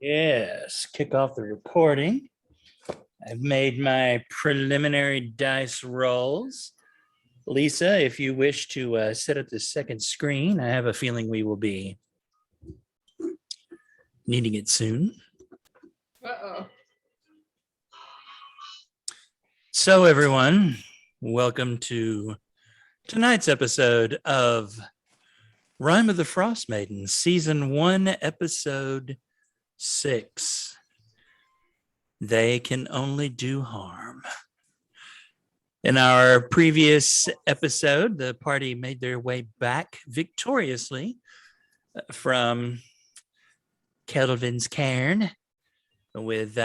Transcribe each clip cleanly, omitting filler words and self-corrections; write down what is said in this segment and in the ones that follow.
Yes, kick off the recording. I've made my preliminary dice rolls. Lisa, if you wish to set up the second screen, I have a feeling we will be needing it soon. Uh-oh. So, everyone, welcome to tonight's episode of Rime of the Frost Maiden, Season 1, Episode 6. They can only do harm. In our previous episode, the party made their way back victoriously from Kelvin's cairn with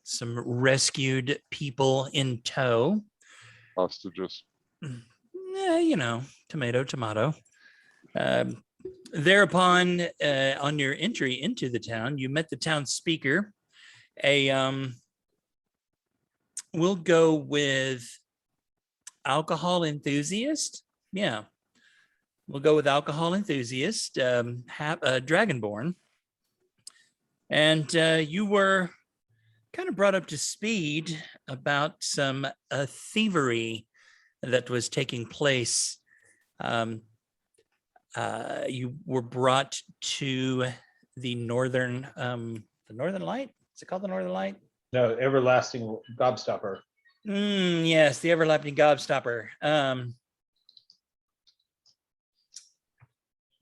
some rescued people in tow. Hostages. Tomato, tomato. Thereupon, on your entry into the town, you met the town speaker. We'll go with alcohol enthusiast. Yeah, we'll go with alcohol enthusiast, Dragonborn. And you were kind of brought up to speed about some thievery that was taking place. You were brought to the Northern Light. Is it called the Northern Light? No, everlasting gobstopper. Yes, the everlasting gobstopper. I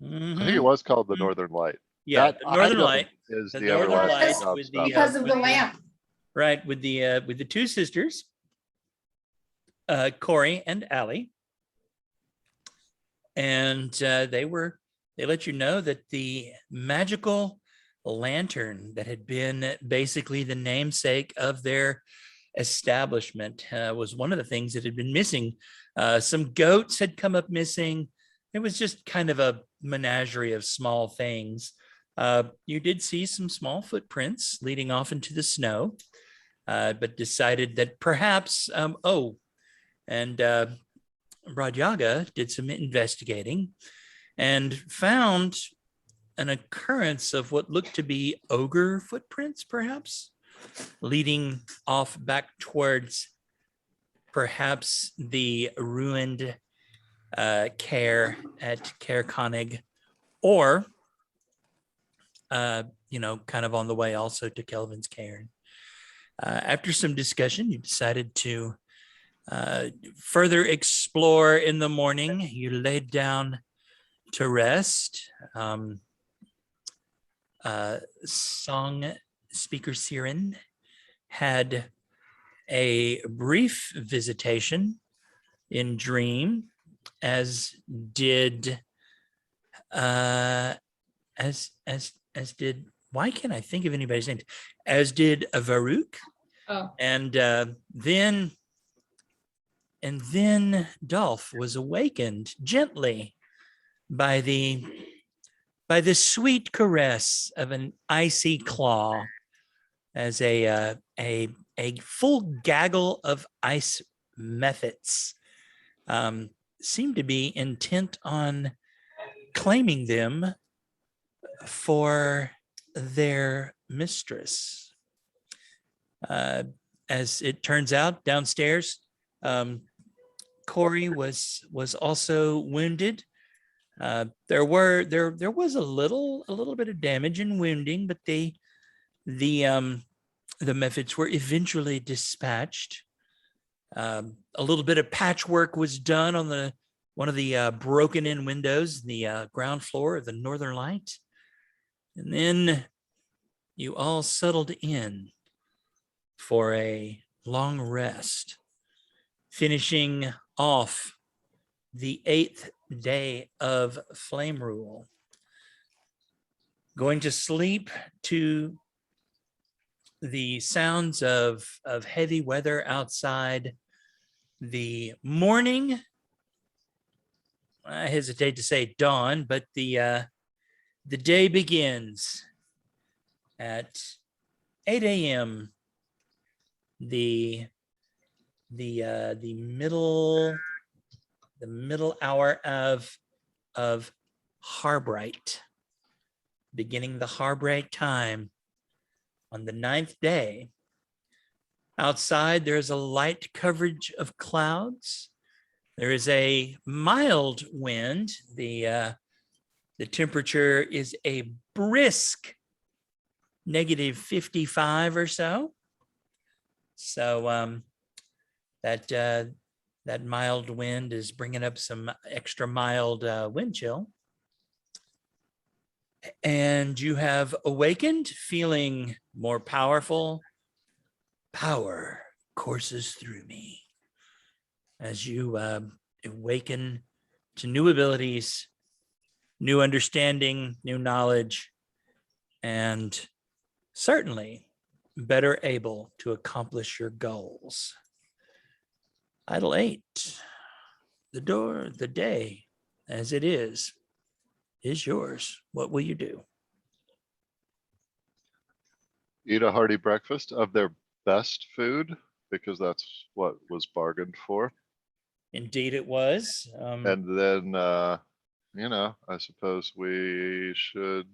think it was called the Northern Light. Yeah, That the Northern Light is the the Northern everlasting Light with the, gobstopper. Because of the lamp. Right, with the two sisters, Corey and Allie. And they let you know that the magical lantern that had been basically the namesake of their establishment was one of the things that had been missing. Some goats had come up missing. It was just kind of a menagerie of small things. You did see some small footprints leading off into the snow, but decided that perhaps, Radyaga did some investigating and found an occurrence of what looked to be ogre footprints, perhaps, leading off back towards perhaps the ruined Cair at Cair Konig, or, kind of on the way also to Kelvin's cairn. After some discussion, you decided to further explore in the morning. You laid down to rest. Song speaker Siren had a brief visitation in dream, as did why can't I think of anybody's name? As did Varuk. Oh. And then Dolph was awakened gently by the sweet caress of an icy claw, as a full gaggle of ice methods seemed to be intent on claiming them for their mistress. As it turns out, downstairs, Corey was also wounded. There was a little bit of damage and wounding, but the methods were eventually dispatched. A little bit of patchwork was done on one of the broken in windows in the ground floor of the Northern Light, and then you all settled in for a long rest, finishing off the 8th day of Flame Rule. Going to sleep to the sounds of heavy weather outside. The morning, I hesitate to say dawn, but the day begins at 8 a.m. The middle hour of Harbright, beginning the Harbright time. on the 9th day. Outside, there is a light coverage of clouds. There is a mild wind. The temperature is a brisk -55 or so. So that mild wind is bringing up some extra mild wind chill. And you have awakened feeling more powerful. Power courses through me as you awaken to new abilities, new understanding, new knowledge, and certainly better able to accomplish your goals. Idle 8, the day as it is yours. What will you do? Eat a hearty breakfast of their best food, because that's what was bargained for. Indeed, it was. And then, I suppose we should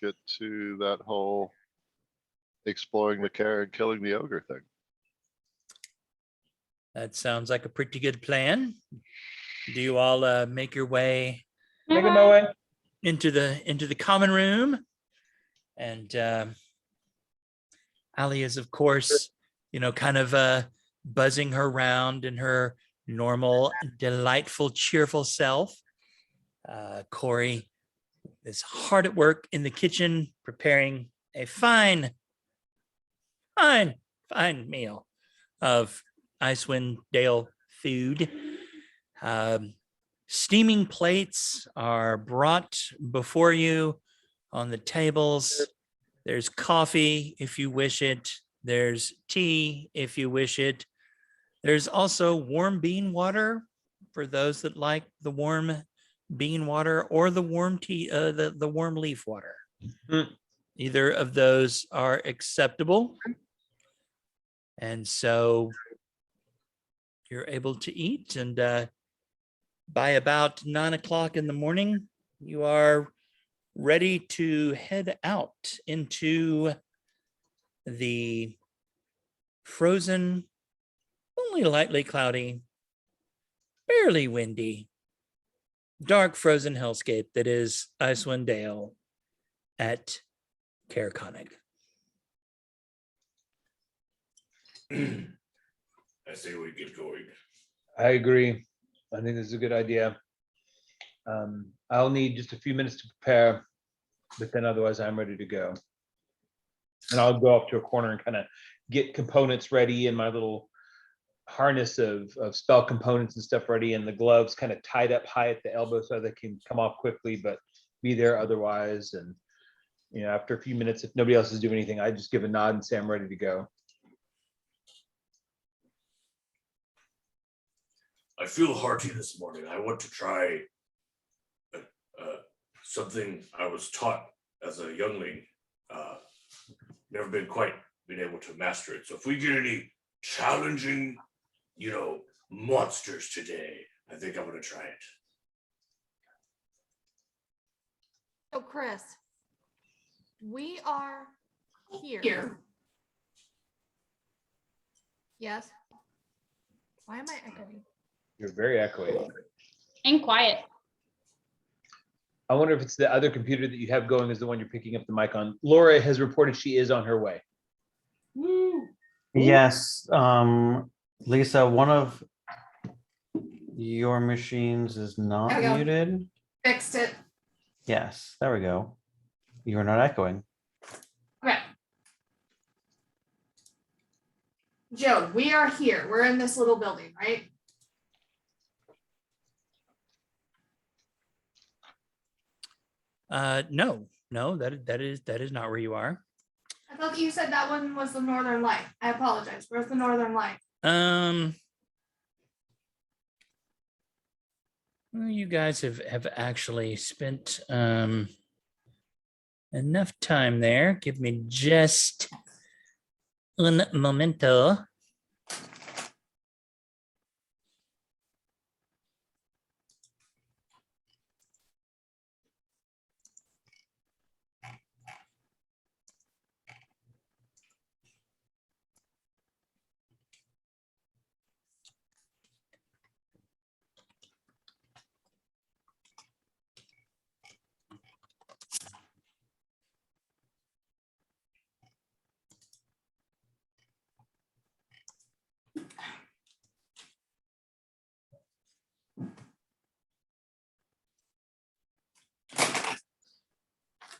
get to that whole exploring the care and killing the ogre thing. That sounds like a pretty good plan. Do you all make your way Making my way. into the common room? And Ali is, of course, kind of buzzing her round in her normal, delightful, cheerful self. Corey is hard at work in the kitchen, preparing a fine meal of Icewind Dale food. Steaming plates are brought before you on the tables. There's coffee if you wish it. There's tea if you wish it. There's also warm bean water for those that like the warm bean water, or the warm tea, the warm leaf water. Either of those are acceptable. And so you're able to eat, and by about 9 o'clock in the morning, you are ready to head out into the frozen, only lightly cloudy, barely windy, dark frozen hellscape that is Icewind Dale at Caer Konig. I say we get going. I agree. I think this is a good idea. I'll need just a few minutes to prepare, but then otherwise I'm ready to go. And I'll go up to a corner and kind of get components ready, and my little harness of spell components and stuff ready, and the gloves kind of tied up high at the elbow so they can come off quickly, but be there otherwise. And after a few minutes, if nobody else is doing anything, I just give a nod and say I'm ready to go. I feel hearty this morning. I want to try something I was taught as a youngling. Never been able to master it. So if we get any challenging, monsters today, I think I'm going to try it. So Chris, we are here. Yes. Why am I echoing? You're very echoey. And quiet. I wonder if it's the other computer that you have going is the one you're picking up the mic on. Laura has reported she is on her way. Woo! Yes, Lisa, one of your machines is not There we go. muted. Fixed it. Yes, there we go. You are not echoing. Okay. Joe, we are here. We're in this little building, right? No, that is not where you are. I thought you said that one was the Northern Light. I apologize. Where's the Northern Light? Well, you guys have actually spent enough time there. Give me just un momento.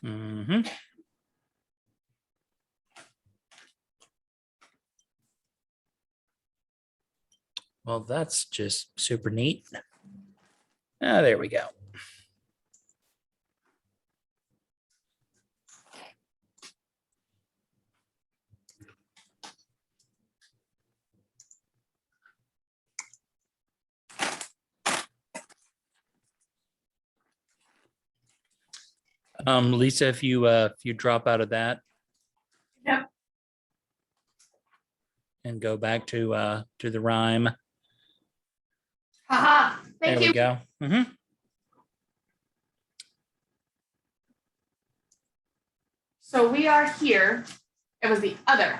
Mm-hmm. Well, that's just super neat. Ah, there we go. Lisa, if you drop out of that. Yep. And go back to the rhyme. Haha, thank There you. we go. Mhm. So we are here. It was the other.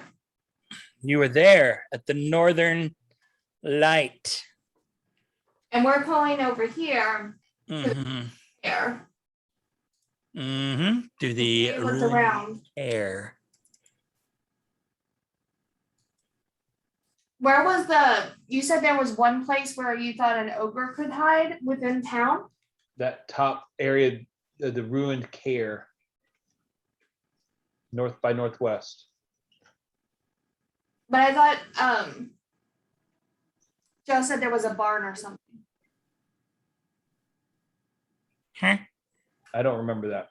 You were there at the Northern Light. And we're pulling over here, Mm-hmm. here. Mm-hmm. To the It was ruined around. air. Where was you said there was one place where you thought an ogre could hide within town? That top area, the ruined care. North by northwest. But I thought, Joe said there was a barn or something. Huh? I don't remember that.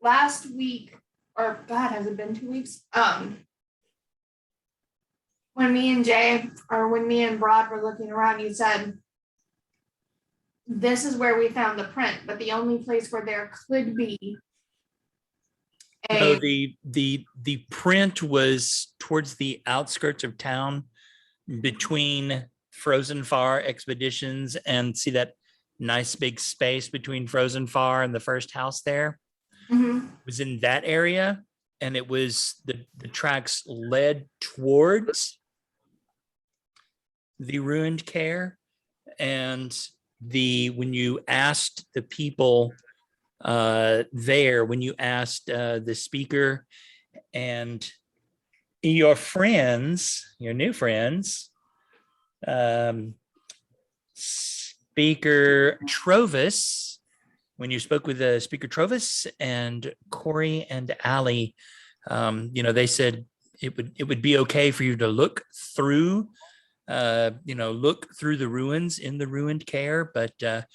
Last week, or God, has it been 2 weeks? When me and Jay, or when me and Brad were looking around, you said, this is where we found the print, but the only place where there could be No, a, the print was towards the outskirts of town between Frozen Far expeditions, and see that nice big space between Frozen Far and the first house there. Mhm. It was in that area, and it was the tracks led towards the ruined care. And when you asked the people there, when you asked the speaker and your friends, your new friends, Speaker Trovis, when you spoke with the Speaker Trovis and Corey and Allie, they said it would be okay for you to look through the ruins in the ruined care, but that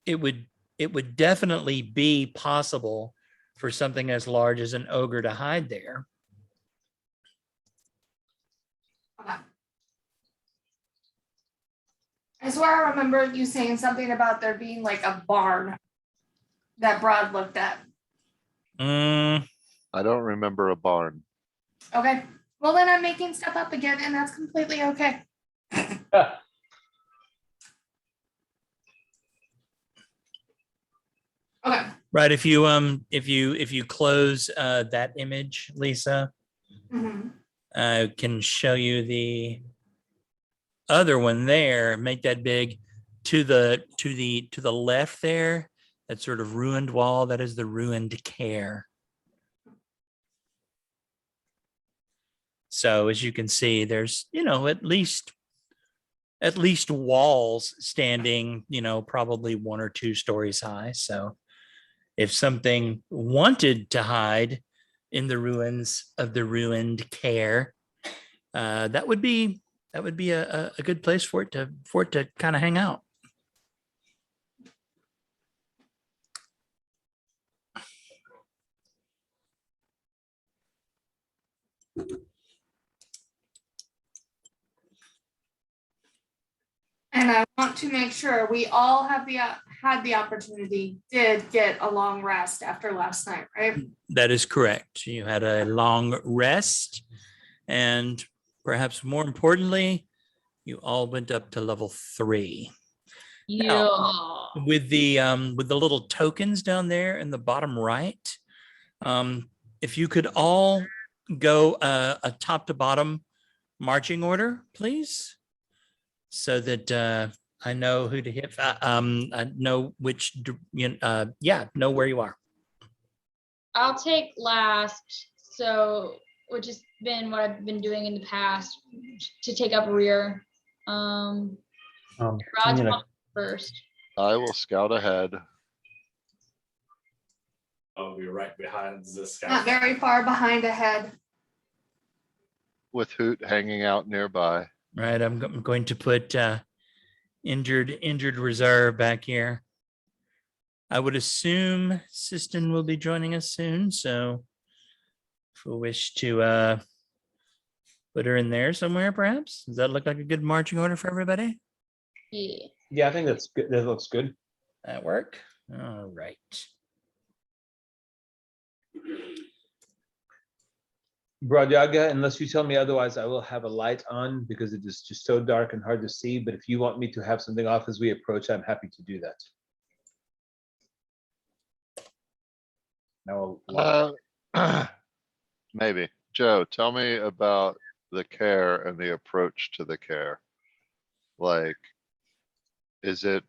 it would definitely be possible for something as large as an ogre to hide there. okay. I swear I remember you saying something about there being like a barn that Brad looked at. Mm, I don't remember a barn. Okay. Well, then I'm making stuff up again, and that's completely okay. Okay. right. If you close that image, Lisa, Mhm. I can show you the other one there. Make that big to the left there. That sort of ruined wall. That is the ruined care. So as you can see, there's at least walls standing, probably 1 or 2 stories high. So if something wanted to hide in the ruins of the ruined care, that would be a good place for it to kind of hang out. And I want to make sure we all have had the opportunity, did get a long rest after last night, right? That is correct. You had a long rest, and perhaps more importantly, you all went up to level 3. Yeah. With the little tokens down there in the bottom right, if you could all go a top to bottom marching order, please, so that I know who to hit. I know which, know where you are. I'll take last, so which has been what I've been doing in the past to take up rear. I'm Rod's gonna first. I will scout ahead. I'll be right behind this guy. Not very far behind ahead. With Hoot hanging out nearby. Right, I'm going to put injured reserve back here. I would assume Siston will be joining us soon, so if we wish to put her in there somewhere, perhaps. Does that look like a good marching order for everybody? Yeah. Yeah, I think that's good. That looks good. That work? All right. Bradaga, unless you tell me otherwise, I will have a light on because it is just so dark and hard to see. But if you want me to have something off as we approach, I'm happy to do that. Now, Maybe. Joe, tell me about the care and the approach to the care. Like, is it,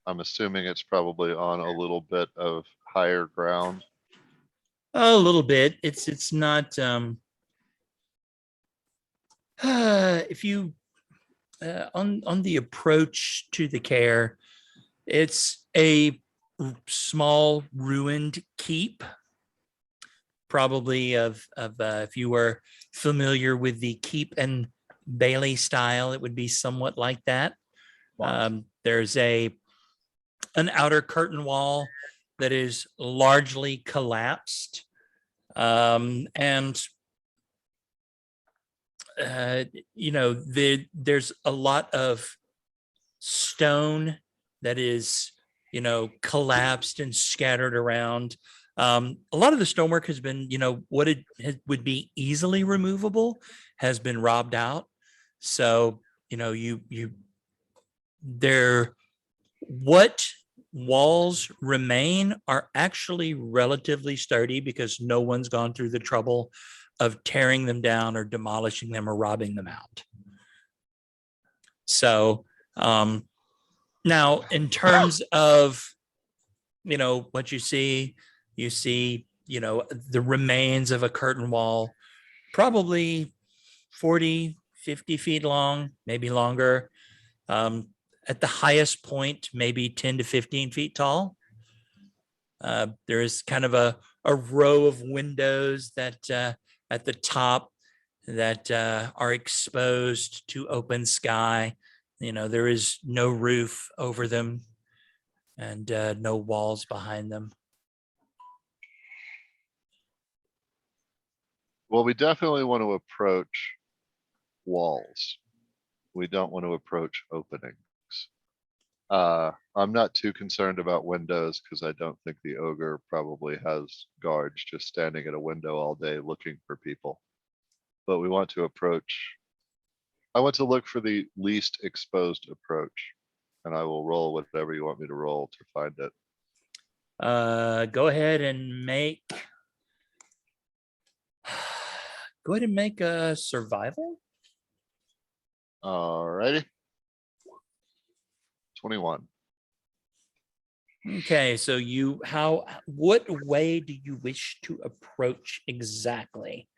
I'm assuming it's probably on a little bit of higher ground. A little bit. It's not if you on the approach to the care, it's a small ruined keep, probably of if you were familiar with the keep and Bailey style, it would be somewhat like that. There's an outer curtain wall that is largely collapsed, and you know, there's a lot of stone that is, you know, collapsed and scattered around. A lot of the stonework has been, you know, what it would be easily removable has been robbed out. So, you know, what walls remain are actually relatively sturdy because no one's gone through the trouble of tearing them down or demolishing them or robbing them out. So now in terms of, you know, what you see, you know, the remains of a curtain wall, probably 40, 50 feet long, maybe longer. At the highest point, maybe 10 to 15 feet tall. There is kind of a row of windows that at the top that are exposed to open sky. You know, there is no roof over them and no walls behind them. Well, we definitely want to approach walls. We don't want to approach openings. I'm not too concerned about windows because I don't think the ogre probably has guards just standing at a window all day looking for people. But we want to approach. I want to look for the least exposed approach, and I will roll whatever you want me to roll to find it. Go ahead and make. Go ahead and make a survival. Alrighty. 21. Okay, so what way do you wish to approach exactly?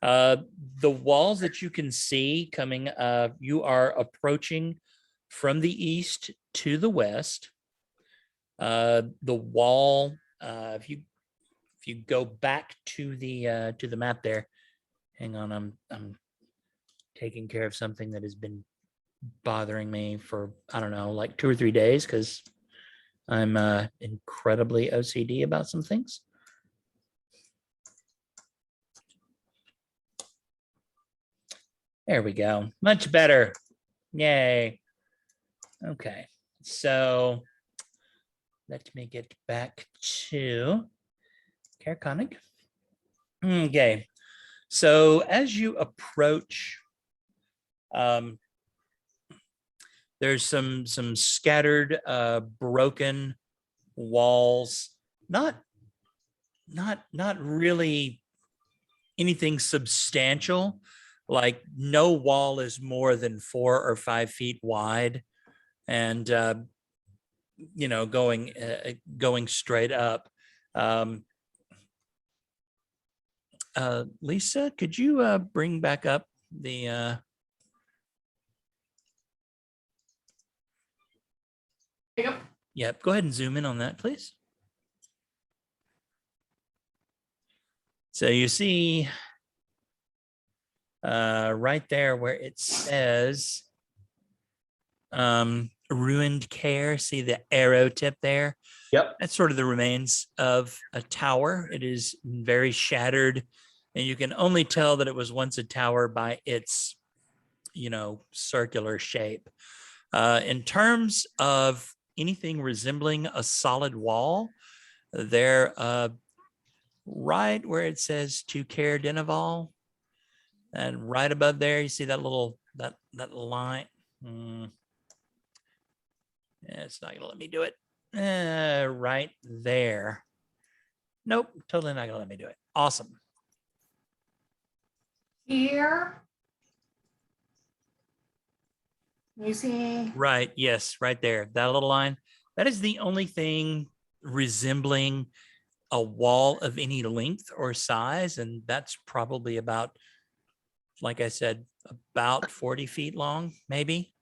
The walls that you can see coming, you are approaching from the east to the west. The wall, if you go back to the map there, hang on, I'm taking care of something that has been bothering me for, I don't know, like 2 or 3 days because I'm incredibly OCD about some things. There we go. Much better. Yay. Okay. So let me get back to Carconic. Okay. So as you approach, there's some scattered, broken walls. Not really anything substantial. Like no wall is more than 4 or 5 feet wide, and you know, going straight up. Lisa, could you bring back up the Yep. Yep, go ahead and zoom in on that, please. So you see right there where it says ruined care, see the arrow tip there? Yep. That's sort of the remains of a tower. It is very shattered, and you can only tell that it was once a tower by its, circular shape. In terms of anything resembling a solid wall, there, right where it says to Care Denival, and right above there, you see that little that line. Yeah, it's not gonna let me do it. Right there. Nope, totally not gonna let me do it. Awesome. Here. You see, Right. Yes, right there. That little line. That is the only thing resembling a wall of any length or size. And that's probably about, like I said, about 40 feet long, maybe.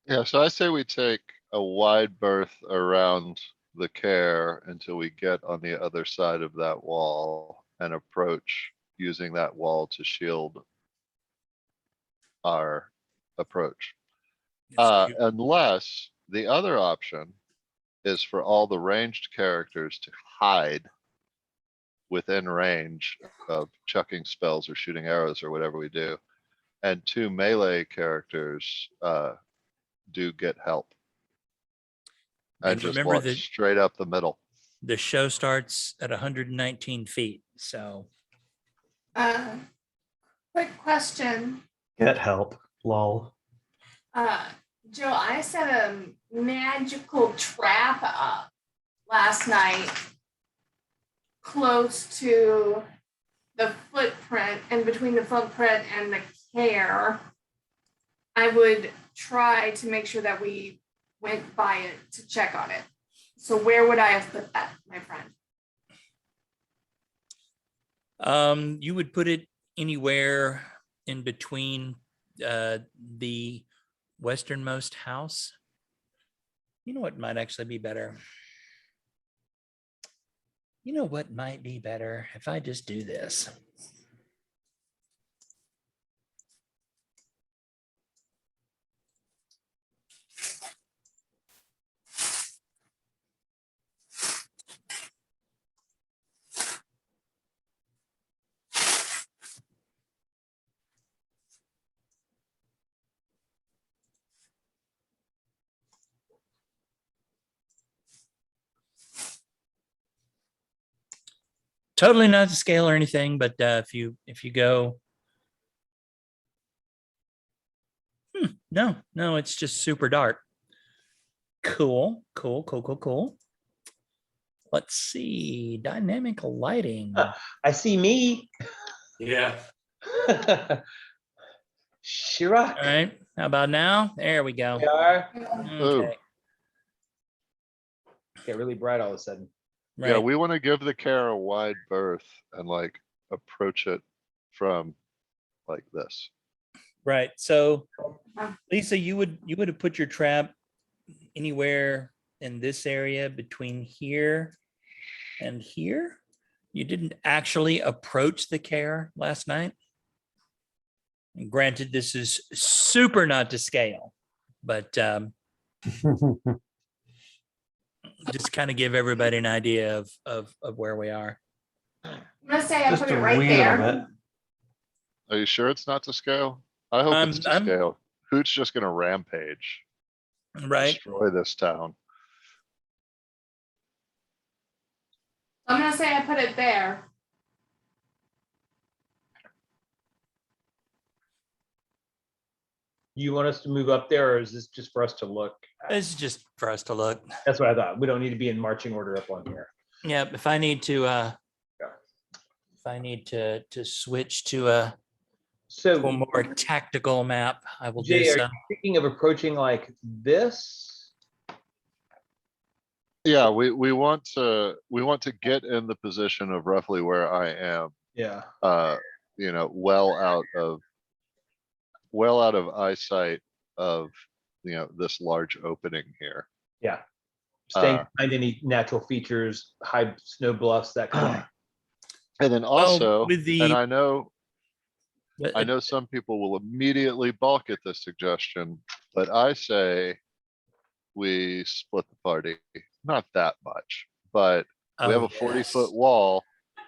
Yeah, so I say we take a wide berth around the care until we get on the other side of that wall and approach using that wall to shield our approach. So you- Unless the other option is for all the ranged characters to hide within range of chucking spells or shooting arrows or whatever we do. And 2 melee characters do get help. And And just remember walk that straight up the middle. the show starts at 119 feet. So quick question. Get help. Lol. Joe, I set a magical trap up last night close to the footprint, and between the footprint and the care. I would try to make sure that we went by it to check on it. So where would I have put that, my friend? you would put it anywhere in between the westernmost house. You know what might actually be better? You know what might be better if I just do this? Totally not to scale or anything, but if you go, no, it's just super dark. Cool. Let's see, dynamic lighting. I see me. Yeah. Shira. All right, how about now? There we go. We are. Okay, Get really bright all of a sudden. Yeah, right. we want to give the care a wide berth and like approach it from like this. Right. So Lisa, you would have put your trap anywhere in this area between here and here. You didn't actually approach the care last night. And granted, this is super not to scale, but just kind of give everybody an idea of where we are. I'm gonna say I Just put a it right wee there. little bit. Are you sure it's not to scale? I hope it's to I'm- scale. Hoot's just gonna rampage, Right. destroy this town. I'm gonna say I put it there. You want us to move up there, or is this just for us to look? This is just for us to look. That's what I thought. We don't need to be in marching order up on here. Yep. If I need to switch to a So, more tactical map, I will do Jay, are so. you thinking of approaching like this? Yeah, we want to get in the position of roughly where I am. Yeah. Well out of eyesight of this large opening here. Yeah. Staying Uh, behind any natural features, high snow bluffs, that kind of thing. And then Well, also, with and the I know some people will immediately balk at this suggestion, but I say we split the party. Not that much, but we have oh, a 40-foot yes. wall.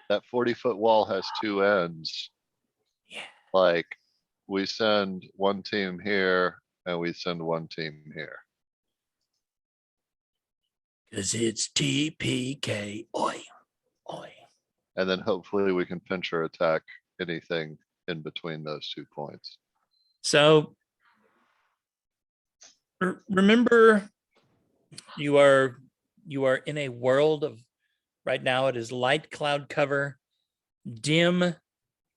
That 40-foot wall has two ends. Yeah. Like, we send one team here and we send one team here. Because it's TPK. Oi, oi. And then hopefully we can pinch or attack anything in between those 2 points. So remember, you are in a world of, right now it is light cloud cover, dim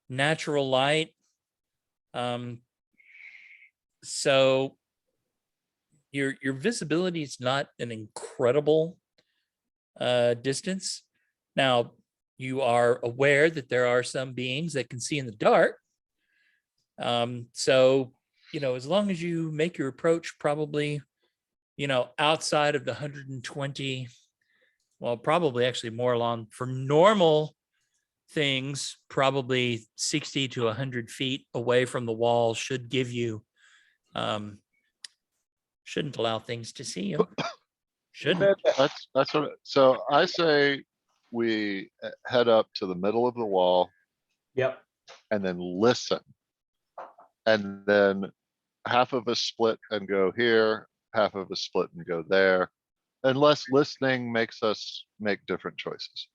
natural light. So your visibility is not an incredible distance. Now, you are aware that there are some beings that can see in the dark. So, as long as you make your approach probably, outside of the 120, well, probably actually more along for normal things, probably 60 to 100 feet away from the wall should give you, shouldn't allow things to see you. Shouldn't. That's what, so I say we head up to the middle of the wall Yep. and then listen. And then half of us split and go here, half of us split and go there. Unless listening makes us make different choices.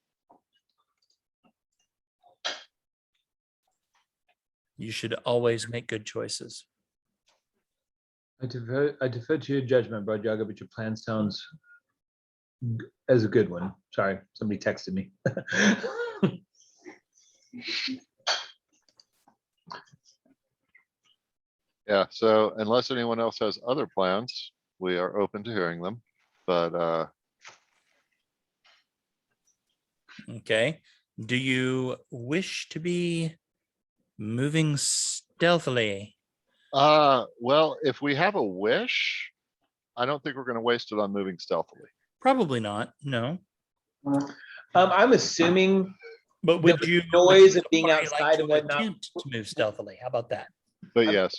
You should always make good choices. I defer to your judgment, Bro Jugga, but your plan sounds as a good one. Sorry, somebody texted me. Yeah, so unless anyone else has other plans, we are open to hearing them. But Okay. Do you wish to be moving stealthily? well, if we have a wish, I don't think we're gonna waste it on moving stealthily. Probably not. No. I'm assuming But would with you noise and would being somebody like outside to and whatnot. attempt to move stealthily? How about that? But yes,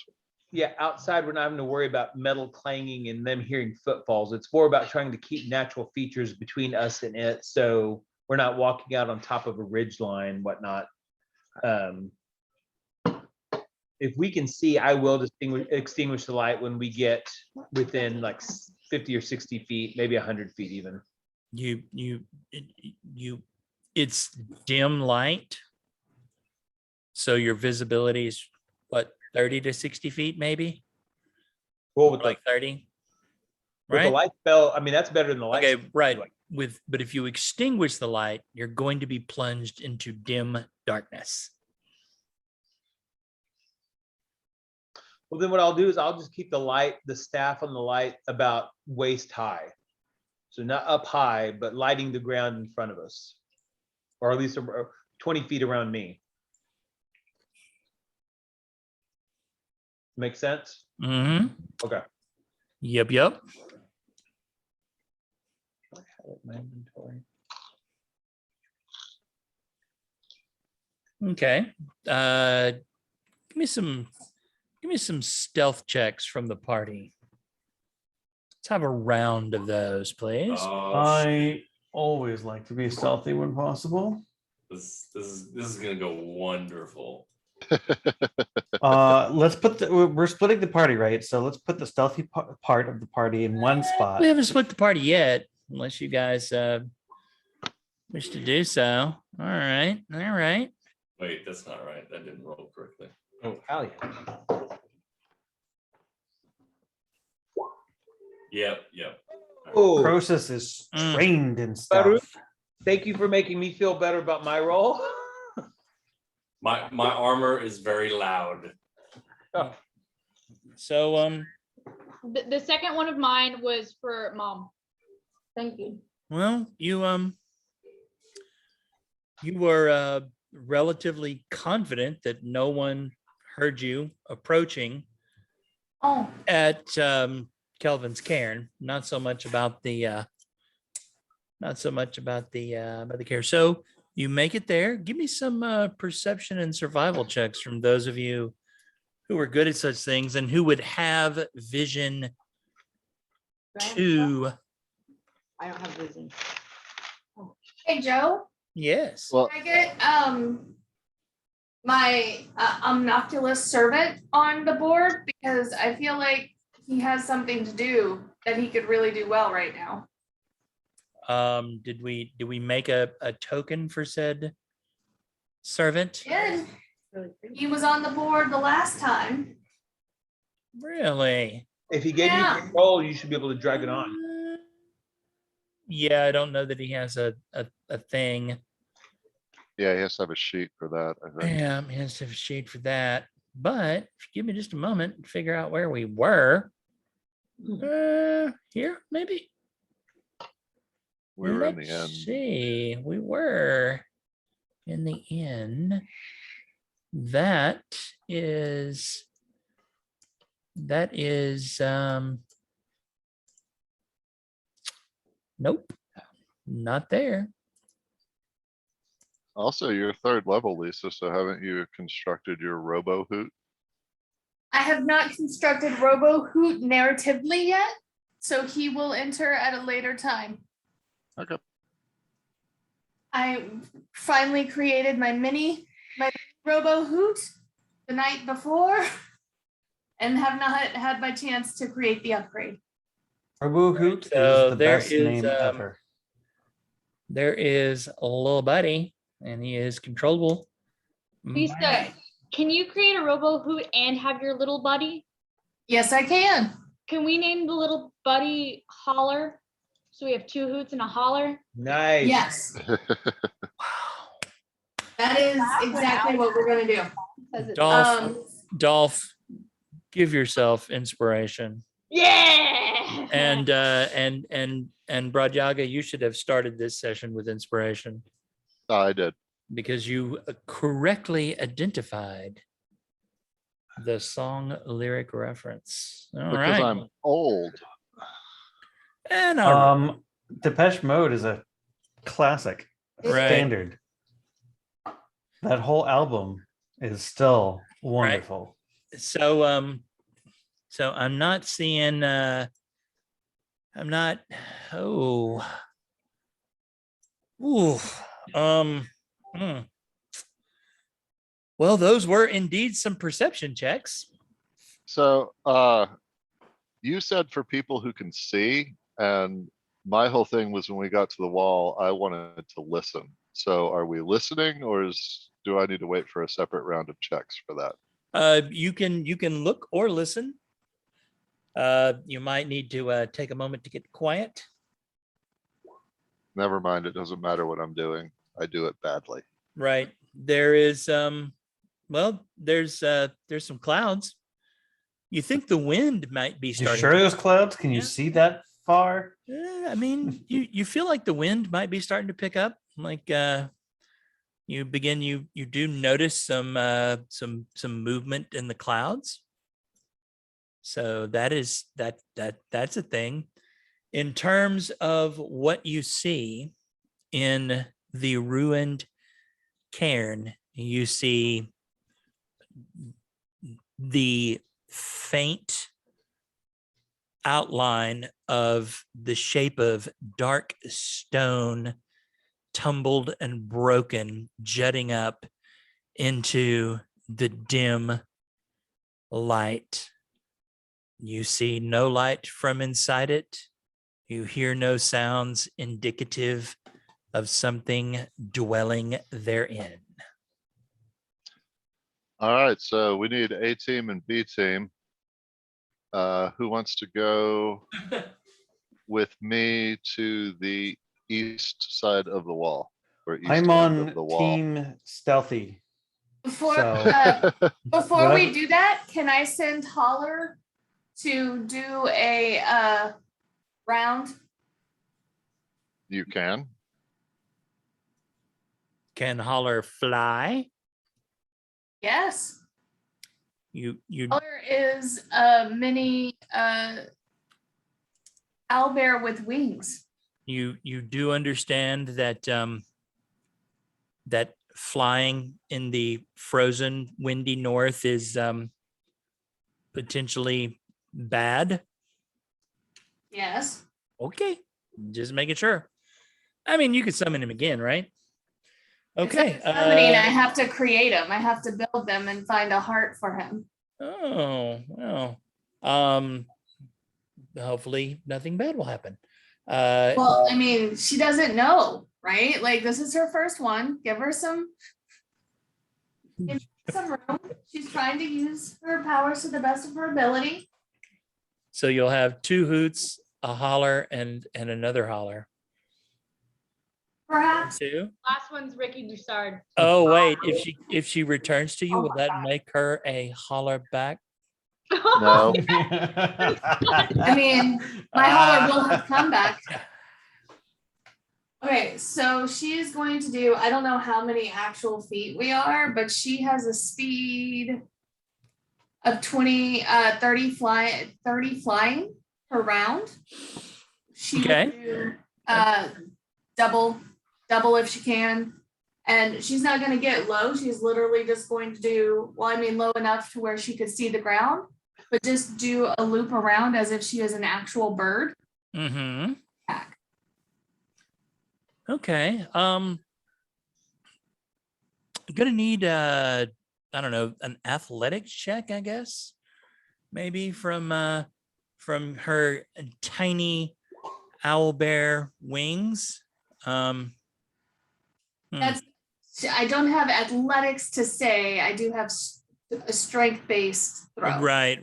Yeah, outside, we're not having to worry about metal clanging and them hearing footfalls. It's more about trying to keep natural features between us and it, so we're not walking out on top of a ridge line, whatnot. If we can see, I will extinguish the light when we get within like 50 or 60 feet, maybe 100 feet even. It's dim light. So your visibility is what, 30 to 60 feet, maybe? Well, with Like the 30? with the Right? light spell, I mean, that's better than the light. Okay, spell. right. But if you extinguish the light, you're going to be plunged into dim darkness. Well, then what I'll do is I'll just keep the staff on the light about waist high. So not up high, but lighting the ground in front of us. Or at least 20 feet around me. Make sense? Mm-hmm. Okay. Yep. My inventory. Okay. Give me some stealth checks from the party. Let's have a round of those, please. Oh, shit. I always like to be stealthy when possible. This is gonna go wonderful. Let's put we're splitting the party, right? So let's put the stealthy part of the party in one spot. We haven't split the party yet, unless you guys wish to do so. All right. Wait, that's not right. That didn't roll correctly. Oh, hell yeah. Yep. Oh, Crosis is trained in Baru? stealth. thank you for making me feel better about my role. My armor is very loud. Oh, So The second one of mine was for Mom. Thank you. well, you were relatively confident that no one heard you approaching Oh, at Kelvin's cairn, not so much about the care. So you make it there. Give me some perception and survival checks from those of you who are good at such things and who would have vision to. I don't have vision. Hey, Joe, Yes. Well, can I get my omnoculous servant on the board? Because I feel like he has something to do that he could really do well right now. Did we make a token for said servant? And Really pretty. he was on the board the last time. Really? If he gave you Yeah. control, you should be able to drag it on. Yeah, I don't know that he has a thing. yeah, he has to have a sheet for that, I think. Yeah, he has to have a sheet for that. But if you give me just a moment to figure out where we were. Here, maybe. We were in the Let's end. see, we were in the inn. That is nope, not there. Also, you're third level, Lisa, so haven't you constructed your robo hoot? I have not constructed Robo Hoot narratively yet, so he will enter at a later time. Okay. I finally created my Robo Hoot the night before and have not had my chance to create the upgrade. Robo Hoot So is the there best is, name ever. There is a little buddy, and he is controllable. Lisa, can you create a robo hoot and have your little buddy? Yes, I can. Can we name the little buddy Holler? So we have two hoots and a holler. Nice. Yes, that is exactly what we're gonna do. Says it- Dolph, Dolph, give yourself inspiration. Yeah. And Bradyaga, you should have started this session with inspiration I did. because you correctly identified the song lyric reference. All Because right. I'm old. And all right. Depeche Mode is a classic, a Right. standard. That whole album is still wonderful. So I'm not seeing well, those were indeed some perception checks. So, you said for people who can see, and my whole thing was when we got to the wall, I wanted to listen. So are we listening, or do I need to wait for a separate round of checks for that? You can look or listen. You might need to take a moment to get quiet. Never mind, it doesn't matter what I'm doing. I do it badly. Right. There is well, there's some clouds. You think the wind might be You starting sure to- there's clouds? Can you Yeah. see that far? I mean, you feel like the wind might be starting to pick up. Like you do notice some movement in the clouds. So that's a thing. In terms of what you see in the ruined cairn, you see the faint outline of the shape of dark stone, tumbled and broken, jutting up into the dim light. You see no light from inside it. You hear no sounds indicative of something dwelling therein. All right, so we need A team and B team. Who wants to go with me to the east side of the wall? Or east I'm end of on the wall? team stealthy. Before So- before we Whatever- do that, can I send Holler to do a round? You can. Can Holler fly? Yes. You Holler is a mini owlbear with wings. You do understand that that flying in the frozen, windy north is potentially bad. Yes. Okay, just making sure. I mean, you could summon him again, right? Okay. Except summoning, I have to create him. I have to build them and find a heart for him. Oh, well. Hopefully nothing bad will happen. Well, I mean, she doesn't know, right? Like this is her first one. Give her some room. She's trying to use her powers to the best of her ability. So you'll have 2 hoots, a holler, and another holler. Perhaps. 2. Last one's Ricky Broussard. Oh wait, if she returns to you, will that make her a holler back? No, I mean, my holler will have come back. Okay, so she's going to do, I don't know how many actual feet we are, but she has a speed of 30 flying per round. She will Okay. do double if she can. And she's not going to get low. She's literally just going to do, well, I mean, low enough to where she could see the ground, but just do a loop around as if she is an actual bird. Mm-hmm. Okay. I'm gonna need I don't know, an athletics check, I guess. Maybe from her tiny owlbear wings. That's, I don't have athletics to say. I do have a strength-based throw. Right.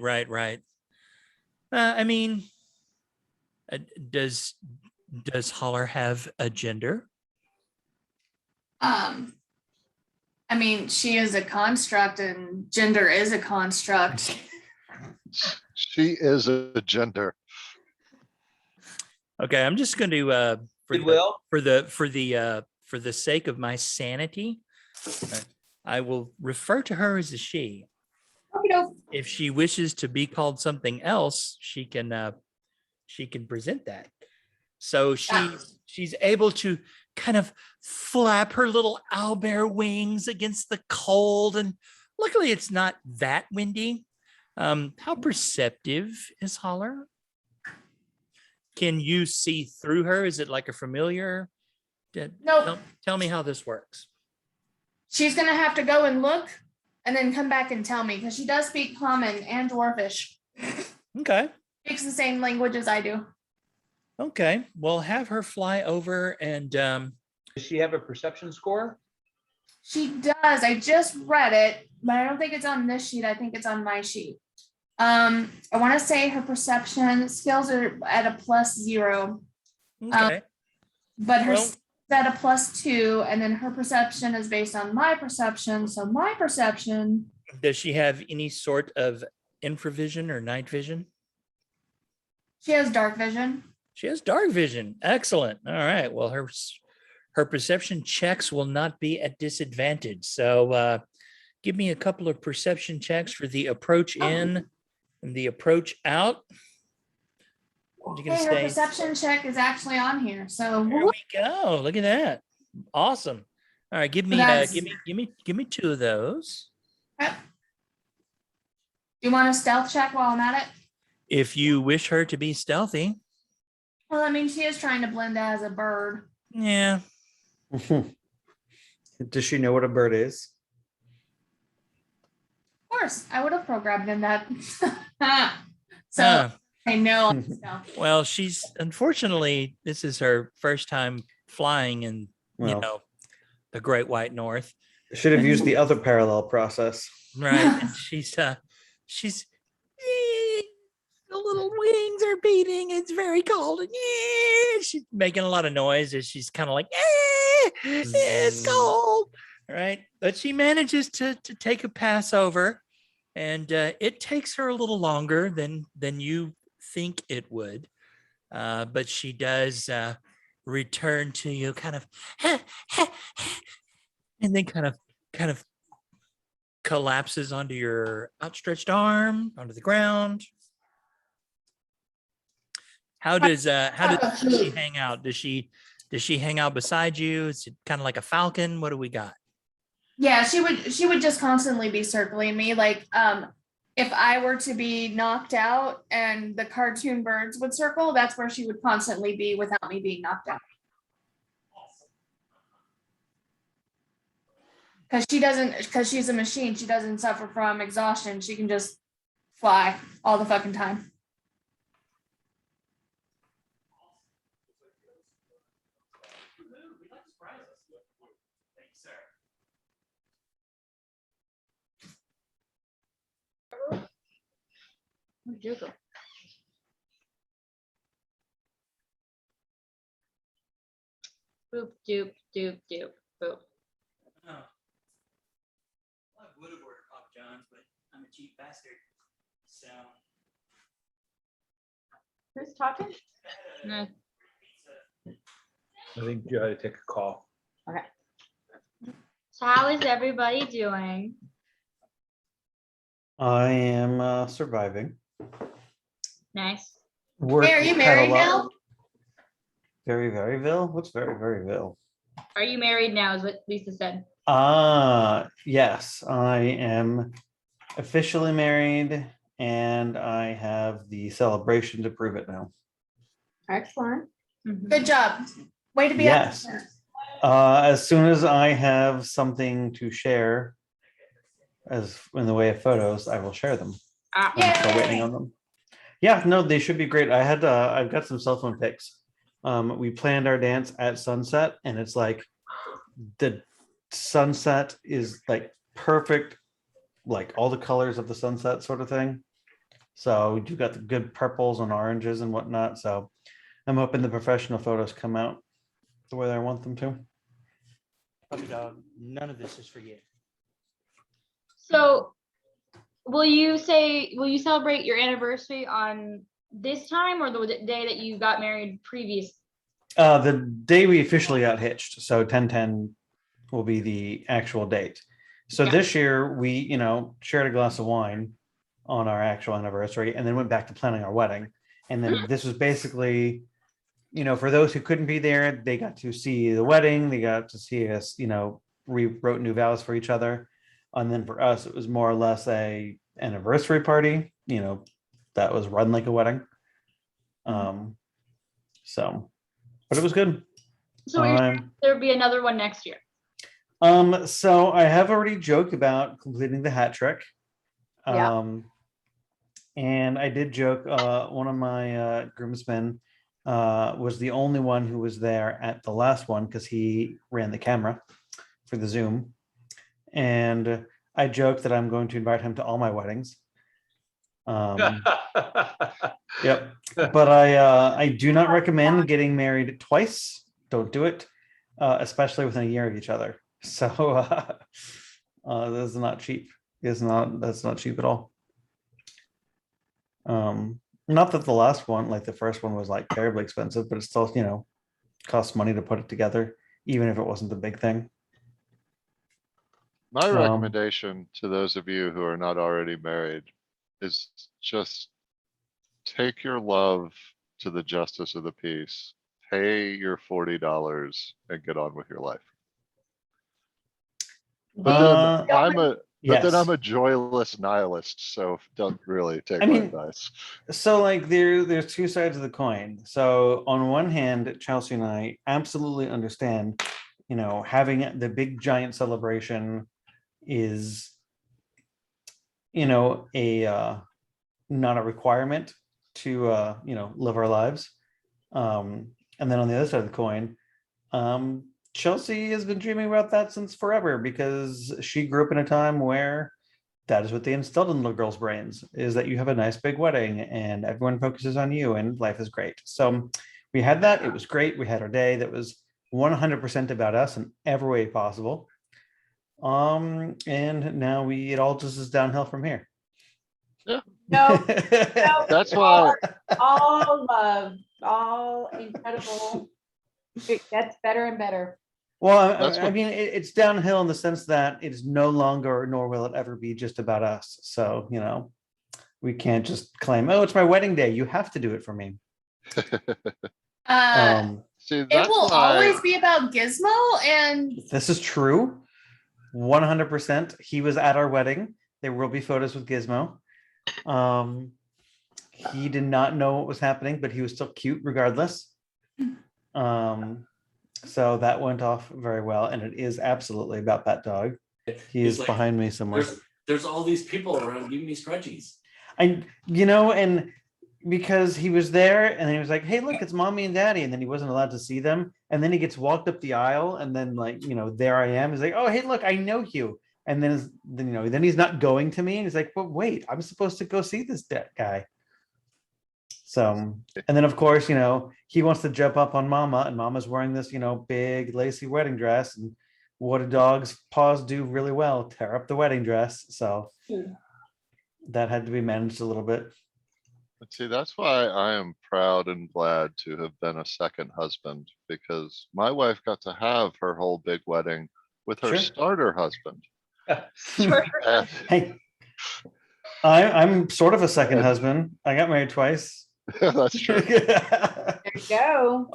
I mean, does Holler have a gender? I mean, she is a construct and gender is a construct. she is a gender. Okay, I'm just going to Goodwill. for the sake of my sanity, I will refer to her as a she. Okay, If she wishes to be called something else, she can present that. So she's able to kind of flap her little owlbear wings against the cold, and luckily it's not that windy. How perceptive is Holler? Can you see through her? Is it like a familiar? Nope. Tell me how this works. She's gonna have to go and look and then come back and tell me because she does speak common and dwarfish. Okay. Speaks the same language as I do. Okay. Well, have her fly over and Does she have a perception score? She does. I just read it, but I don't think it's on this sheet. I think it's on my sheet. I want to say her perception skills are at a +0, okay. but her Well- is at a +2, and then her perception is based on my perception. So my perception, Does she have any sort of infravision or night vision? she has dark vision. She has dark vision. Excellent. All right. Well, her perception checks will not be at disadvantage. So give me a couple of perception checks for the approach in and the approach out. What are you Hey, her gonna say? perception check is actually on here. So There we go. Look at that. Awesome. All right. Give me That's- give me 2 of those. do you want a stealth check while I'm at it? If you wish her to be stealthy. Well, I mean, she is trying to blend as a bird. Yeah. Does she know what a bird is? Of course, I would have programmed in that. So Ah, I know on stealth. well, she's unfortunately, this is her first time flying in, Well, the Great White North. should have used the other parallel process. Right. And she's the little wings are beating. It's very cold. And she's making a lot of noise as she's kind of like, it's cold. Right. But she manages to take a pass over, and it takes her a little longer than you think it would. But she does return to you kind of and then kind of collapses onto your outstretched arm, onto the ground. how does she hang out? Does she hang out beside you? Is it kind of like a falcon? What do we got? Yeah, she would just constantly be circling me. Like, if I were to be knocked out and the cartoon birds would circle, that's where she would constantly be without me being knocked out. Because she's a machine, she doesn't suffer from exhaustion. She can just fly all the fucking time. Where'd you go? Boop, doop, doop, doop, boop. I would have ordered Papa John's, but I'm a cheap bastard. So Who's talking? No. I think you had to take a call. So how is everybody doing? I am surviving. Nice. Hey, are you married now? Very, very Ville? What's very, very Ville? Are you married now, is what Lisa said. Yes, I am officially married and I have the celebration to prove it now. Excellent. Mhm. Good job. Way to be Yes. out there. As soon as I have something to share as in the way of photos, I will share them. Ah, Yeah. I'm still waiting on them. Yeah, no, they should be great. I've got some cell phone pics. We planned our dance at sunset and it's like the sunset is like perfect, like all the colors of the sunset sort of thing. So you've got the good purples and oranges and whatnot. So I'm hoping the professional photos come out the way I want them to. Puppy dog, none of this is for you. So will you celebrate your anniversary on this time or the day that you got married previous? The day we officially got hitched, so 10/10 will be the actual date. So Yeah. this year we, shared a glass of wine on our actual anniversary and then went back to planning our wedding. And then this was basically, for those who couldn't be there, they got to see the wedding, they got to see us, we wrote new vows for each other. And then for us, it was more or less a anniversary party, that was run like a wedding. But it was good. So there'll be another one next year. So I have already joked about completing the hat trick. Yeah. And I did joke, one of my groomsmen was the only one who was there at the last one because he ran the camera for the Zoom. And I joked that I'm going to invite him to all my weddings. Yep. But I do not recommend getting married twice. Don't do it, especially within a year of each other. So this is not cheap. That's not cheap at all. Not that the last one, like the first one, was like terribly expensive, but it still, costs money to put it together, even if it wasn't the big thing. My recommendation to those of you who are not already married is just take your love to the justice of the peace, pay your $40 and get on with your life. But then I'm a joyless nihilist, so don't really take my advice. So like there's two sides of the coin. So on one hand, Chelsea and I absolutely understand, having the big giant celebration is, a not a requirement to live our lives. And then on the other side of the coin, Chelsea has been dreaming about that since forever because she grew up in a time where that is what they instilled in little girls' brains, is that you have a nice big wedding and everyone focuses on you and life is great. So we had that. It was great. We had our day that was 100% about us in every way possible. And now it all just is downhill from here. Yeah. No, That's why all love, all incredible. It gets better and better. Well, I mean, it's downhill in the sense that it's no longer, nor will it ever be, just about us. So, we can't just claim, oh, it's my wedding day. You have to do it for me. See, It that's will why, always be about Gizmo and This is true. 100%. He was at our wedding. There will be photos with Gizmo. He did not know what was happening, but he was still cute regardless. So that went off very well, and it is absolutely about that dog. He He's is like, behind me somewhere. There's all these people around giving me scrunchies. And because he was there and he was like, hey, look, it's mommy and daddy, and then he wasn't allowed to see them, and then he gets walked up the aisle, and then there I am. He's like, oh, hey, look, I know you. And then he's not going to me, and he's like, but wait, I'm supposed to go see this guy. So, and then of course, he wants to jump up on Mama, and Mama's wearing this, big lacy wedding dress, and what a dog's paws do really well, tear up the wedding dress. So that had to be managed a little bit. see, that's why I am proud and glad to have been a second husband, because my wife got to have her whole big wedding with her Sure. starter husband. Sure. And- Hey, I'm sort of a second husband. I got married twice. That's true. There you go.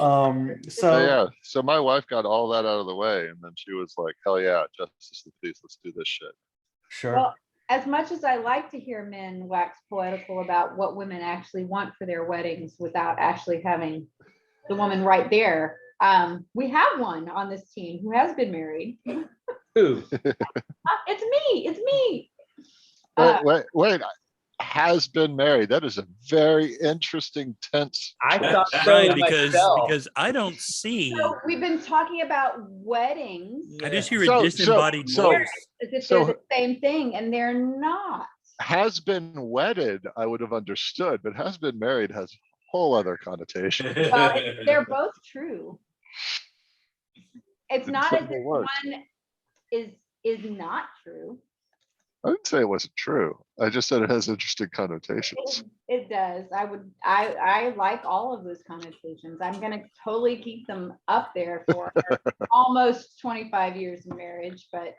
So yeah, so my wife got all that out of the way, and then she was like, hell yeah, justice of the peace, let's do this shit. Sure. Well, as much as I like to hear men wax poetical about what women actually want for their weddings without actually having the woman right there, we have one on this team who has been married. Who? It's me. Wait, has been married. That is a very interesting tense. I thought so Right, myself. because I don't see. So we've been talking about weddings I just hear So- a disembodied so- voice. as if So- they're the same thing, and they're not. Has been wedded, I would have understood, but has been married has a whole other connotation. Well, they're both true. It's not as Simple if words. one is not true. I didn't say it wasn't true. I just said it has interesting connotations. It does. I like all of those connotations. I'm gonna totally keep them up there for almost 25 years in marriage. But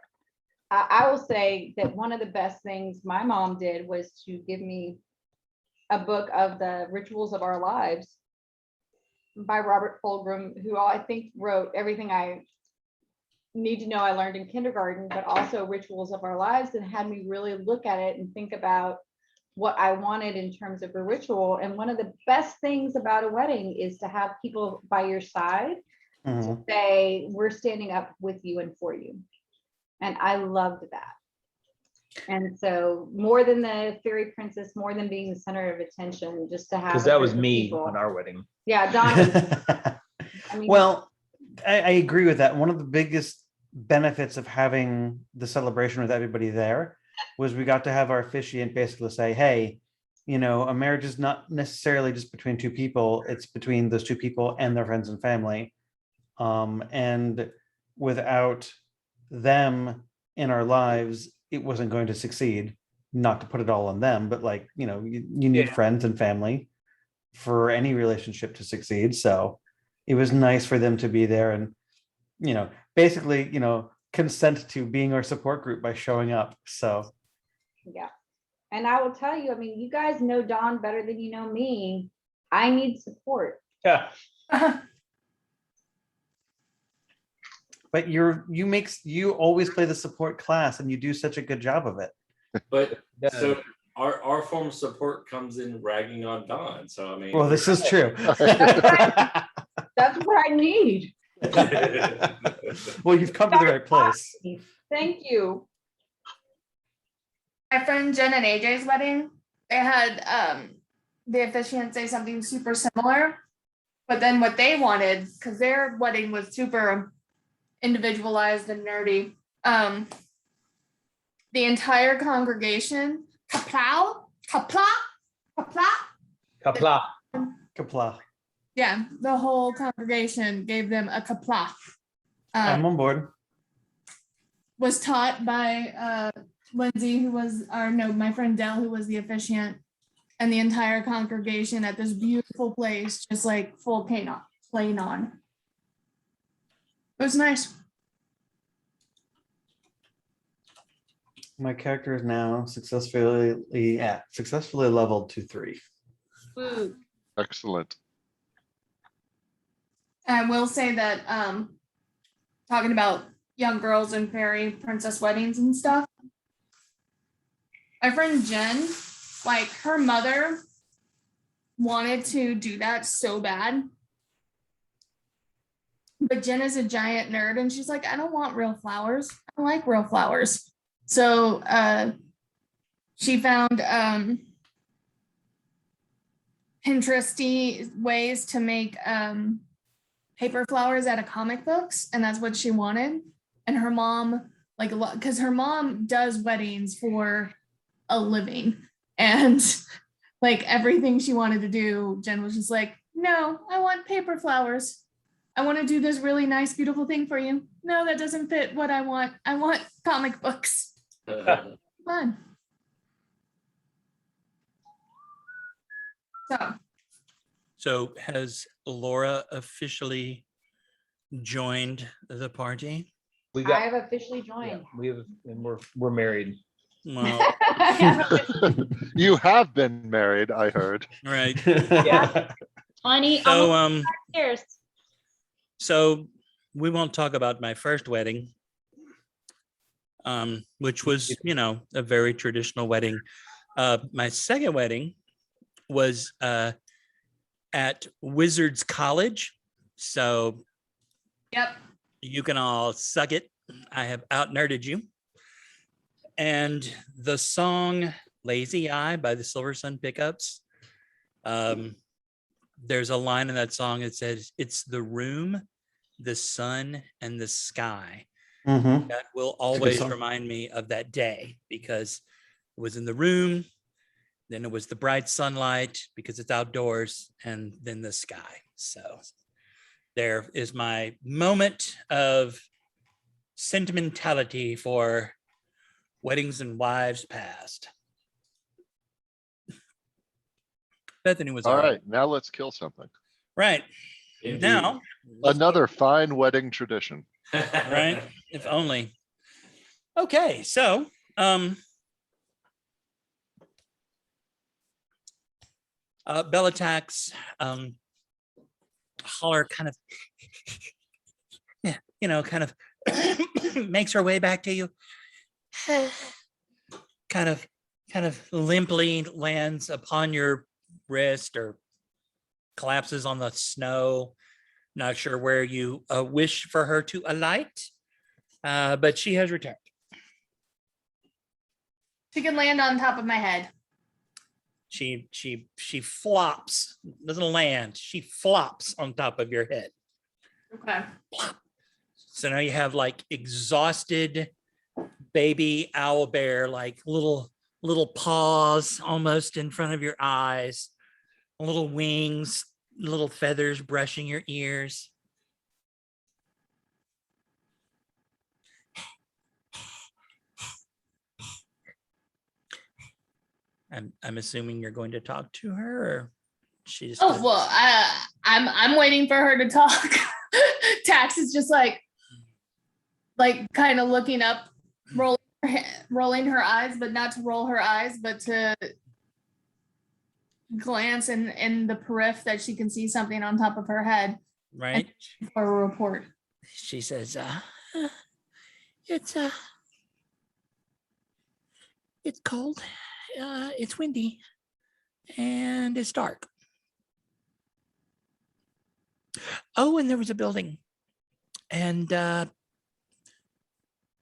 I will say that one of the best things my mom did was to give me a book of the Rituals of Our Lives by Robert Fulghum, who I think wrote everything I need to know I learned in kindergarten, but also Rituals of Our Lives, and had me really look at it and think about what I wanted in terms of a ritual. And one of the best things about a wedding is to have people by your side Mhm. to say, we're standing up with you and for you. And I loved that. And so more than the fairy princess, more than being the center of attention, just to have. Because a that was group of me people. on our wedding. Yeah, Don. I mean, Well, I agree with that. One of the biggest benefits of having the celebration with everybody there was we got to have our officiant basically say, hey, a marriage is not necessarily just between two people, it's between those two people and their friends and family. And without them in our lives, it wasn't going to succeed. Not to put it all on them, but you need friends and family for any relationship to succeed. So it was nice for them to be there and, basically, consent to being our support group by showing up. So yeah. And I will tell you, I mean, you guys know Dawn better than you know me. I need support. Yeah. but you always play the support class and you do such a good job of it. But Yeah. so our form of support comes in ragging on Don. So I mean, Well, this is true. That's what I need. Well, you've come to the right place. Thank you. My friend Jen and AJ's wedding, they had the officiant say something super similar, but then what they wanted, because their wedding was super individualized and nerdy, the entire congregation, kaplow, kapla, kapla, Kapla. Kapla. yeah, the whole congregation gave them a kapla. I'm on board. Was taught by Lindsay, who was, or no, my friend Dell, who was the officiant, and the entire congregation at this beautiful place, just like full plain on. It was nice. My character is now successfully leveled to 3. Food. Excellent. I will say that talking about young girls and fairy princess weddings and stuff. My friend Jen, like her mother wanted to do that so bad. But Jen is a giant nerd and she's like, I don't want real flowers. I don't like real flowers. So she found Pinteresty ways to make paper flowers out of comic books, and that's what she wanted. And her mom, like, because her mom does weddings for a living, and like everything she wanted to do, Jen was just like, no, I want paper flowers. I want to do this really nice, beautiful thing for you. No, that doesn't fit what I want. I want comic books. Fun. So has Laura officially joined the party? We I got, have officially yeah, joined. we have, and we're married. Well, You have been married, I heard. right. Yeah. 20, So almost years. so we won't talk about my first wedding, which was, you know, a very traditional wedding. My second wedding was at Wizards College. So Yep. you can all suck it. I have out nerded you. And the song Lazy Eye by the Silver Sun Pickups. There's a line in that song that says, it's the room, the sun, and the sky. Mhm. That will a good always song. remind me of that day because it was in the room, then it was the bright sunlight because it's outdoors, and then the sky. So there is my moment of sentimentality for weddings and wives past. Bethany was All all right, now let's kill something. right. Indeed. Now, let's go- Another fine wedding tradition. right? If only. Okay, so Bell attacks, Holler kind of, yeah, you know, kind of makes her way back to you. kind of limply lands upon your wrist or collapses on the snow. Not sure where you wish for her to alight, but she has returned. She can land on top of my head. She flops, doesn't land. She flops on top of your head. Okay. So now you have like exhausted baby owl bear, like little paws almost in front of your eyes, little wings, little feathers brushing your ears. I'm assuming you're going to talk to her, or she's Oh well, I'm waiting for her to talk. Tax is just like kind of looking up, rolling her eyes, but not to roll her eyes, but to glance in the periph that she can see something on top of her head right. for a report. She says, it's cold, it's windy, and it's dark. Oh, and there was a building, and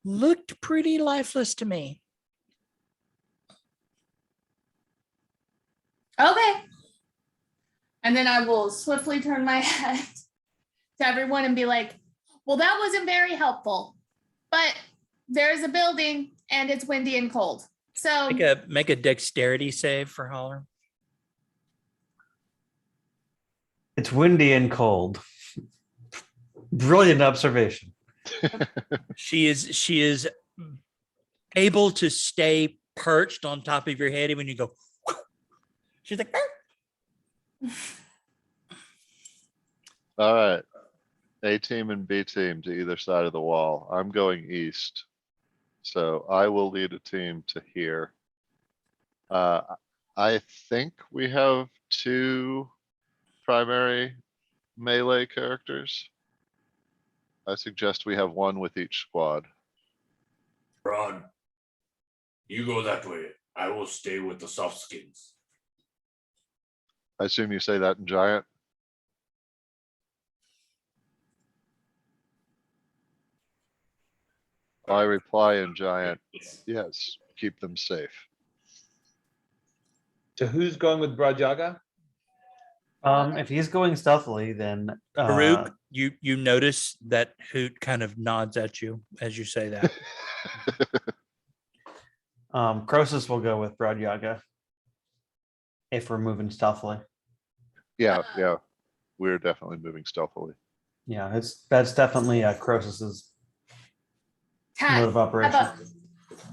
looked pretty lifeless to me. Okay. And then I will swiftly turn my head to everyone and be like, well, that wasn't very helpful, but there's a building and it's windy and cold. So Make a dexterity save for Holler. It's windy and cold. Brilliant observation. She is able to stay perched on top of your head, and when you go, she's like, All right. A team and B team to either side of the wall. I'm going east. So I will lead a team to here. I think we have two primary melee characters. I suggest we have one with each squad. Ron, you go that way. I will stay with the soft skins. I assume you say that in giant. I reply in giant, yes, keep them safe. So who's going with Brajaga? If he's going stealthily, then Farouk, you notice that Hoot kind of nods at you as you say that. Crosis will go with Broad Yaga if we're moving stealthily. Yeah, yeah, we're definitely moving stealthily. Yeah, that's definitely Crosis's mode of How operation. about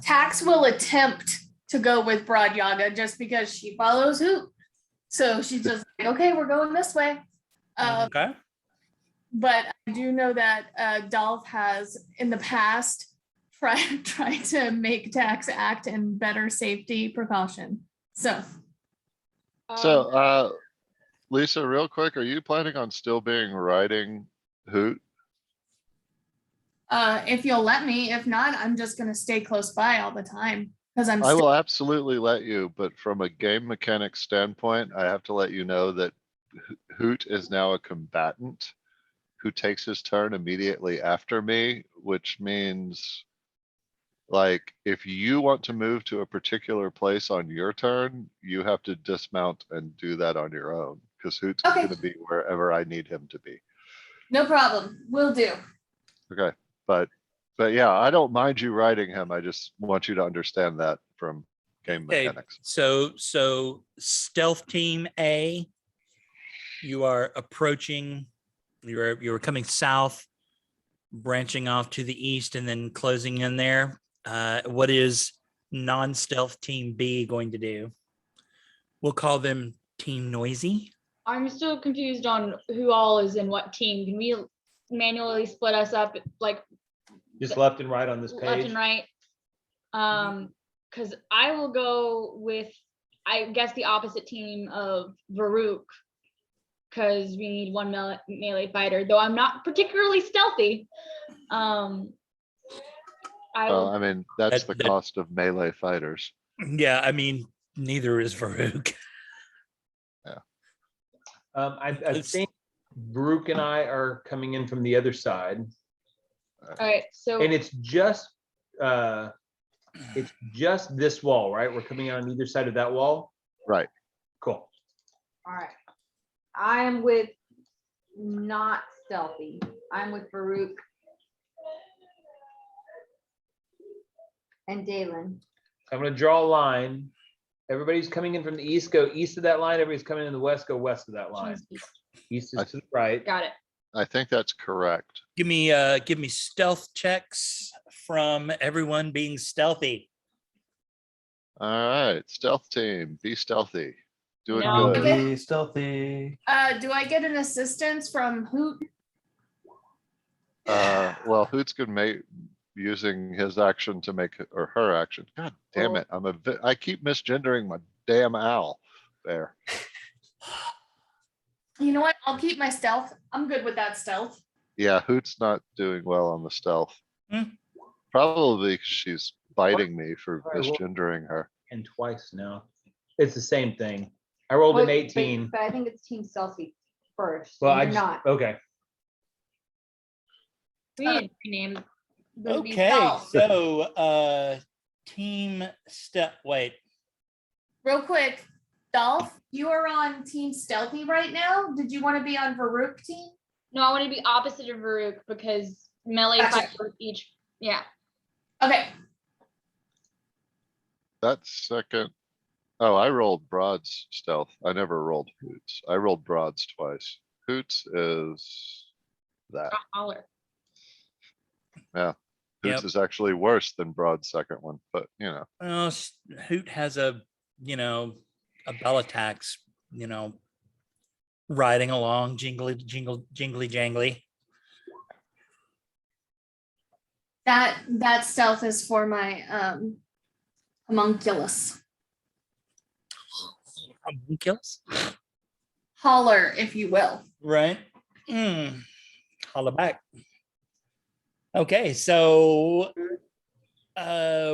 Tax will attempt to go with Broad Yaga just because she follows Hoot. So she's just like, okay, we're going this way. Okay. But I do know that Dolph has in the past tried to make Tax act in better safety precaution. So So, Lisa, real quick, are you planning on still being riding Hoot? if you'll let me, if not, I'm just gonna stay close by all the time because I'm I still will absolutely let you, but from a game mechanics standpoint, I have to let you know that Hoot is now a combatant who takes his turn immediately after me, which means like if you want to move to a particular place on your turn, you have to dismount and do that on your own because Hoot's Okay. going to be wherever I need him to be. no problem. Will do. Okay, but yeah, I don't mind you riding him. I just want you to understand that from game Okay, mechanics. so stealth team A, you are approaching, you're coming south, branching off to the east and then closing in there. What is non-stealth team B going to do? We'll call them team noisy. I'm still confused on who all is in what team. Can we manually split us up like Just left and right on this left page? and right? Because I will go with, I guess, the opposite team of Varuk, because we need one melee fighter, though I'm not particularly stealthy. I Well, will, I mean, that's the That- cost of melee fighters. Yeah, I mean, neither is Farouk. I It's- think Brooke and I are coming in from the other side, all right, so and it's just this wall, right? We're coming in on either side of that wall. Right. Cool. All right. I am with not stealthy. I'm with Farouk and Dailyn. I'm gonna draw a line. Everybody's coming in from the east, go east of that line. Everybody's coming in the west, go west of that line. East is to the right. got it. I think that's correct. Give me stealth checks from everyone being stealthy. All right, stealth team, be stealthy. Doing No. good. Be stealthy. Do I get an assistance from Hoot? Well, Hoot's gonna make using his action to make or her action. God damn it! I keep misgendering my damn owl there. You know what? I'll keep my stealth. I'm good with that stealth. Yeah, Hoot's not doing well on the stealth. Hmm. Probably 'cause she's biting me for All right, well- misgendering her. And twice now. It's the same thing. I rolled an But- 18. But I think it's team stealthy first. Well, and I you're just, not. okay. We need to rename. the beast Okay, out. so team step. Wait, Real quick, Dolph, you are on team stealthy right now. Did you want to be on Varuk team? No, I want to be opposite of Varuk because melee Gotcha. fighters each. Yeah. Okay. That's second. Oh, I rolled Broad's stealth. I never rolled Hoot's. I rolled Broad's twice. Hoot's is that. Holler. Yeah. Hoot's Yep. is actually worse than Broad's second one, but you know. Hoot has a bell attacks, riding along, jingly jangly. That stealth is for my homunculus. Kills, Holler, if you will. right? Holla back. Okay, so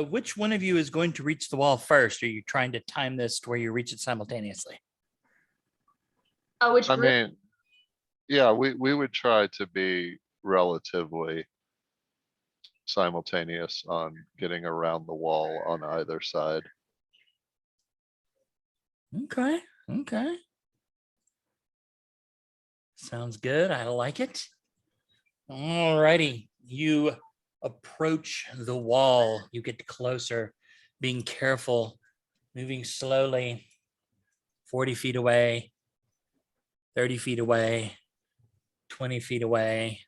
which one of you is going to reach the wall first? Are you trying to time this to where you reach it simultaneously? Oh, which I group? mean, yeah, we would try to be relatively simultaneous on getting around the wall on either side. Okay, okay. Sounds good. I like it. All righty. You approach the wall. You get closer, being careful, moving slowly, 40 feet away, 30 feet away, 20 feet away,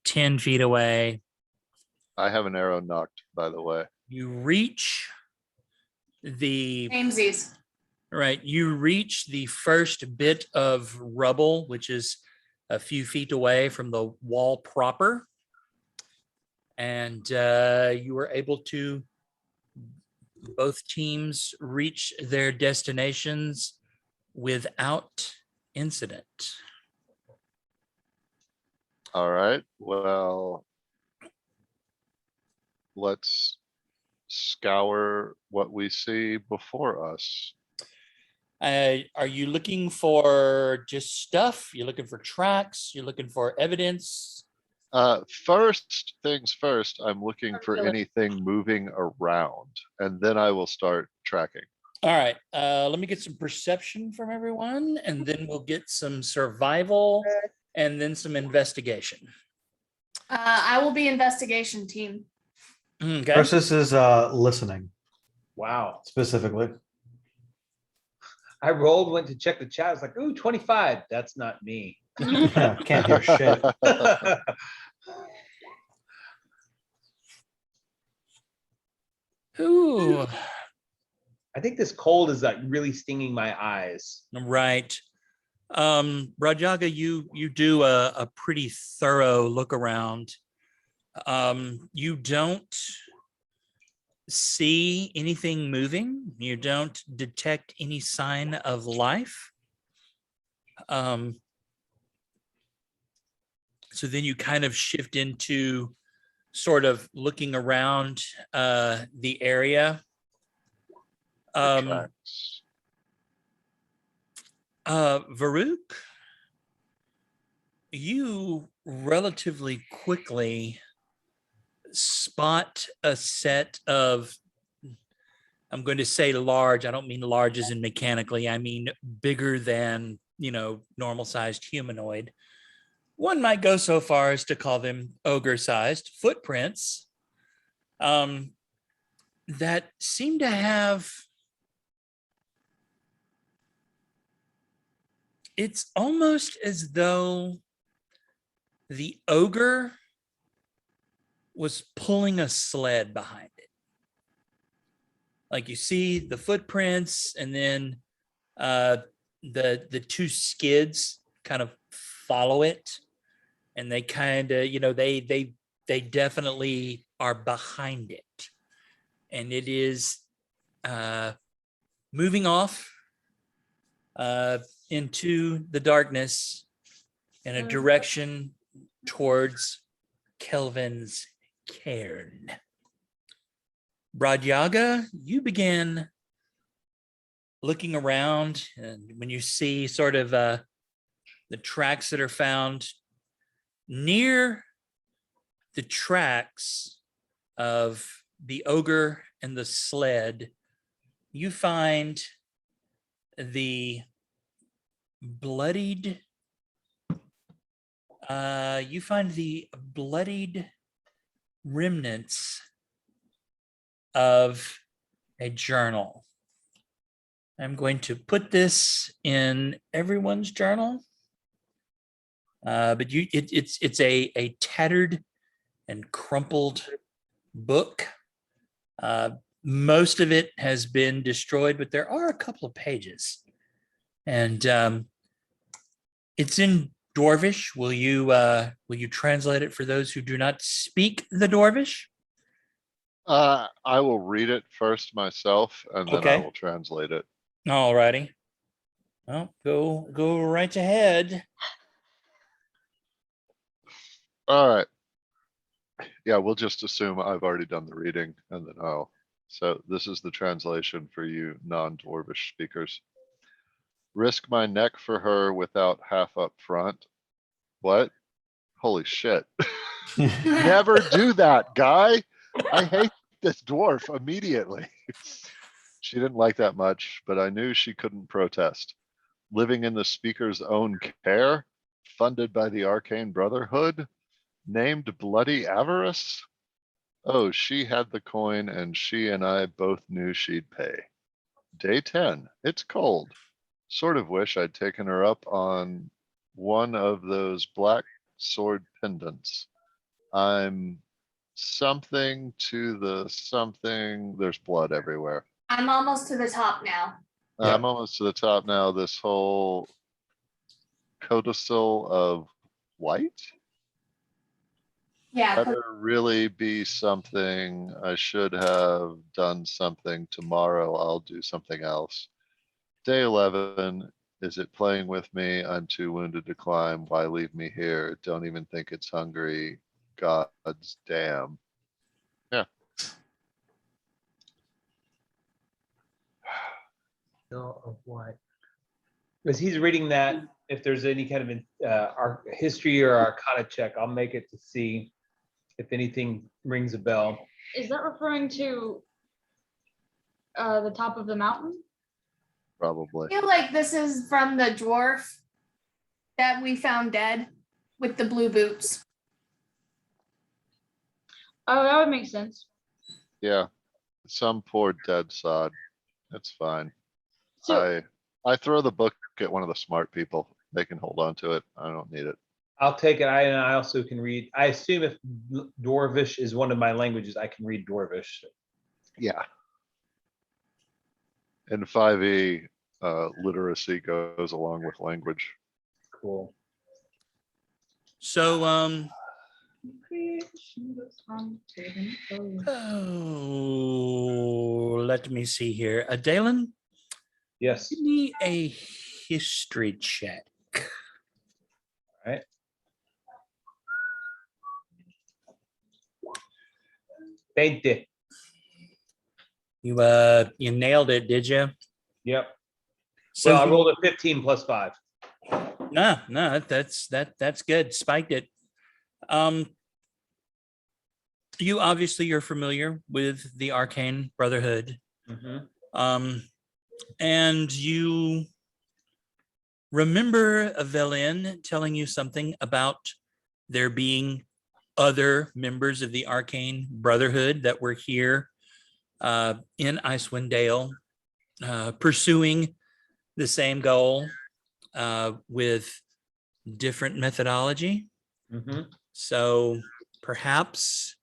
10 feet away. I have an arrow knocked, by the way. You reach the Samesies. right. You reach the first bit of rubble, which is a few feet away from the wall proper. And you were able to, both teams reach their destinations without incident. All right, well, let's scour what we see before us. Are you looking for just stuff? You're looking for tracks? You're looking for evidence? First things first, I'm looking for anything moving around, and then I will start tracking. All right, let me get some perception from everyone, and then we'll get some survival and then some investigation. I will be investigation team. Okay. Crosis is listening Wow. specifically. I rolled, went to check the chat. I was like, ooh, 25. That's not me. Yeah, can't hear shit. Ooh, I think this cold is like really stinging my eyes. right. Rajaga, you do a pretty thorough look around. You don't see anything moving. You don't detect any sign of life. So then you kind of shift into sort of looking around the area. Tracks. Varuk, you relatively quickly spot a set of, I'm going to say large, I don't mean large as in mechanically, I mean bigger than, normal sized humanoid. One might go so far as to call them ogre sized footprints that seem to have, it's almost as though the ogre was pulling a sled behind it. Like you see the footprints, and then the two skids kind of follow it, and they kind of, they definitely are behind it, and it is moving off into the darkness in a direction towards Kelvin's cairn. Bradyaga, you begin looking around, and when you see sort of the tracks that are found near the tracks of the ogre and the sled, you find the bloodied remnants of a journal. I'm going to put this in everyone's journal, but it's a tattered and crumpled book. Most of it has been destroyed, but there are a couple of pages, and it's in Dwarvish. Will you translate it for those who do not speak the Dwarvish? I will read it first myself, and then I Okay. will translate it. All righty. Well, go right ahead. All right. Yeah, we'll just assume I've already done the reading and then so this is the translation for you non-Dwarvish speakers. Risk my neck for her without half up front. What? Holy shit. Never do that, guy. I hate this dwarf immediately. She didn't like that much, but I knew she couldn't protest. Living in the speaker's own care, funded by the Arcane Brotherhood, named Bloody Avarice. Oh, she had the coin and she and I both knew she'd pay. Day 10, it's cold. Sort of wish I'd taken her up on one of those black sword pendants. I'm something to the something. There's blood everywhere. I'm almost to the top now. Yeah. I'm almost to the top now. This whole codicil of white Yeah, 'cause better really be something. I should have done something. Tomorrow I'll do something else. Day 11. Is it playing with me? I'm too wounded to climb. Why leave me here? Don't even think it's hungry. God's damn. Yeah. Of what? As he's reading that, if there's any kind of our history or arcana check, I'll make it to see if anything rings a bell. Is that referring to the top of the mountain? Probably. I feel like this is from the dwarf that we found dead with the blue boots. Oh, that would make sense. Yeah. Some poor dead sod. That's fine. So I throw the book at one of the smart people. They can hold on to it. I don't need it. I'll take it. I also can read. I assume if Dwarvish is one of my languages, I can read Dwarvish. Yeah. In 5e, literacy goes along with language. Cool. So, let me see here. Dailyn, Yes. give me a history check. All right. Veinte. You nailed it, did you? Yep. So So I rolled a 15 plus 5. no, that's good. Spiked it. You obviously are familiar with the Arcane Brotherhood. Mhm. And you remember Avelin telling you something about there being other members of the Arcane Brotherhood that were here in Icewind Dale, pursuing the same goal with different methodology. Mhm. So perhaps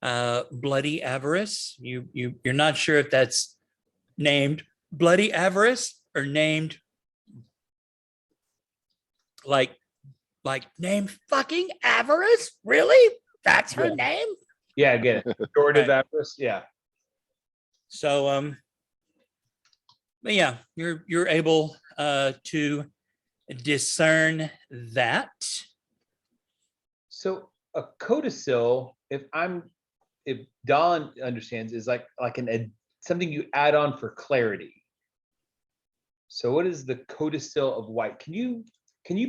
Bloody Avarice. You're not sure if that's named Bloody Avarice or named like named fucking Avarice. Really? That's her Yeah. name? Yeah, I get it. Pejorative Right. avarice. Yeah. So but yeah, you're able to discern that. So a codicil, if Dawn understands, is like something you add on for clarity. So what is the codicil of white? Can you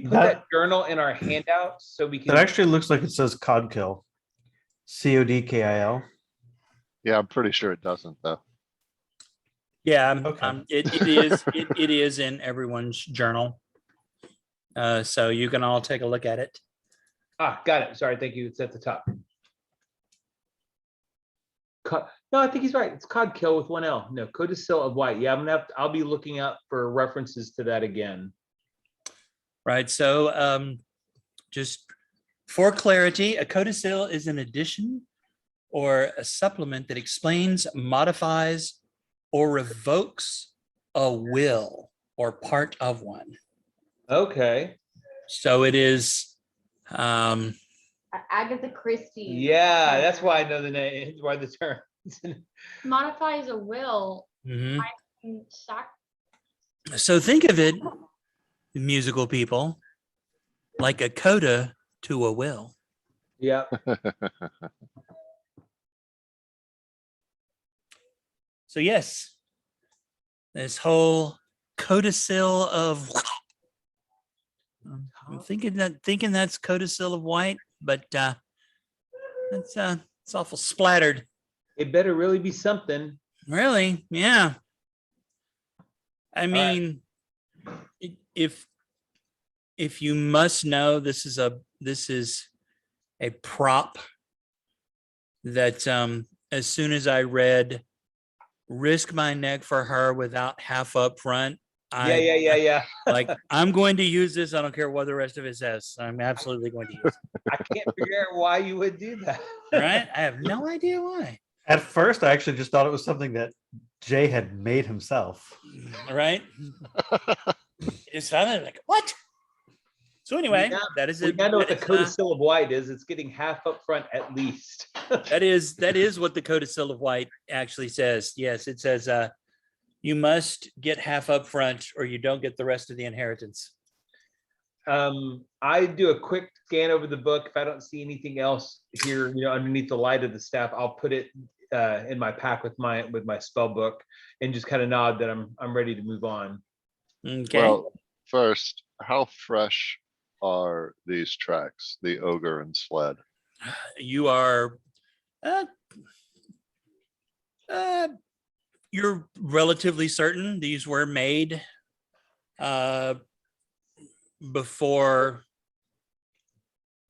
put that journal in our handout so we It can? actually looks like it says Codkill. CODKIL. Yeah, I'm pretty sure it doesn't though. Yeah, Okay. it is in everyone's journal. So you can all take a look at it. Got it. Sorry, thank you. It's at the top. No, I think he's right. It's Codkill with one L. No, codicil of white. Yeah, I'll be looking up for references to that again. Right. So just for clarity, a codicil is an addition or a supplement that explains, modifies, or revokes a will or part of one. Okay. So it is Agatha Christie. Yeah, that's why I know the name. Why the term. modifies a will. mhm. Sac- So think of it, musical people, like a coda to a will. Yeah. So yes, this whole codicil of I'm thinking that's codicil of white, but it's awful splattered. It better really be something. Really? Yeah. I right. mean, if you must know, this is a prop that as soon as I read risk my neck for her without half up front, Yeah. like I'm going to use this. I don't care what the rest of it says. I'm absolutely going to use it. I can't figure out why you would do that. Right? I have no idea why. At first, I actually just thought it was something that Jay had made himself. Right? It's sounded like what? So anyway, that is We it. gotta know what the That is, codicil of white is. It's getting half up front at least. that is what the codicil of white actually says. Yes, it says you must get half up front or you don't get the rest of the inheritance. I do a quick scan over the book. If I don't see anything else here, underneath the light of the staff, I'll put it in my pack with my spell book and just kind of nod that I'm ready to move on. Okay. Well, first, how fresh are these tracks, the Ogre and Sled? You are you're relatively certain these were made before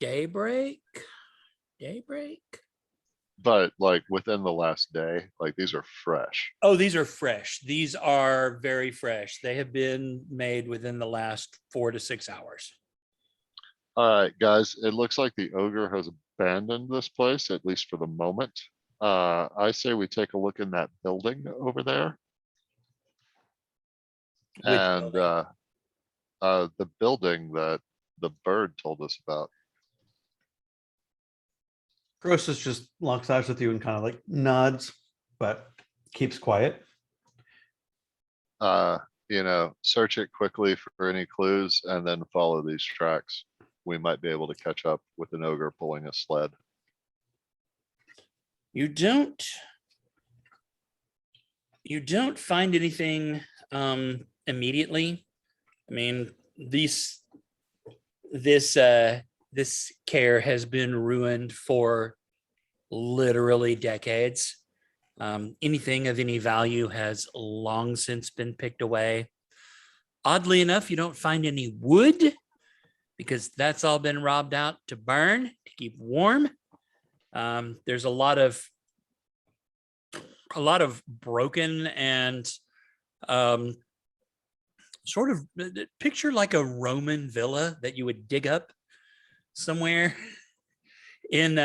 daybreak. But like within the last day, like these are fresh. Oh, these are fresh. These are very fresh. They have been made within the last 4 to 6 hours. All right, guys, it looks like the Ogre has abandoned this place, at least for the moment. I say we take a look in that building over there. Which And building? the building that the bird told us about. Crosis just locks eyes with you and kind of like nods, but keeps quiet. Search it quickly for any clues and then follow these tracks. We might be able to catch up with an Ogre pulling a sled. You don't find anything immediately. I mean, this care has been ruined for literally decades. Anything of any value has long since been picked away. Oddly enough, you don't find any wood because that's all been robbed out to burn to keep warm. There's a lot of broken and sort of picture like a Roman villa that you would dig up somewhere in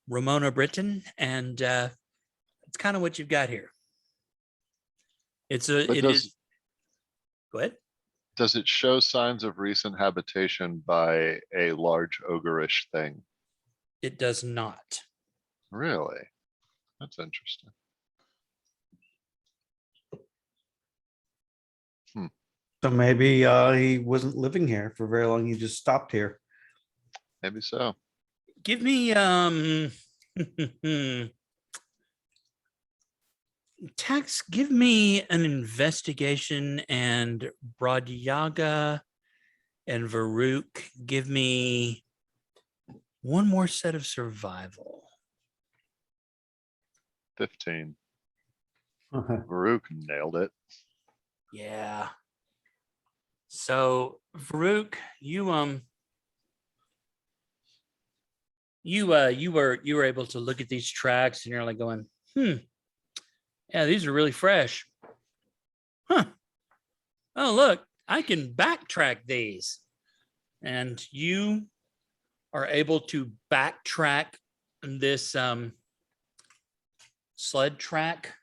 Ramona, Britain, and it's kind of what you've got here. Go ahead. Does it show signs of recent habitation by a large ogreish thing? It does not. Really? That's interesting. So maybe he wasn't living here for very long. He just stopped here. Maybe so. Give me Tax, give me an investigation, and Bradyaga and Varuk, give me one more set of survival. 15. Varuk nailed it. Yeah. So Varuk, you were able to look at these tracks and you're like going, yeah, these are really fresh. Huh. Oh, look, I can backtrack these. And you are able to backtrack this sled track.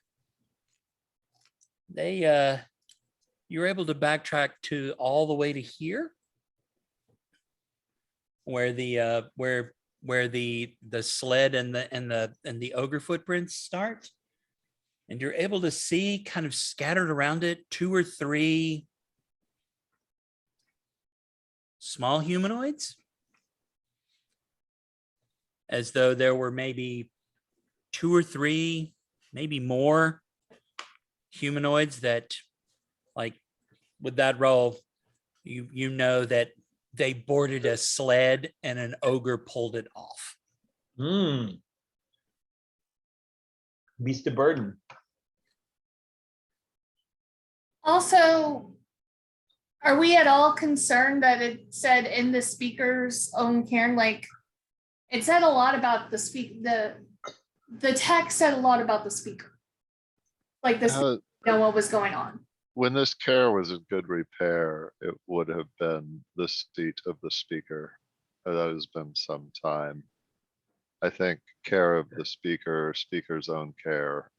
You're able to backtrack to all the way to here, where the sled and the ogre footprints start. And you're able to see kind of scattered around it 2 or 3 small humanoids, as though there were maybe 2 or 3, maybe more humanoids that, like, with that roll, you know that they boarded a sled and an ogre pulled it off. Hmm. Beast of burden. Also, are we at all concerned that it said in the speaker's own cairn, like it said a lot about the text said a lot about the speaker. Like this, Uh, know what was going on. When this care was in good repair, it would have been the seat of the speaker. That has been some time. I think care of the speaker, speaker's own care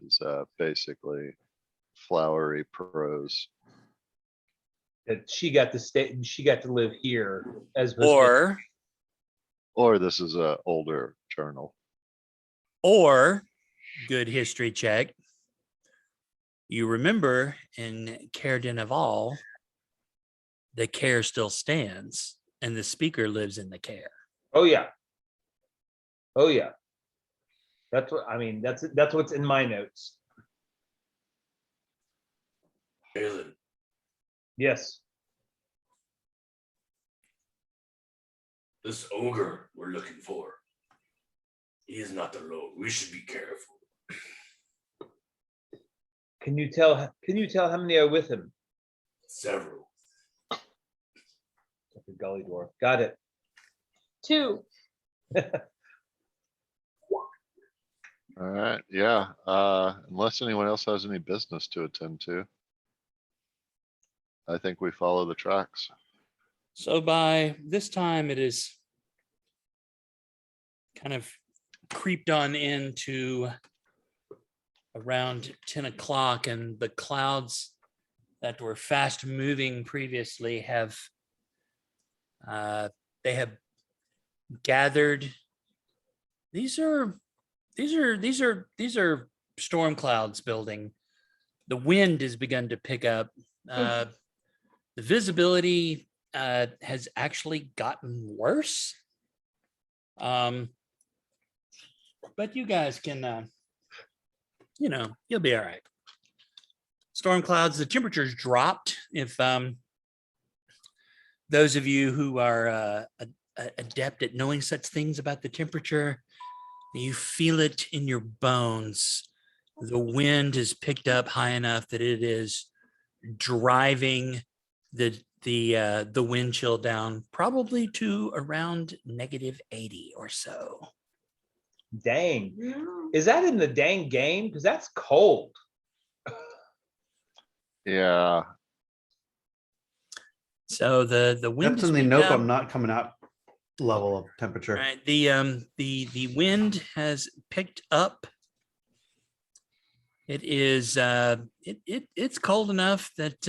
is basically flowery prose. That she got to stay, she got to live here as opposed to- Or, Or this is a older journal. or good history check. You remember in Care Dinaval, the care still stands and the speaker lives in the care. Oh, yeah. Oh, yeah. That's what, I mean, that's what's in my notes. Dailyn, Yes. this ogre we're looking for, he is not alone. We should be careful. Can you tell how many are with him? Several. Like a gully dwarf. Got it. 2. All right, yeah, unless anyone else has any business to attend to. I think we follow the tracks. So by this time, it is kind of creeped on into around 10 o'clock, and the clouds that were fast moving previously have they have gathered. These are storm clouds building. The wind has begun to pick up. The visibility has actually gotten worse. But you guys can, you'll be all right. Storm clouds, the temperature's dropped. If those of you who are adept at knowing such things about the temperature, you feel it in your bones. The wind has picked up high enough that it is driving the wind chill down probably to around -80 or so. Dang. Is that in the dang game? Because that's cold. Yeah, So the wind That's has in the picked nope, up. I'm not coming out level of temperature. Right. The wind has picked up. It is it's cold enough that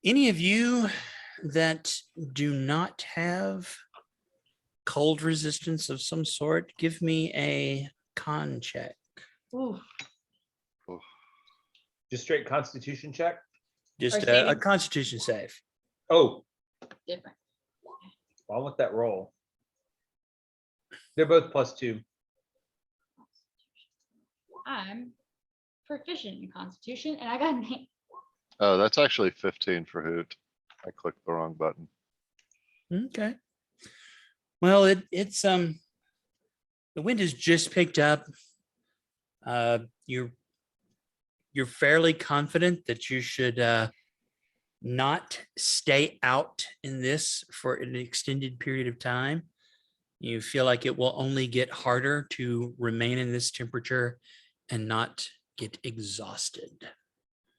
any of you that do not have cold resistance of some sort, give me a con check. Ooh. Just straight constitution check. Just Or a saving- constitution save. Oh, Different. I want that roll. They're both +2. I'm proficient in Constitution, and I got an 8. oh, that's actually 15 for Hoot. I clicked the wrong button. Okay. Well, it's the wind has just picked up. You're fairly confident that you should not stay out in this for an extended period of time. You feel like it will only get harder to remain in this temperature and not get exhausted.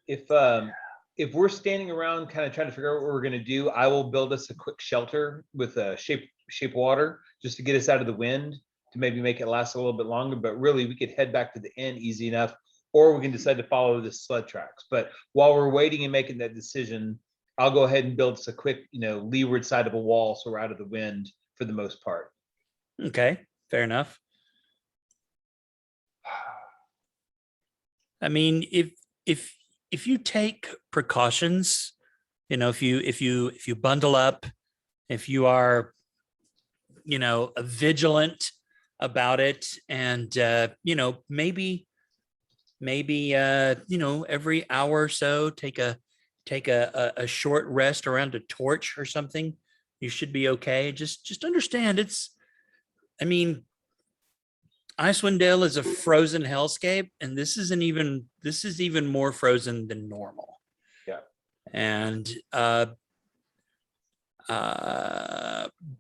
If we're standing around kind of trying to figure out what we're gonna do, I will build us a quick shelter with a shape water just to get us out of the wind, to maybe make it last a little bit longer. But really, we could head back to the inn easy enough, or we can decide to follow the sled tracks. But while we're waiting and making that decision, I'll go ahead and build us a quick, leeward side of a wall so we're out of the wind for the most part. Okay, fair enough. I mean, if if you take precautions, if you bundle up, if you are, vigilant about it, and maybe every hour or so take a short rest around a torch or something, you should be okay. Just understand Icewind Dale is a frozen hellscape, and this is even more frozen than normal. Yeah. And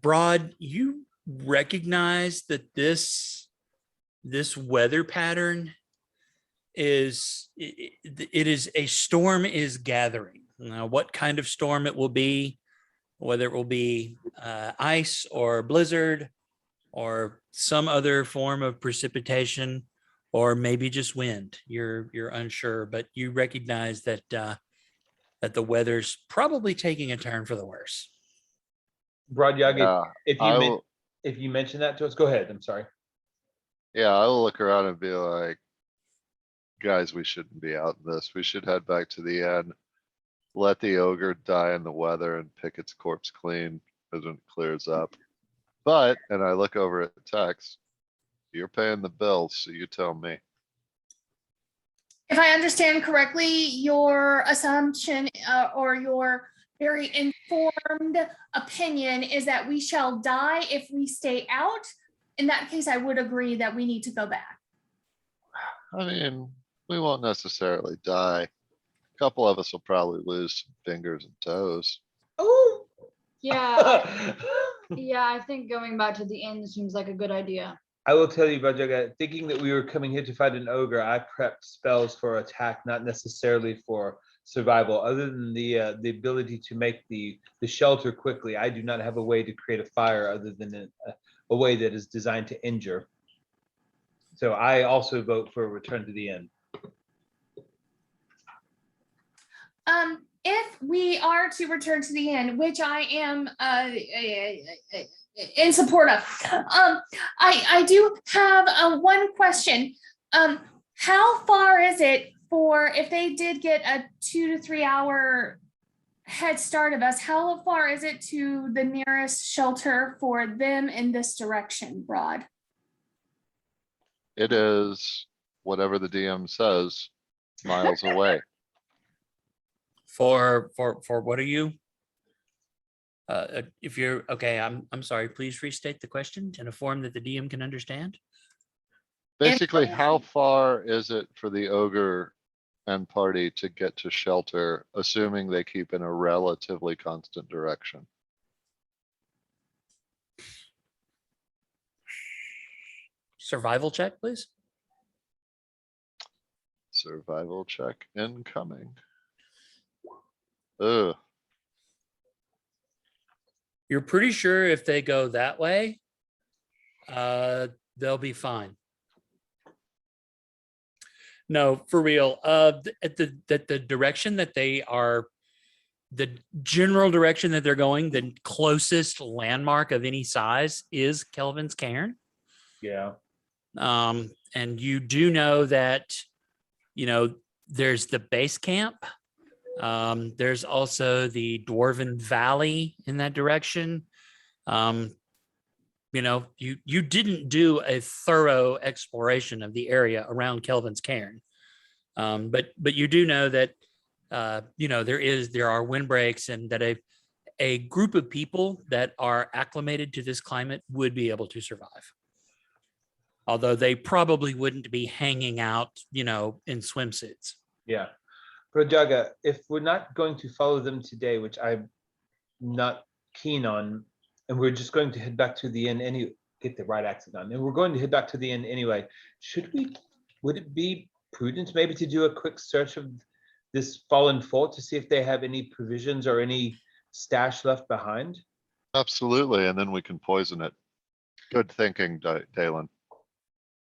Broad, you recognize that this weather pattern is a storm is gathering. Now, what kind of storm it will be, whether it will be ice or blizzard or some other form of precipitation, or maybe just wind, you're unsure, but you recognize that the weather's probably taking a turn for the worse. Broad Yagi, Yeah, if I you will, if you mention that to us, go ahead. I'm sorry. yeah, I will look around and be like, guys, we shouldn't be out in this. We should head back to the inn. Let the ogre die in the weather and pick its corpse clean as it clears up. But, and I look over at Tex, you're paying the bills, so you tell me. If I understand correctly, your assumption or your very informed opinion is that we shall die if we stay out. In that case, I would agree that we need to go back. I mean, we won't necessarily die. A couple of us will probably lose some fingers and toes. Oh, yeah. Yeah, I think going back to the inn seems like a good idea. I will tell you, Bajaga, thinking that we were coming here to fight an ogre, I prepped spells for attack, not necessarily for survival. Other than the ability to make the shelter quickly, I do not have a way to create a fire other than a way that is designed to injure. So I also vote for a return to the inn. If we are to return to the inn, which I am in support of, I do have one question. How far is it for, if they did get a 2 to 3 hour head start of us, how far is it to the nearest shelter for them in this direction, Broad? It is whatever the DM says, miles away. For what are you? If you're okay, I'm sorry. Please restate the question in a form that the DM can understand. Basically, how far is it for the ogre and party to get to shelter, assuming they keep in a relatively constant direction? Survival check, please. Survival check incoming. Ugh. You're pretty sure if they go that way, they'll be fine. No, for real. At the direction that they are, the general direction that they're going, the closest landmark of any size is Kelvin's Cairn. Yeah. And you do know that, there's the base camp. There's also the Dwarven Valley in that direction. You didn't do a thorough exploration of the area around Kelvin's Cairn. But you do know that there are windbreaks, and that a group of people that are acclimated to this climate would be able to survive. Although they probably wouldn't be hanging out, in swimsuits. Yeah. Rajaga, if we're not going to follow them today, which I'm not keen on, and we're just going to head back to the inn get the right accent on, and we're going to head back to the inn anyway, would it be prudent maybe to do a quick search of this fallen fort to see if they have any provisions or any stash left behind? Absolutely, and then we can poison it. Good thinking, Dailyn.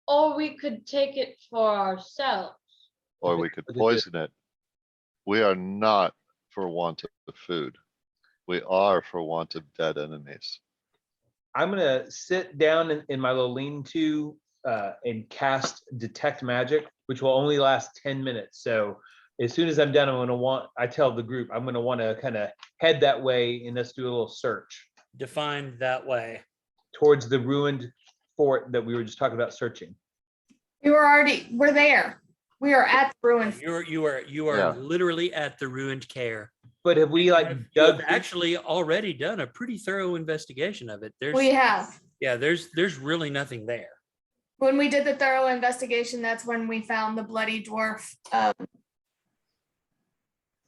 Or we could take it for ourselves. Or we could poison it. We are not for want of food. We are for want of dead enemies. I'm gonna sit down in my little lean-to and cast Detect Magic, which will only last 10 minutes. So as soon as I'm done, I tell the group, I'm gonna wanna kind of head that way and let's do a little search Defined that way. towards the ruined fort that we were just talking about searching. We're there. We are at the ruins. You are Yeah. literally at the ruined care. But have we like You dug have actually already done a pretty thorough investigation of it. We have. There's really nothing there. When we did the thorough investigation, that's when we found the Bloody Dwarf.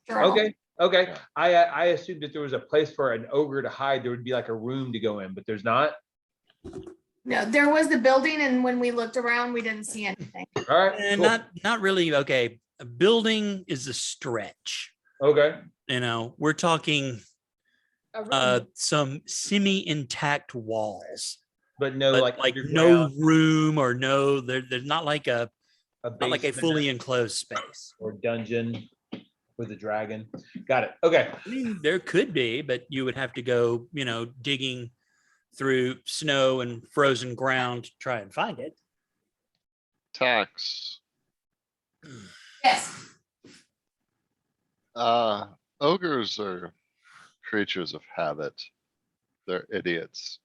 Journal. Okay. I assumed that there was a place for an ogre to hide. There would be like a room to go in, but there's not. No, there was the building, and when we looked around, we didn't see anything. All right. And cool. not really. Okay, a building is a stretch. Okay. You know, we're talking A room. some semi-intact walls, But no, but like no underground, room or no, there's not like a basement fully enclosed space. or dungeon with a dragon. Got it. Okay. I mean, there could be, but you would have to go, digging through snow and frozen ground to try and find it. Tax. Yes. Ogres are creatures of habit. They're idiots.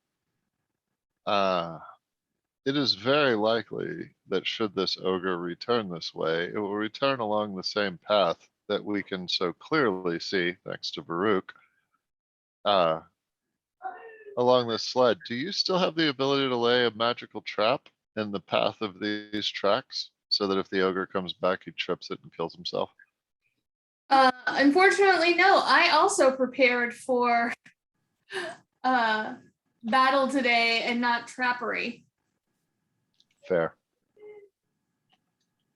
It is very likely that should this ogre return this way, it will return along the same path that we can so clearly see next to Baruch. Along this sled, do you still have the ability to lay a magical trap in the path of these tracks so that if the ogre comes back, he trips it and kills himself? Unfortunately, no. I also prepared for battle today and not trappery. Fair.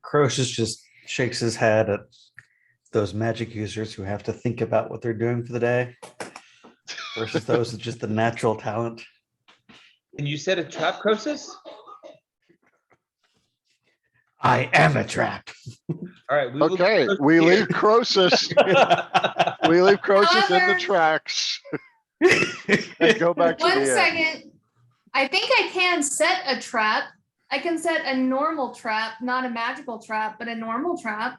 Crosis just shakes his head at those magic users who have to think about what they're doing for the day versus those with just the natural talent. And you said a trap, Crosis? I am a trap. All right. Okay, we leave Crosis. We leave Crosis in the However- tracks and go back to One the end. second. I think I can set a trap. I can set a normal trap, not a magical trap, but a normal trap.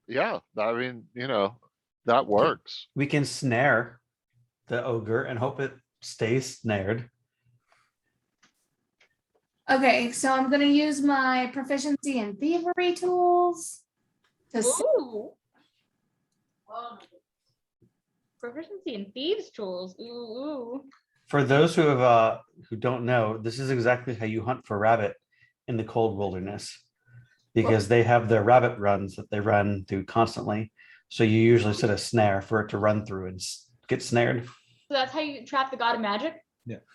Yeah, I mean, that works. We can snare the ogre and hope it stays snared. Okay, so I'm gonna use my proficiency in thievery tools. To s- Ooh. Proficiency in thieves tools. Ooh. For those who don't know, this is exactly how you hunt for rabbit in the cold wilderness, because they have their rabbit runs that they run through constantly. So you usually set a snare for it to run through and get snared. So that's how you trap the god of magic?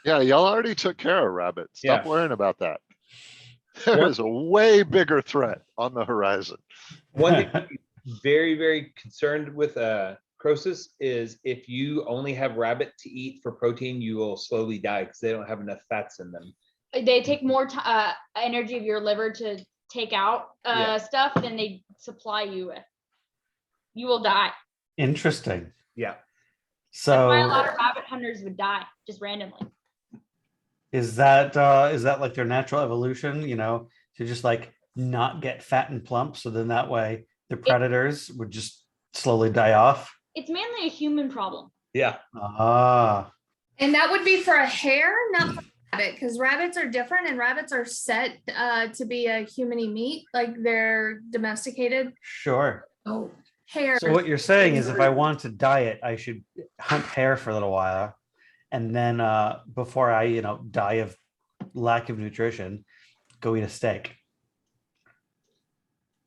Yeah, y'all already took care of Rabbit. Stop Yeah. worrying about that. There is a way bigger threat on the horizon. One thing to be very, very concerned with Crosis is if you only have rabbit to eat for protein, you will slowly die because they don't have enough fats in them. They take more energy of your liver to take out Yeah. stuff than they supply you with. You will die. Interesting. Yeah. That's why a lot So of rabbit hunters would die just randomly. is that like their natural evolution, to just like not get fat and plump? So then that way the predators would just slowly die off. It's mainly a human problem. Yeah. Ah, And that would be for a hare, not for a rabbit, because rabbits are different and rabbits are set to be a humany meat, like they're domesticated. sure. Oh, hare. So what you're saying is if I want to diet, I should hunt hare for a little while. And then before I, die of lack of nutrition, go eat a steak.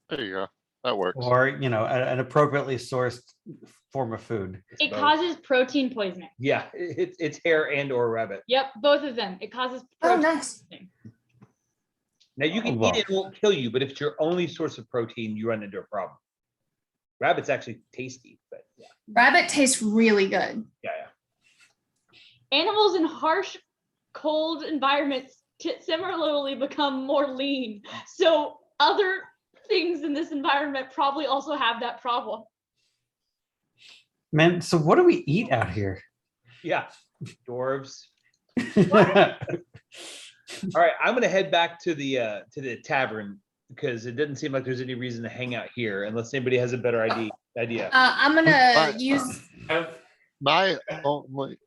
There you go. That works. Or, an appropriately sourced form of food. It both. causes protein poisoning. Yeah, it's hare and or rabbit. Yep, both of them. It causes Oh, protein nice. poisoning. Now you can Well. eat it, it won't kill you, but if it's your only source of protein, you run into a problem. Rabbit's actually tasty, but yeah, Rabbit tastes really good. yeah. Animals in harsh, cold environments similarly become more lean. So other things in this environment probably also have that problem. Man, so what do we eat out here? Yeah, dwarves. All right, I'm gonna head back to the tavern because it doesn't seem like there's any reason to hang out here unless anybody has a better idea. I'm gonna But- use, My only,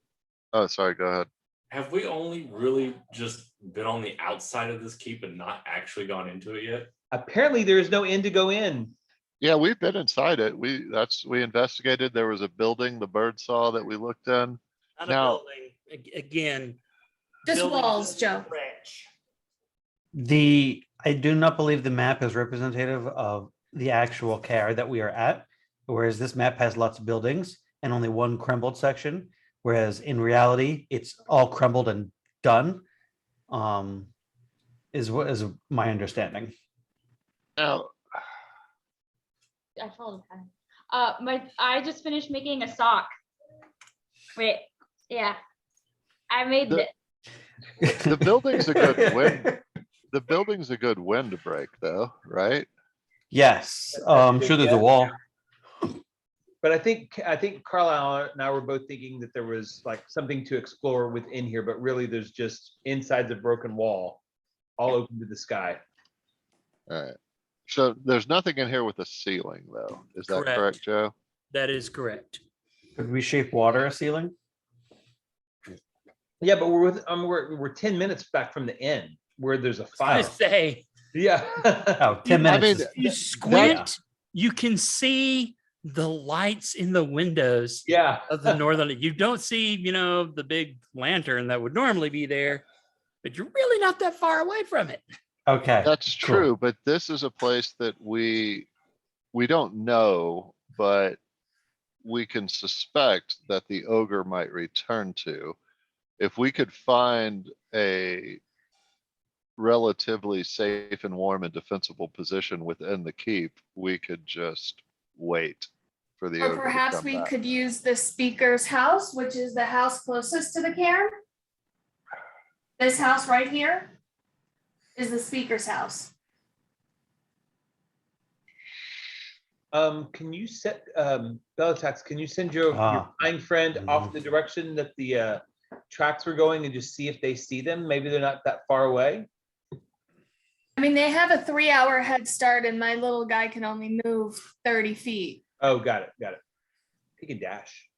oh, sorry, go ahead. Have we only really just been on the outside of this keep and not actually gone into it yet? Apparently there is no end to go in. Yeah, we've been inside it. We investigated. There was a building, the bird saw that we looked in. Not a Now- building. Again. just buildings walls, is Joe. stretch. I do not believe the map is representative of the actual care that we are at, whereas this map has lots of buildings and only one crumbled section, whereas in reality, it's all crumbled and done. Is what is my understanding. Now, I told him. I just finished making a sock. Wait, yeah. I made The- it. the building's a good wind. The building's a good wind break though, right? Yes, I'm sure there's a wall. But I think Carlisle and I were both thinking that there was like something to explore within here, but really there's just inside the broken wall, all open to the sky. Alright. So there's nothing in here with a ceiling though. Is that Correct. correct, Joe? That is correct. Could we shape water a ceiling? Yeah, but we're 10 minutes back from the end where there's a I fire. say, Yeah. Oh, 10 I minutes. mean, is- you squint, you can see the lights in the windows Yeah. of the northern. You don't see, the big lantern that would normally be there, but you're really not that far away from it. Okay. That's cool. true, but this is a place that we don't know, but we can suspect that the ogre might return to. If we could find a relatively safe and warm and defensible position within the keep, we could just wait for the Or ogre to perhaps come we back. could use the speaker's house, which is the house closest to the cairn. This house right here is the speaker's house. Can you set, Belatax, can you send your flying friend off the direction that the tracks were going and just see if they see them? Maybe they're not that far away. I mean, they have a 3-hour head start and my little guy can only move 30 feet. Oh, got it. He can dash.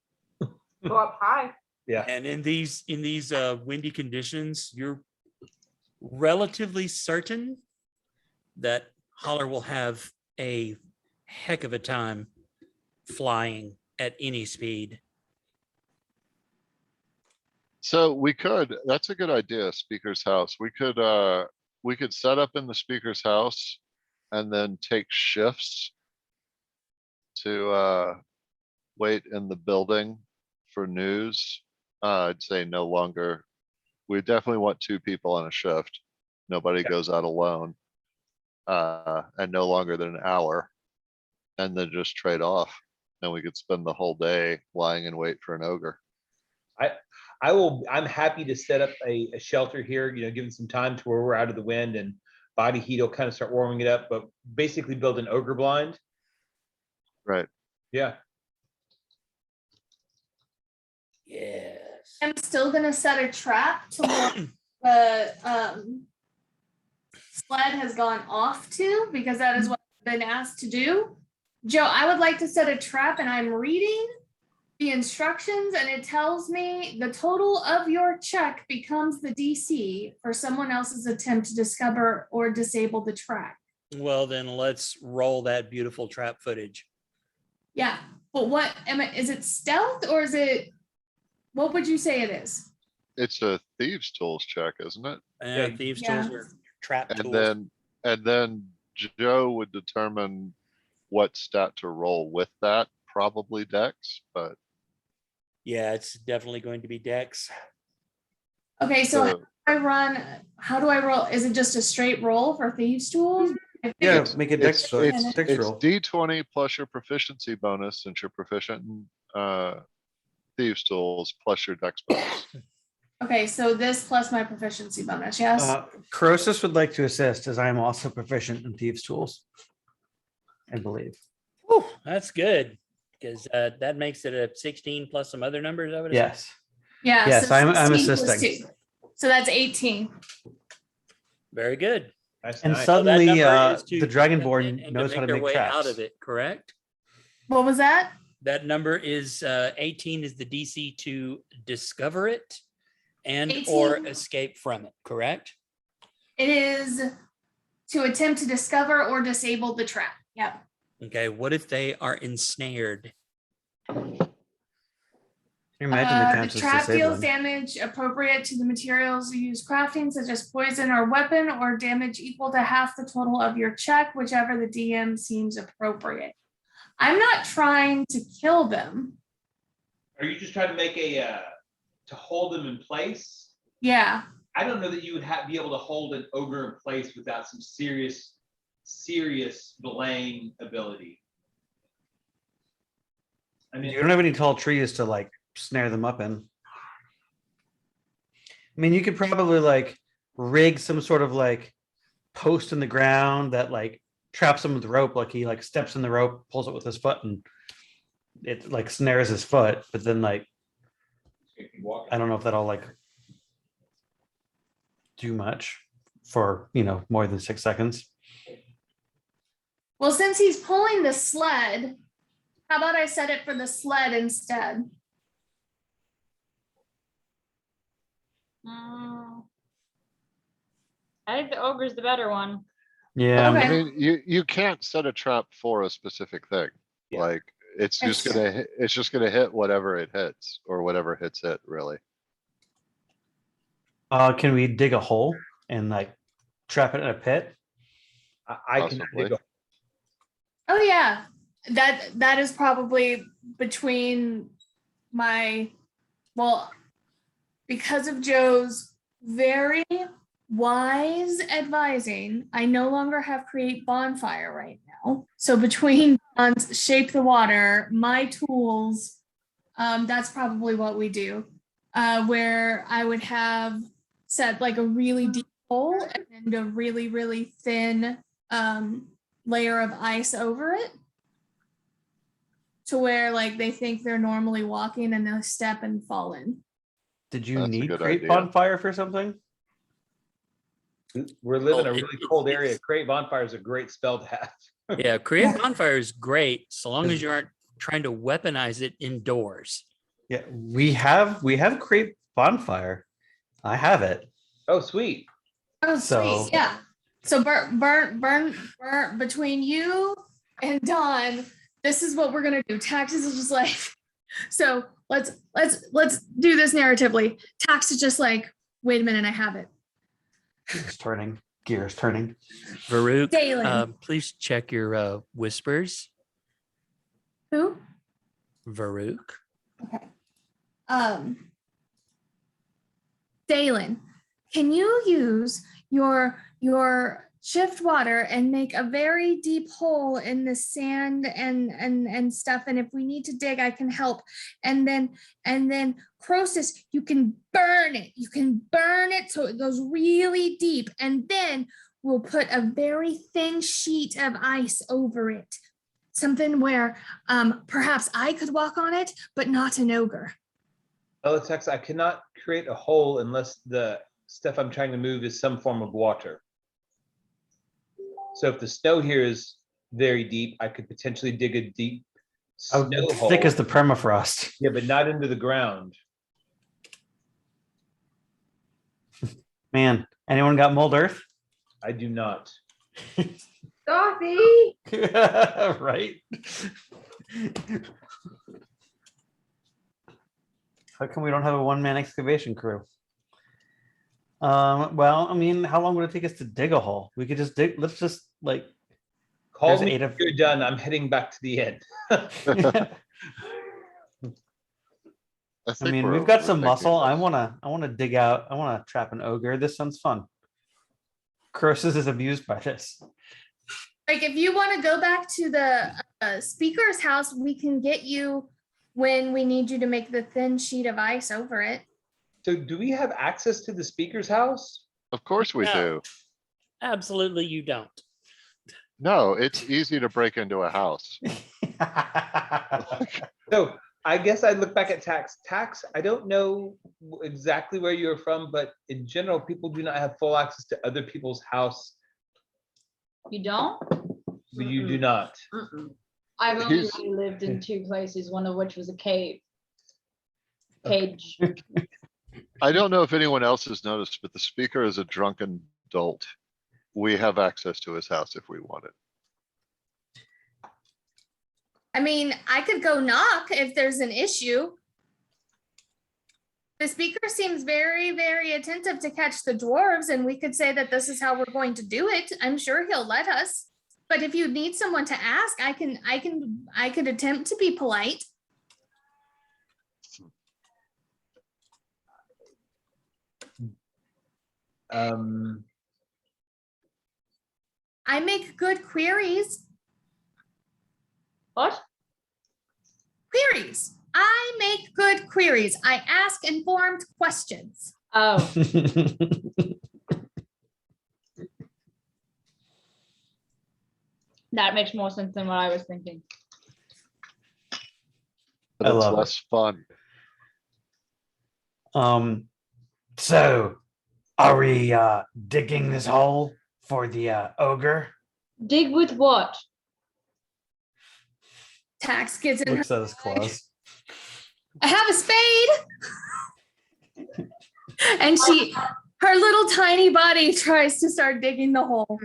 Go up high. Yeah. And in these windy conditions, you're relatively certain that Holler will have a heck of a time flying at any speed. So that's a good idea, speaker's house. We could set up in the speaker's house and then take shifts to wait in the building for news. I'd say no longer. We definitely want 2 people on a shift. Nobody goes out alone. And no longer than an hour. And then just trade off. And we could spend the whole day lying in wait for an ogre. I'm happy to set up a shelter here, give it some time to where we're out of the wind and body heat will kind of start warming it up, but basically build an ogre blind. Right. Yeah. Yes. I'm still gonna set a trap to where the sled has gone off to, because that is what I've been asked to do. Joe, I would like to set a trap and I'm reading the instructions and it tells me the total of your check becomes the DC for someone else's attempt to discover or disable the track. Well, then let's roll that beautiful trap footage. Yeah, but is it stealth or is it, what would you say it is? It's a thieves tools check, isn't it? And thieves tools are trap And tools. then Joe would determine what stat to roll with that, probably Dex, but Yeah, it's definitely going to be Dex. Okay, so how do I roll? Is it just a straight roll for thieves tools? Yeah, make a dex it's roll. D20 plus your proficiency bonus since you're proficient in thieves tools plus your Dex bonus. Okay, so this plus my proficiency bonus, yes? Crosis would like to assist as I am also proficient in thieves tools. I believe. Whew, that's good, because that makes it a 16 plus some other numbers, I would assume. Yes. Yeah. Yes, so I'm 16 plus assisting. 2. So that's 18. Very good. That's And nice. So that suddenly, number is to the and Dragonborn to knows how to their make way out traps. of it, correct? What was that? That number is 18 is the DC to discover it and or 18. escape from it, correct? It is to attempt to discover or disable the trap. Yep. Okay, what if they are ensnared? You imagine the The counts as trap deals disabling. damage appropriate to the materials used crafting, such as poison or weapon, or damage equal to half the total of your check, whichever the DM seems appropriate. I'm not trying to kill them. Are you just trying to make to hold them in place? Yeah. I don't know that you would be able to hold an ogre in place without some serious belaying ability. I mean, You don't have any tall trees to like snare them up in. I mean, you could probably like rig some sort of like post in the ground that like traps him with rope. Like he like steps in the rope, pulls it with his foot, and it like snares his foot. But then like I don't know if that'll like do much for more than 6 seconds. Well, since he's pulling the sled, how about I set it for the sled instead? Mm. I think the ogre's the better one. Yeah. Okay. I mean, you can't set a trap for a specific thing. Yeah. Like it's That's just gonna hit whatever it hits or whatever hits it really. Can we dig a hole and like trap it in a pit? I can Possibly. dig a Oh yeah, that is probably between because of Joe's very wise advising, I no longer have create bonfire right now. So between shape the water, my tools, that's probably what we do. Where I would have set like a really deep hole and a really, really thin layer of ice over it, to where like they think they're normally walking and they'll step and fall in. Did you That's a need good create idea. bonfire for something? We're living in a Well, really cold area. Create bonfire is a great spell to have. Yeah, create bonfire is great so long as you aren't trying to weaponize it indoors. Yeah, we have create bonfire. I have it. Oh, sweet. Oh, So- sweet. Yeah. So burn between you and Dawn. This is what we're gonna do. Taxes is just like, so let's do this narratively. Tax is just like, wait a minute, I have it. Gears turning. Varuk, Dailyn. please check your whispers. Who? Varuk. Okay. Dailyn, can you use your shift water and make a very deep hole in the sand and stuff? And if we need to dig, I can help. And then Crosis, you can burn it. You can burn it so it goes really deep. And then we'll put a very thin sheet of ice over it. Something where perhaps I could walk on it, but not an ogre. Tex, I cannot create a hole unless the stuff I'm trying to move is some form of water. So if the snow here is very deep, I could potentially dig a deep How snow hole. thick is the permafrost? Yeah, but not into the ground. Man, anyone got mold earth? I do not. Coffee. Right? How come we don't have a one-man excavation crew? Well, I mean, how long would it take us to dig a hole? We could just dig, let's just like, Call There's me 8 if of- you're done. I'm heading back to the end. I I think mean, we're we've got some overthinking muscle. I this. wanna dig out, I wanna trap an ogre. This sounds fun. Crosis is abused by this. Like if you want to go back to the speaker's house, we can get you when we need you to make the thin sheet of ice over it. So do we have access to the speaker's house? Of course we No. do. Absolutely, you don't. No, it's easy to break into a house. So I guess I'd look back at Tax. Tax, I don't know exactly where you're from, but in general, people do not have full access to other people's house You don't? You do not. I've only He's- really lived in 2 places, one of which was a cave. Cage. I don't know if anyone else has noticed, but the speaker is a drunken dolt. We have access to his house if we want it. I mean, I could go knock if there's an issue. The speaker seems very, very attentive to catch the dwarves, and we could say that this is how we're going to do it. I'm sure he'll let us. But if you need someone to ask, I could attempt to be polite. I make good queries. What? Queries. I make good queries. I ask informed questions. Oh, that makes more sense than what I was thinking. But I it's love it. less fun. So are we digging this hole for the ogre? Dig with what? Tax gets in. Looks at his claws. I have a spade. And her little tiny body tries to start digging the hole.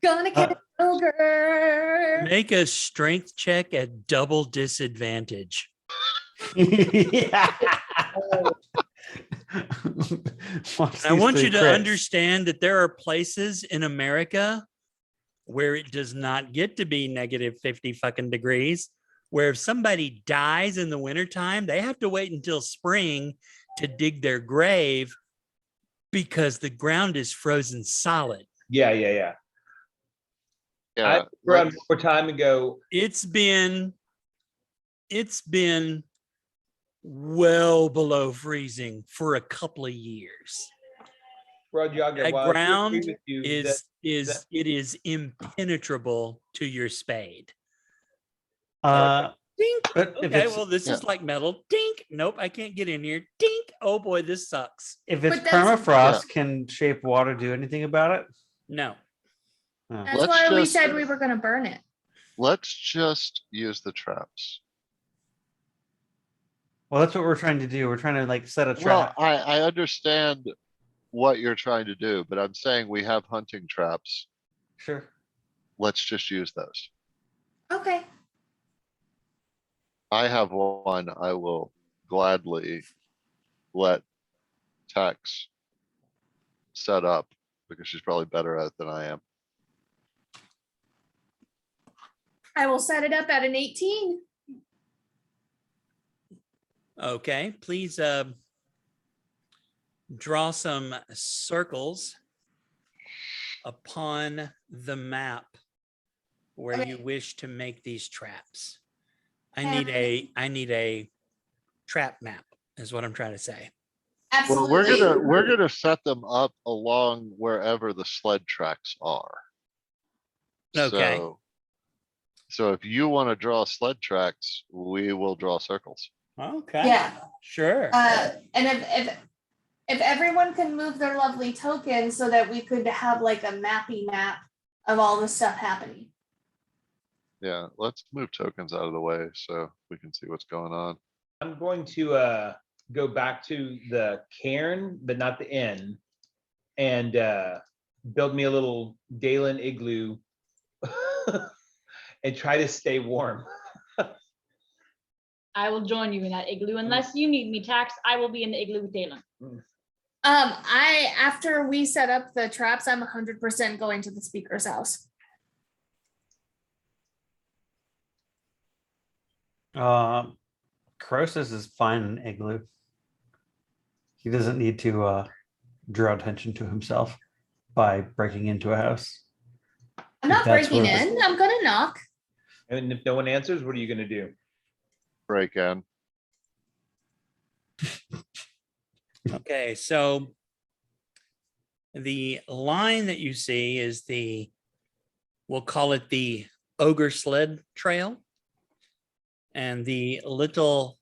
Gonna catch an ogre. Make a strength check at double disadvantage. I want you to understand that there are places in America where it does not get to be negative 50 fucking degrees, where if somebody dies in the wintertime, they have to wait until spring to dig their grave because the ground is frozen solid. Yeah. Yeah. I around let's- more time ago. It's been well below freezing for a couple of years. Rodjaga, That while I do agree ground with you it is impenetrable to your spade. Dink. But if Okay, it's well, this is like metal. Dink. Nope, I can't get in here. Dink. Oh boy, this sucks. if it's But that's- permafrost, can shape water do anything about it? No. Oh. That's Let's why we just- said we were gonna burn it. Let's just use the traps. Well, that's what we're trying to do. We're trying to like set a Well, trap. I understand what you're trying to do, but I'm saying we have hunting traps. Sure. Let's just use those. Okay. I have one. I will gladly let Tex set up because she's probably better at it than I am. I will set it up at an 18. Okay, please draw some circles upon the map where you Okay. wish to make these traps. I Okay. need a trap map is what I'm trying to say. Well, Absolutely. we're gonna set them up along wherever the sled tracks are. Okay. So if you want to draw sled tracks, we will draw circles. Okay. Yeah. Sure. And if everyone can move their lovely token so that we could have like a mappy map of all the stuff happening. Yeah, let's move tokens out of the way so we can see what's going on. I'm going to go back to the cairn, but not the inn, and build me a little Dailyn igloo and try to stay warm. I will join you in that igloo unless you need me, Tax. I will be in the igloo with Dailyn. After we set up the traps, I'm 100% going to the speaker's house. Crosis is fine in igloo. He doesn't need to draw attention to himself by breaking into a house. I'm not That's breaking where- in. I'm gonna knock. And if no one answers, what are you gonna do? Break in. Okay, so the line that you see is we'll call it the Ogre Sled Trail. And the little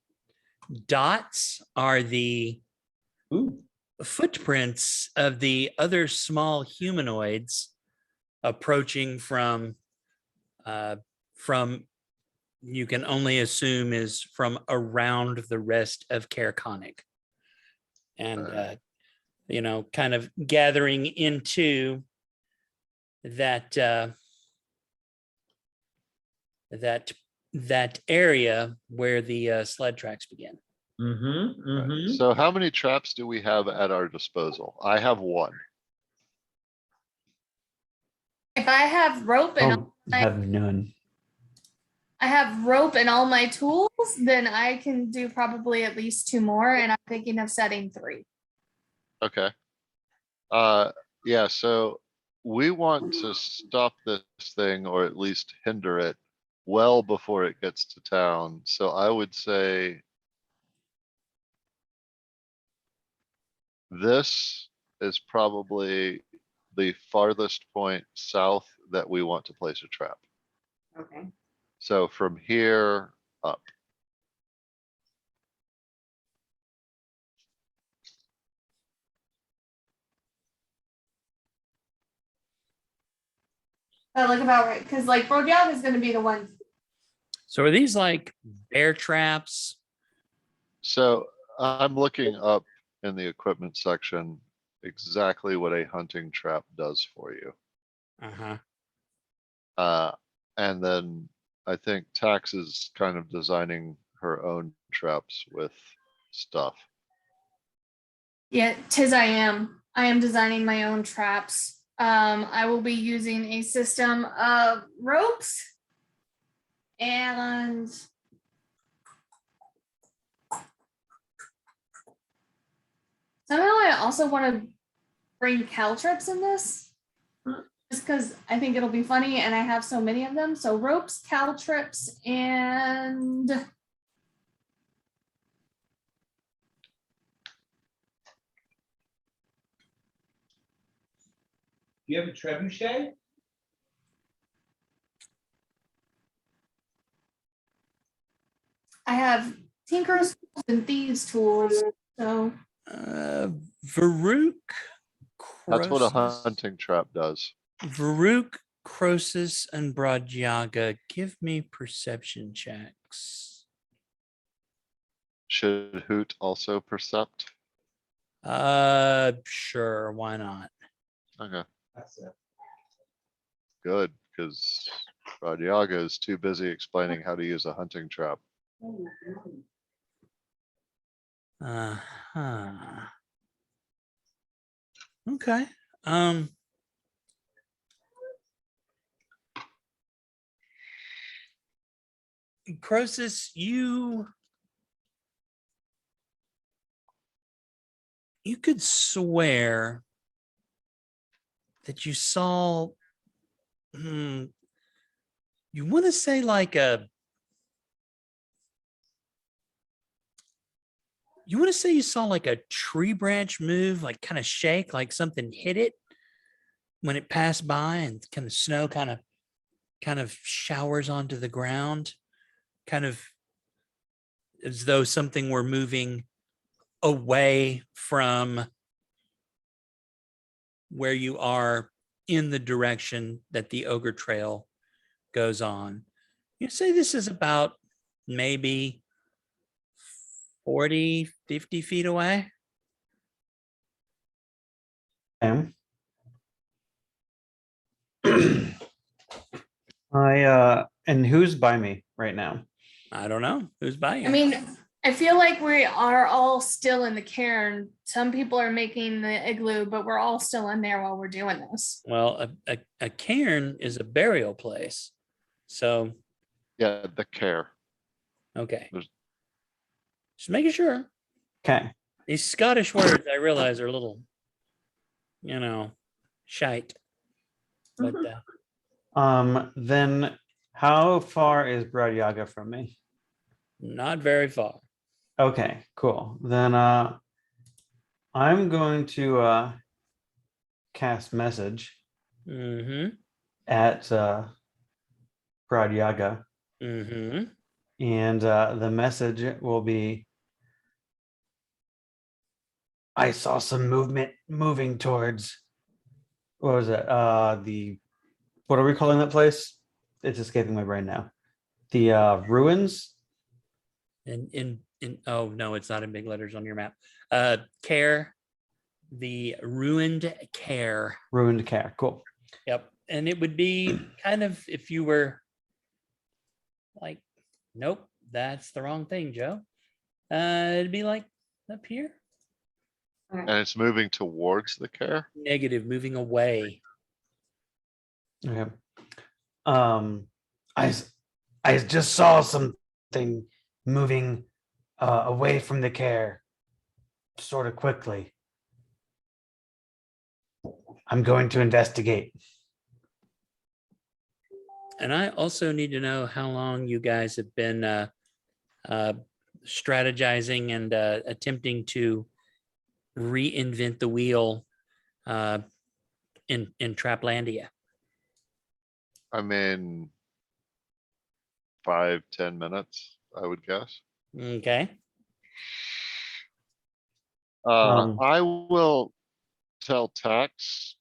dots are the Ooh, footprints of the other small humanoids approaching from you can only assume is from around the rest of Caraconic. And kind of gathering into that that area where the sled tracks begin. So how many traps do we have at our disposal? I have one. If I have rope and Oh, I have none. I have rope and all my tools, then I can do probably at least 2 more, and I'm thinking of setting 3. Okay. Yeah, so we want to stop this thing or at least hinder it well before it gets to town. So I would say this is probably the farthest point south that we want to place a trap. Okay. So from here up. That look about right, because like Brodiaga is going to be the one. So are these like bear traps? So I'm looking up in the equipment section exactly what a hunting trap does for you. And then I think Tax is kind of designing her own traps with stuff. Yeah, tis I am. I am designing my own traps. I will be using a system of ropes and somehow I also want to bring caltrips in this. Just because I think it'll be funny and I have so many of them. So ropes, caltrips, and You have a trebuchet? I have tinker's tools and thieves tools. So Varuk, That's what a Crosis, hunting trap does. Varuk, Crosis, and Brodyaga. Give me perception checks. Should Hoot also percept? Sure, why not? Okay, That's it. good, because Radiaga is too busy explaining how to use a hunting trap. Uh-huh. Okay. Crosis, you could swear that you saw you want to say like you saw like a tree branch move, like kind of shake, like something hit it when it passed by, and kind of snow kind of showers onto the ground, kind of as though something were moving away from where you are in the direction that the Ogre Trail goes on. You say this is about maybe 40, 50 feet away. And who's by me right now? I don't know who's by you. I mean, I feel like we are all still in the cairn. Some people are making the igloo, but we're all still in there while we're doing this. Well, a cairn is a burial place. So, Yeah, the care. okay. There's- Just making sure. Okay. These Scottish words, I realize, are a little, shite. But Then how far is Brodyaga from me? not very far. Okay, cool. Then I'm going to cast message Mm-hmm. at Brodyaga, Mm-hmm. and the message will be, I saw some movement moving towards, what was it? The what are we calling that place? It's escaping my brain now. The ruins. in oh no, it's not in big letters on your map. Care, the ruined care. Ruined care. Cool. Yep. And it would be kind of if you were like, nope, that's the wrong thing, Joe. It'd be like up here. And it's moving towards the care. Negative, moving away. Okay. I just saw something moving away from the care sort of quickly. I'm going to investigate. And I also need to know how long you guys have been strategizing and attempting to reinvent the wheel in Traplandia. I mean, 5-10 minutes, I would guess. Okay. I will tell Tex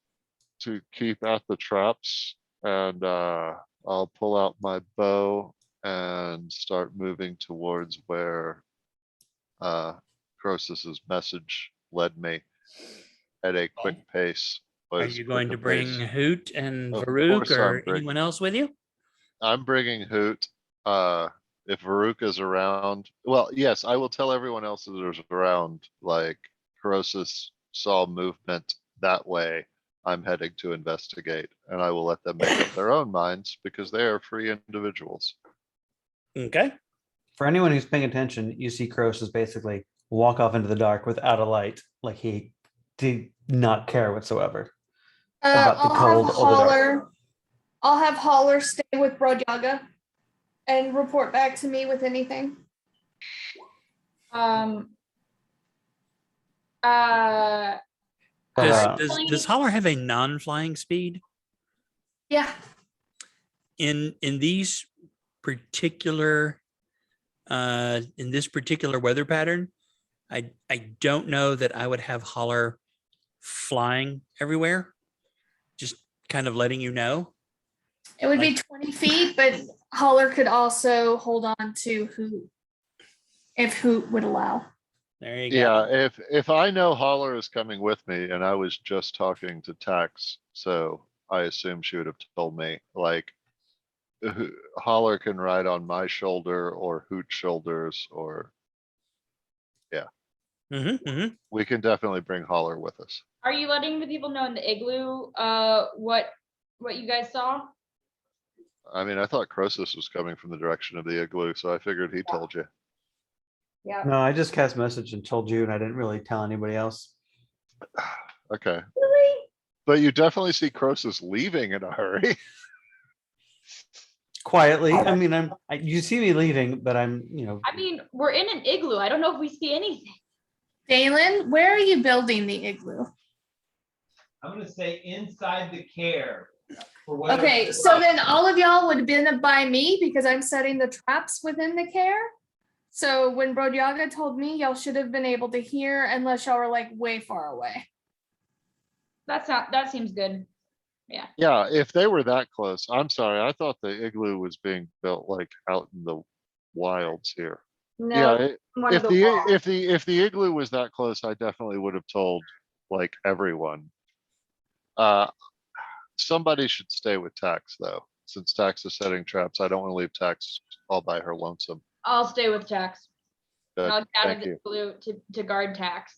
to keep at the traps, and I'll pull out my bow and start moving towards where Crosis's message led me at a quick pace. Are as you going quick to a bring pace. Hoot and Of Varuk course I'm or bringing- anyone else with you? I'm bringing Hoot. If Varuk is around, well, yes, I will tell everyone else that is around, like Crosis saw movement that way. I'm heading to investigate, and I will let them make up their own minds because they are free individuals. Okay. For anyone who's paying attention, you see Crosis basically walk off into the dark without a light, like he did not care whatsoever. About the cold or the dark. I'll have Holler stay with Brodyaga and report back to me with anything. Uh, But, Does Holler have a non-flying speed Yeah. in these particular in this particular weather pattern? I don't know that I would have Holler flying everywhere. Just kind of letting you know. It would be Like- 20 feet, but Holler could also hold on to Hoot if Hoot would allow. There you go. Yeah, if I know Holler is coming with me, and I was just talking to Tax, so I assume she would have told me, like, Holler can ride on my shoulder or Hoot's shoulders, or we can definitely bring Holler with us. are you letting the people know in the igloo what you guys saw? I mean, I thought Crosis was coming from the direction of the igloo, so I figured he told you. Yeah. no, I just cast message and told you, and I didn't really tell anybody else. Okay, Really? but you definitely see Crosis leaving in a hurry. Quietly. I mean, you see me leaving, but I'm, I mean, we're in an igloo. I don't know if we see anything. Dailyn, where are you building the igloo? I'm gonna say inside the care. Okay, so then all of y'all would have been by me because I'm setting the traps within the care. So when Brodyaga told me, y'all should have been able to hear unless y'all were like way far away. That seems good. Yeah, if they were that close, I'm sorry, I thought the igloo was being built like out in the wilds here. No, Yeah, one if of the walls. if the igloo was that close, I definitely would have told like everyone. Somebody should stay with Tax though, since Tax is setting traps. I don't want to leave Tax all by her lonesome. I'll stay with Tax. Good, I'll get out of thank the you. igloo to guard Tax.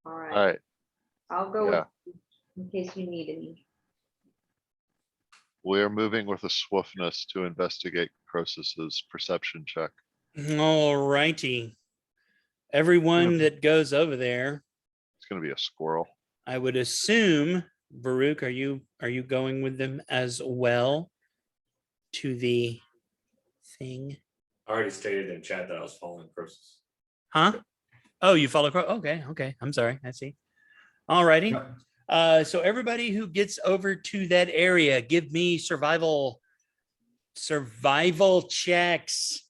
All All right, right, I'll go with yeah. you in case you need any. We're moving with a swiftness to investigate Crosis's perception check. All righty. Everyone that goes over there, It's gonna be a squirrel. I would assume, Varuk, are you going with them as well to the thing? I already stated in chat that I was following Crosis. Huh? Oh, you follow. Okay. I'm sorry. I see. All righty. So everybody who gets over to that area, give me survival checks.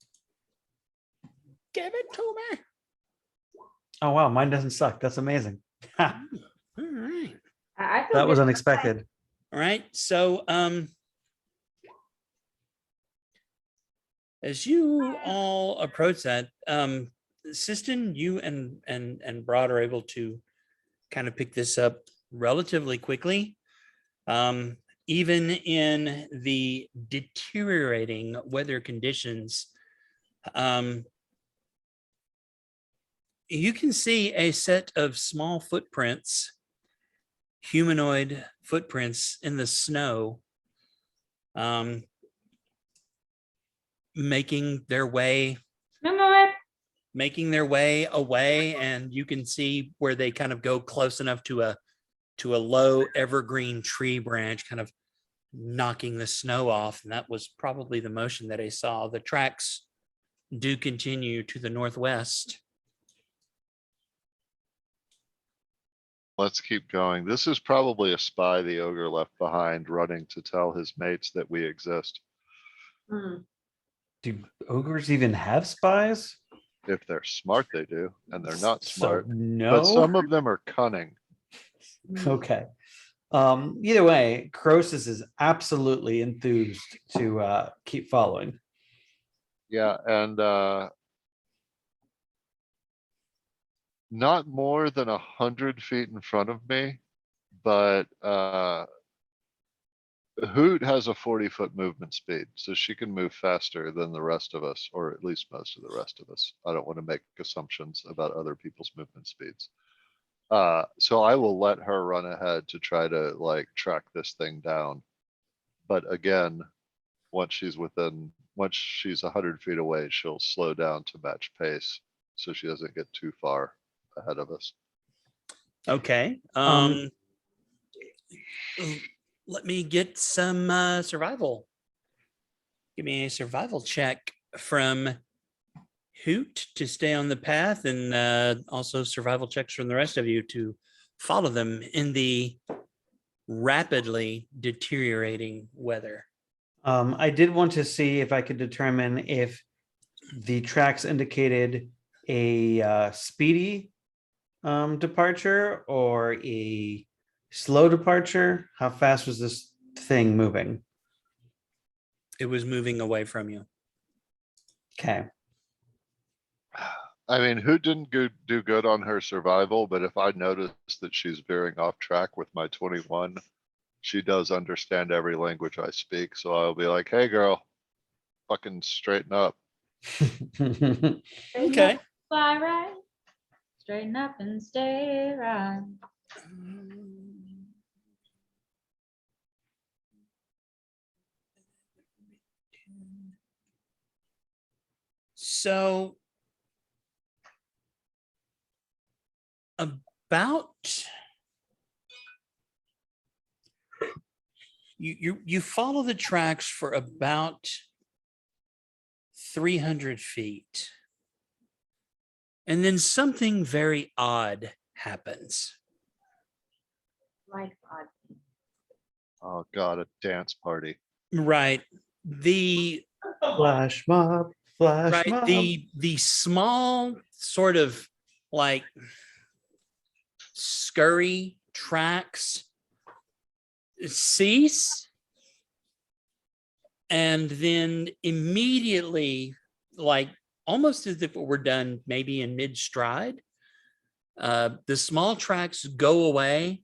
Give it to me. Oh wow, mine doesn't suck. That's amazing. Ha, All right. I feel that was good. unexpected. All right. So as you all approach that, Siston, you and Broad are able to kind of pick this up relatively quickly. Even in the deteriorating weather conditions, you can see a set of small footprints, humanoid footprints in the snow, making their way away, and you can see where they kind of go close enough to a low evergreen tree branch, kind of knocking the snow off. And that was probably the motion that I saw. The tracks do continue to the northwest. Let's keep going. This is probably a spy the ogre left behind, running to tell his mates that we exist. Do ogres even have spies? If they're smart, they do, and they're not So, smart. no. But some of them are cunning. Okay. Either way, Crosis is absolutely enthused to keep following. Yeah, and not more than 100 feet in front of me, but Hoot has a 40-foot movement speed, so she can move faster than the rest of us, or at least most of the rest of us. I don't want to make assumptions about other people's movement speeds. So I will let her run ahead to try to like track this thing down. But again, once she's 100 feet away, she'll slow down to match pace so she doesn't get too far ahead of us. Okay. Let me get some survival. Give me a survival check from Hoot to stay on the path, and also survival checks from the rest of you to follow them in the rapidly deteriorating weather. I did want to see if I could determine if the tracks indicated a speedy departure or a slow departure. How fast was this thing moving? It was moving away from you. Okay. I mean, Hoot didn't do good on her survival, but if I notice that she's veering off track with my 21, she does understand every language I speak. So I'll be like, hey girl, fucking straighten up. Okay. Fly right, straighten up and stay right. So about you follow the tracks for about 300 feet. And then something very odd happens. Like God. Oh God, a dance party. Right. The Flash mob, flash right, mob. the small sort of like scurry tracks cease, and then immediately, like almost as if it were done maybe in mid-stride, the small tracks go away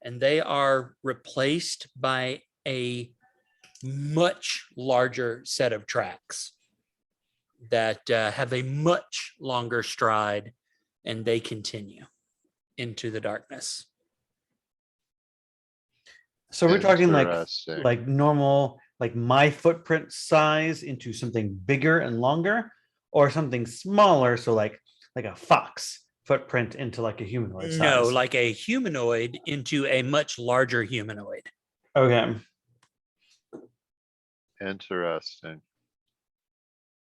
and they are replaced by a much larger set of tracks that have a much longer stride, and they continue into the darkness. So we're talking Interesting. like normal, like my footprint size into something bigger and longer, or something smaller. So like a fox footprint into like a humanoid size. No, like a humanoid into a much larger humanoid. Okay. Interesting.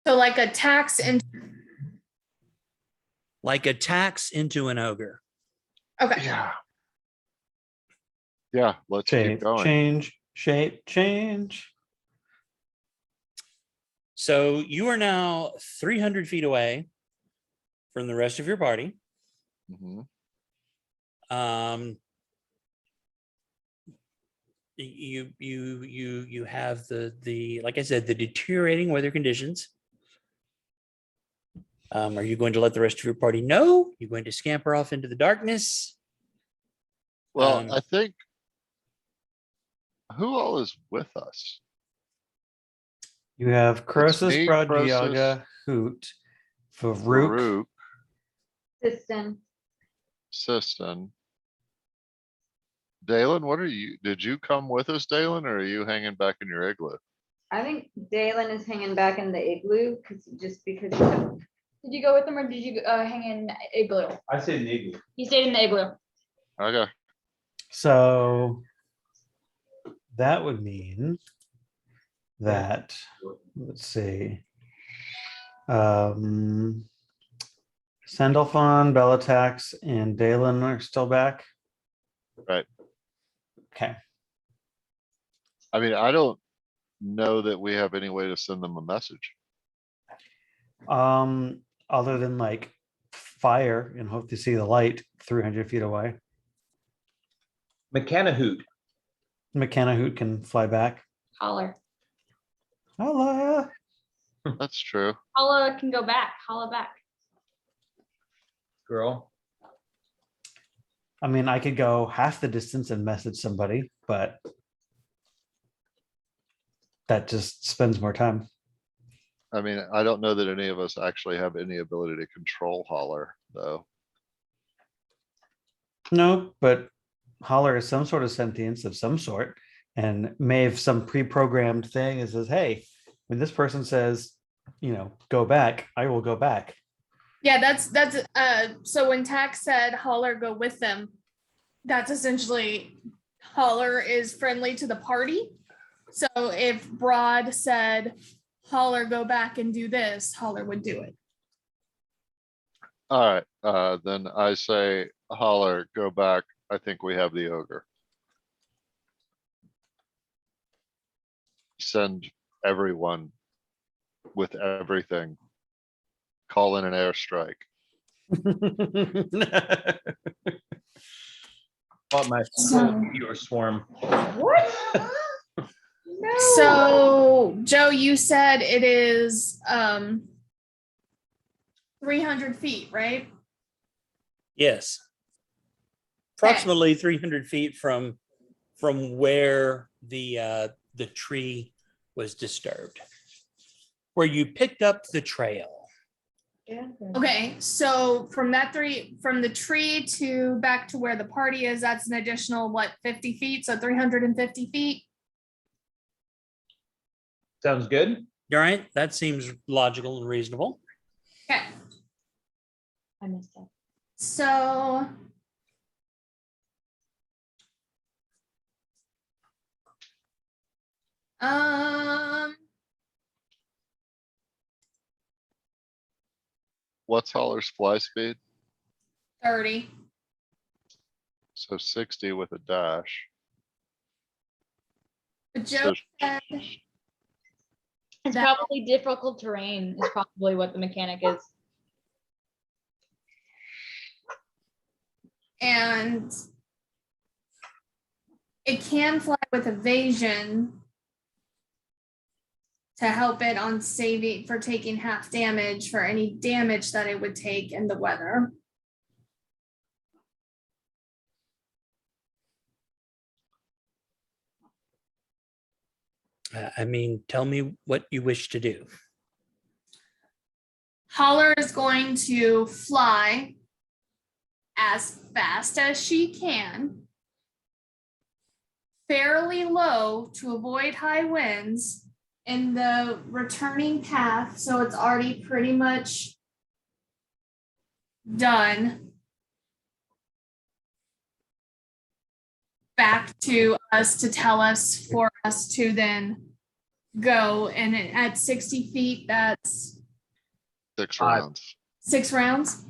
So like attacks and Like attacks into an ogre. okay. Yeah. Yeah, let's Shape, keep going. change, shape, change. So you are now 300 feet away from the rest of your party. Mhm. you have the like I said, the deteriorating weather conditions. Are you going to let the rest of your party know? You're going to scamper off into the darkness? Well, Um, I think. Who all is with us? You have Crosis, me, Broad, Crosis, Yaga, Hoot, Farouk. Farouk, System. Siston. Dailyn, what are you? Did you come with us, Dailyn, or are you hanging back in your igloo? I think Dailyn is hanging back in the igloo because Did you go with them or did you hang in igloo? I say an igloo. You stayed in the igloo. Okay. So that would mean that, let's see. Sandalphon, Bellatrax, and Dailyn are still back. Right. Okay. I mean, I don't know that we have any way to send them a message. Other than like fire and hope to see the light 300 feet away. Mechanahoot. Mechanahoot can fly back. Holler. Holla. That's true. Holla can go back. Holla back. Girl. I mean, I could go half the distance and message somebody, but that just spends more time. I mean, I don't know that any of us actually have any ability to control Holler, though. No, but Holler is some sort of sentience of some sort and may have some pre-programmed thing that says, hey, when this person says, go back, I will go back. Yeah, that's so when Tax said Holler go with them, that's essentially Holler is friendly to the party. So if Broad said Holler go back and do this, Holler would do it. All right, then I say Holler, go back. I think we have the ogre. Send everyone with everything. Call in an airstrike. Bought my your swarm. What? No. So Joe, you said it is 300 feet, right? yes. Approximately 300 feet from where the tree was disturbed, where you picked up the trail. Okay, so from the tree to back to where the party is, that's an additional 50 feet, so 350 feet. Sounds good. All right, that seems logical and reasonable. Okay, I missed that. so What's Holler's fly speed? 30. So 60 with a dash. But Joe So said It's that- probably difficult terrain is probably what the mechanic is. and it can fly with evasion to help it on saving for taking half damage for any damage that it would take in the weather. I mean, tell me what you wish to do. Holler is going to fly as fast as she can, fairly low to avoid high winds in the returning path. So it's already pretty much done. Back to us to tell us for us to then go. And at 60 feet, that's 6 rounds. 6 rounds.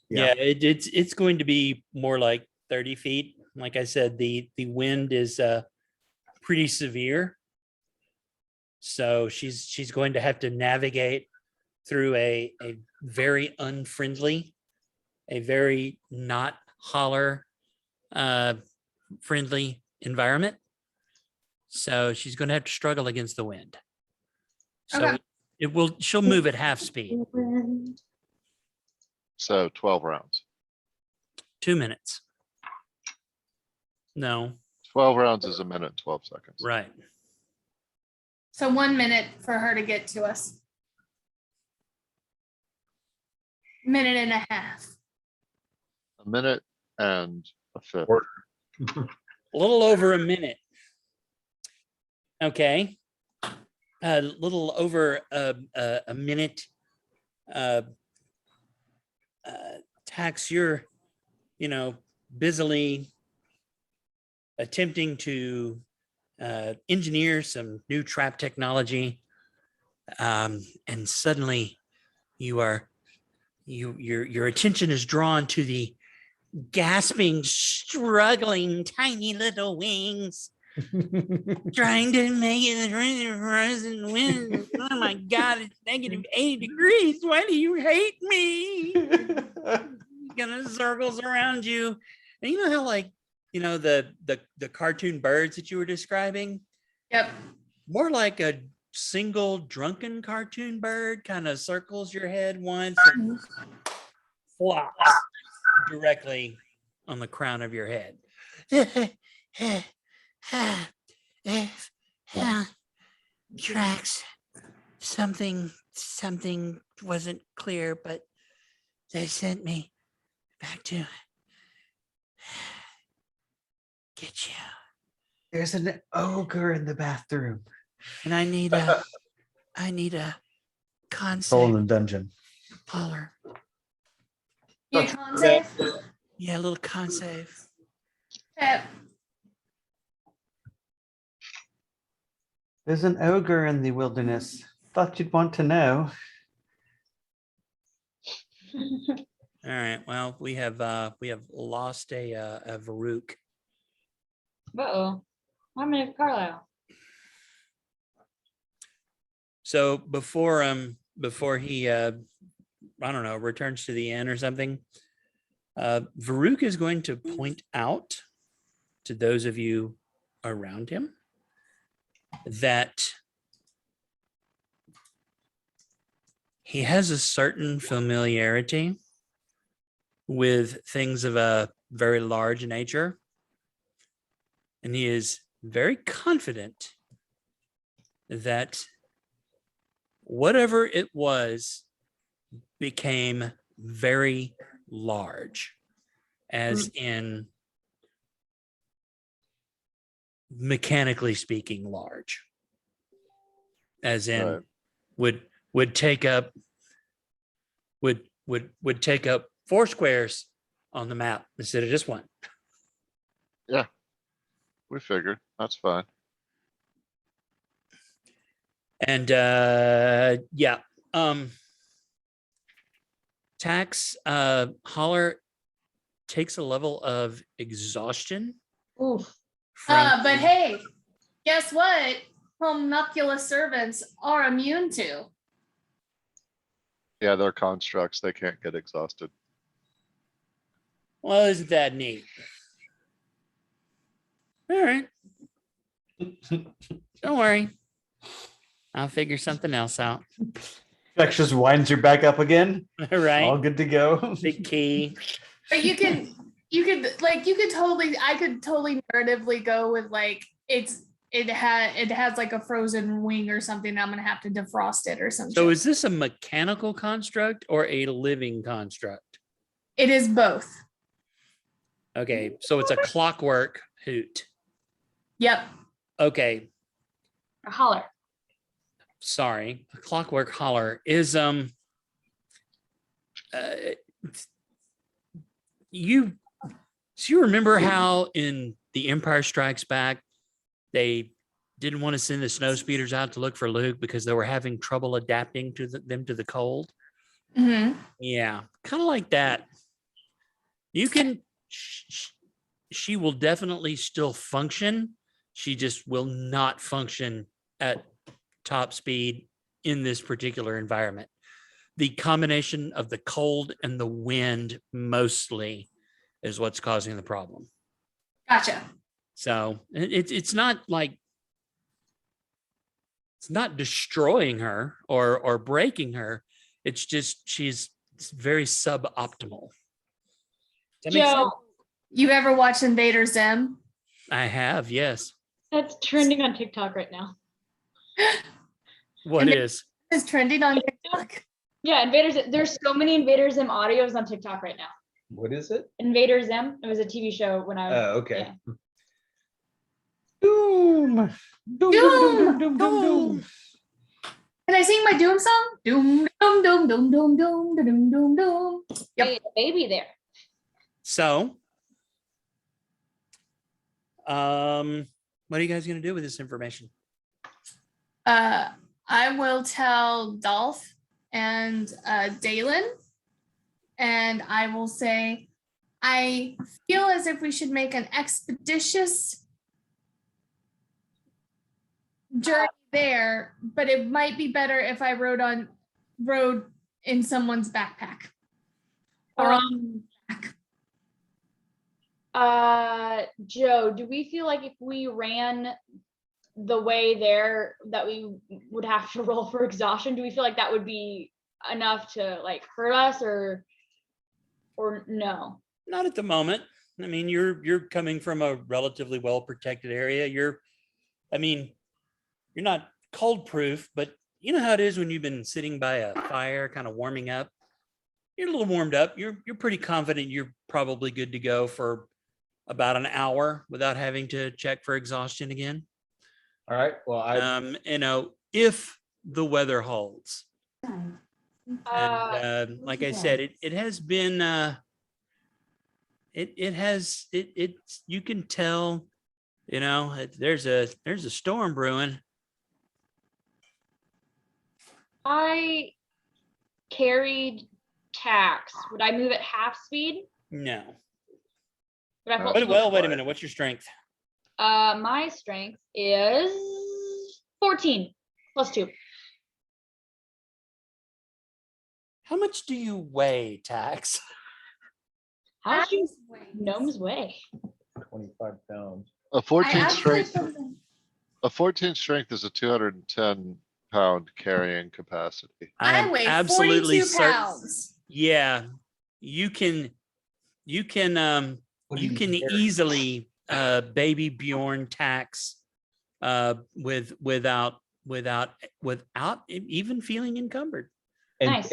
Yeah. Yeah, it's going to be more like 30 feet. Like I said, the wind is pretty severe. So she's going to have to navigate through a very unfriendly, a very not Holler friendly environment. So she's going to have to struggle against the wind. So Okay. she'll move at half speed. So 12 rounds. 2 minutes. No, 12 rounds is a minute, and 12 seconds. right. So 1 minute for her to get to us. Minute and a half. A minute and a fifth. Or- A little over a minute. Okay. A little over a minute. Tax, you're, busily attempting to engineer some new trap technology. And suddenly your attention is drawn to the gasping, struggling, tiny little wings trying to make it through the frozen wind. Oh my God, it's -80 degrees. Why do you hate me? Gonna circles around you. And you know how the cartoon birds that you were describing? Yep. More like a single drunken cartoon bird kind of circles your head once and flops directly on the crown of your head. Tracks. Something wasn't clear, but they sent me back to get you. There's an ogre in the bathroom. And I need a All in concept the dungeon. holler. You con save? Yeah, a little con save. Yep. There's an ogre in the wilderness. Thought you'd want to know. All right. Well, we have lost a Varuk. Uh-oh. I'm in Carlisle. So before he I don't know, returns to the inn or something, Varuk is going to point out to those of you around him that he has a certain familiarity with things of a very large nature, and he is very confident that whatever it was became very large, as in mechanically speaking large, as in Right. would take up 4 squares on the map instead of just 1. We figured. That's fine. And Tax Holler takes a level of exhaustion. Oof. But hey, guess what? Homunculus servants are immune to. Yeah, they're constructs. They can't get exhausted. Well, isn't that neat? All right. Don't worry. I'll figure something else out. Flex just winds her back up again. All right. All good to go. Big key. But I could totally narratively go with like it has like a frozen wing or something. I'm gonna have to defrost it or something. So is this a mechanical construct or a living construct? It is both. Okay, so it's a clockwork hoot. Yep. Okay, A holler. sorry. A clockwork holler is you remember how in The Empire Strikes Back they didn't want to send the snow speeders out to look for Luke because they were having trouble adapting to them to the cold? Mm-hmm. Yeah, kind of like that. You can, she will definitely still function. She just will not function at top speed in this particular environment. The combination of the cold and the wind mostly is what's causing the problem. Gotcha. So it's not like it's not destroying her or breaking her. It's just she's very suboptimal. Does that make sense? Joe, You ever watch Invader Zim? I have, yes. that's trending on TikTok right now. What And is? It's trending on TikTok. Yeah, Invaders. There's so many Invader Zim audios on TikTok right now. What is it? Invader Zim. It was a TV show when I was. Oh, okay. yeah. Doom. Doom, doom, doom, doom, doom, doom. Can I sing my Doom song? Doom, doom, doom, doom, doom, doom, doom, doom, doom. Yep. Hey, baby there. So, what are you guys going to do with this information? I will tell Dolph and Dailyn, and I will say, I feel as if we should make an expeditious journey there, but it might be better if I rode in someone's backpack. Or on Joe, do we feel like if we ran the way there that we would have to roll for exhaustion? Do we feel like that would be enough to like hurt us or no? Not at the moment. I mean, you're coming from a relatively well protected area. You're not cold proof, but you know how it is when you've been sitting by a fire, kind of warming up. You're a little warmed up. You're pretty confident you're probably good to go for about an hour without having to check for exhaustion again. All right. Well, If the weather holds. Uh, And like I said, it has been you can tell, there's a storm brewing. I carried Tax. Would I move at half speed? No. Would I hold- Wait a minute. What's your strength? My strength is 14 plus 2. How much do you weigh, Tax? How much do gnomes weigh? 25 pounds. A 14 I strength. actually- A 14 strength is a 210-pound carrying capacity. I I'm weigh absolutely 42 certain. pounds. Yeah, you can easily baby Bjorn Tax without even feeling encumbered. And, Nice.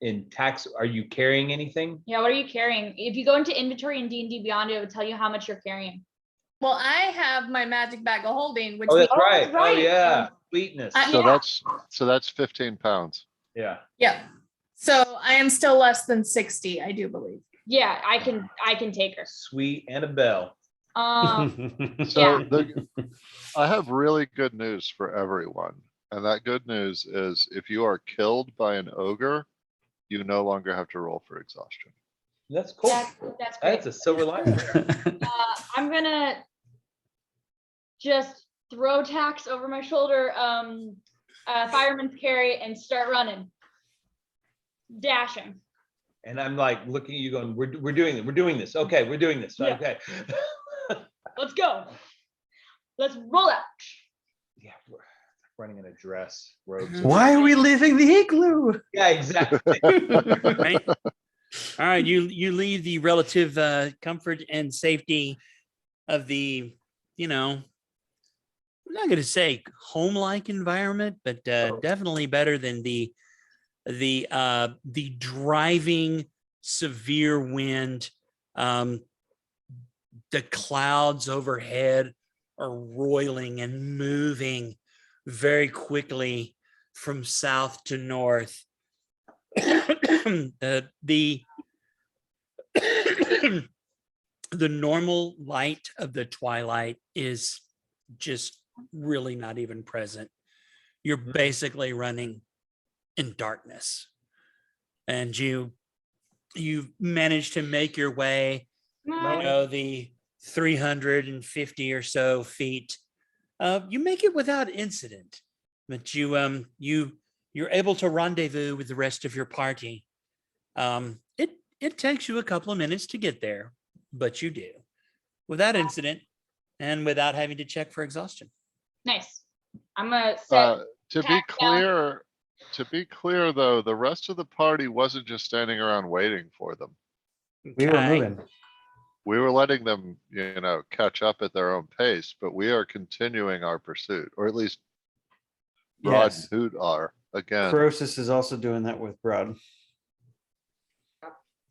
and Tax, are you carrying anything? Yeah, what are you carrying? If you go into inventory and D&D Beyond, it would tell you how much you're carrying. Well, I have my magic bag of holding, which Oh, that's Oh, right. that's right. Oh, yeah. Sweetness. So Yeah. that's 15 pounds. Yeah. yeah. So I am still less than 60, I do believe. Yeah, I can take her. Sweet Annabelle. So Yeah. I have really good news for everyone. And that good news is if you are killed by an ogre, you no longer have to roll for exhaustion. That's cool. That's great. That's a silver lining. I'm gonna just throw Tax over my shoulder, fireman's carry, and start running, dashing. And I'm like looking at you going, we're doing it. We're doing this. Okay, we're doing this. Yeah. Okay. Let's go. Let's roll out. Yeah, we're running in a dress, robes. Why are we leaving the igloo? Yeah, exactly. Right? All right, you leave the relative comfort and safety of the, I'm not going to say home-like environment, but definitely better than the driving severe wind. The clouds overhead are roiling and moving very quickly from south to north. The normal light of the twilight is just really not even present. You're basically running in darkness, and you managed to make your way, the 350 or so feet. You make it without incident, but you're able to rendezvous with the rest of your party. It takes you a couple of minutes to get there, but you do without incident and without having to check for exhaustion. Nice. I'm gonna set. To be Tack down. clear, though, the rest of the party wasn't just standing around waiting for them. We were Okay. moving. We were letting them, catch up at their own pace, but we are continuing our pursuit, or at least Broad and Yes. Hoot are again. Crosis is also doing that with Broad.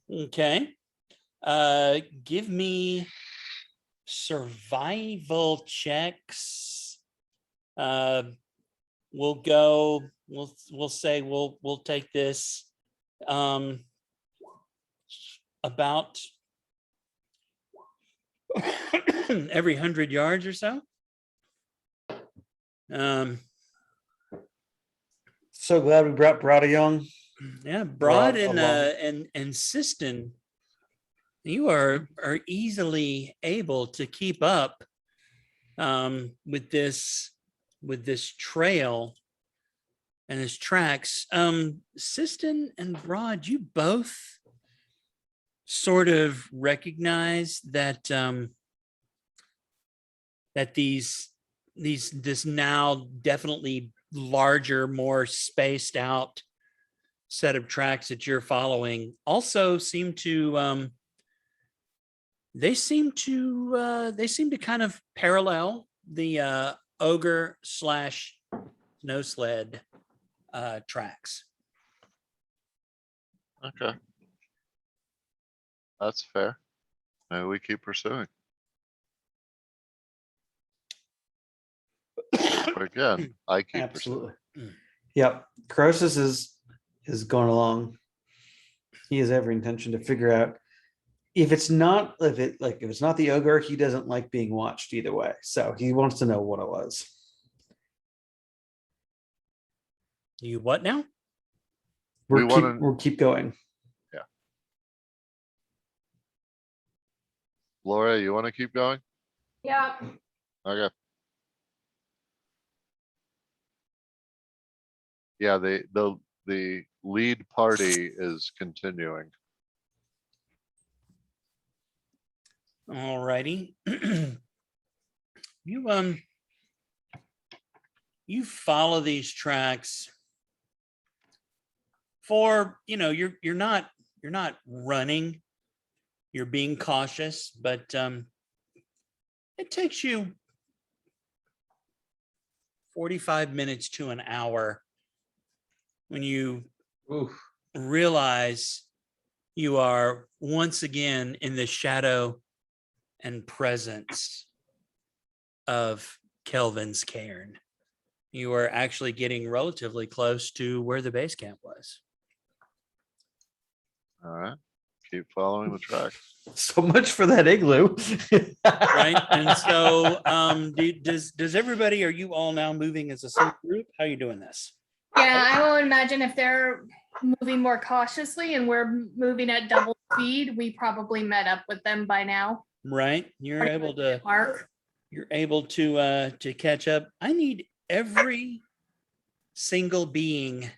Okay. Give me survival checks. We'll say we'll take this about every 100 yards or so. So glad we brought Broad along. Yeah, Broad Broad and along. and Siston, you are easily able to keep up with this trail and his tracks. Siston and Broad, you both sort of recognize that that this now definitely larger, more spaced out set of tracks that you're following also seem to they seem to kind of parallel the Ogre / Snow Sled tracks. Okay. That's fair. Maybe we keep pursuing. But again, I keep Absolutely. pursuing. Yep. Crosis is going along. He has every intention to figure out if it's not the Ogre, he doesn't like being watched either way. So he wants to know what it was. You what now? We'll keep going. Laura, you want to keep going? Yeah. Okay. Yeah, the lead party is continuing. All righty. You follow these tracks for, you're not running, you're being cautious, but it takes you 45 minutes to an hour when you Oof. realize you are once again in the shadow and presence of Kelvin's cairn. You are actually getting relatively close to where the base camp was. All right. Keep following the track. So much for that igloo. Right. And so does everybody, are you all now moving as a single group? How are you doing this? Yeah, I will imagine if they're moving more cautiously and we're moving at double speed, we probably met up with them by now. Right. You're able to Mark. to catch up. I need every single being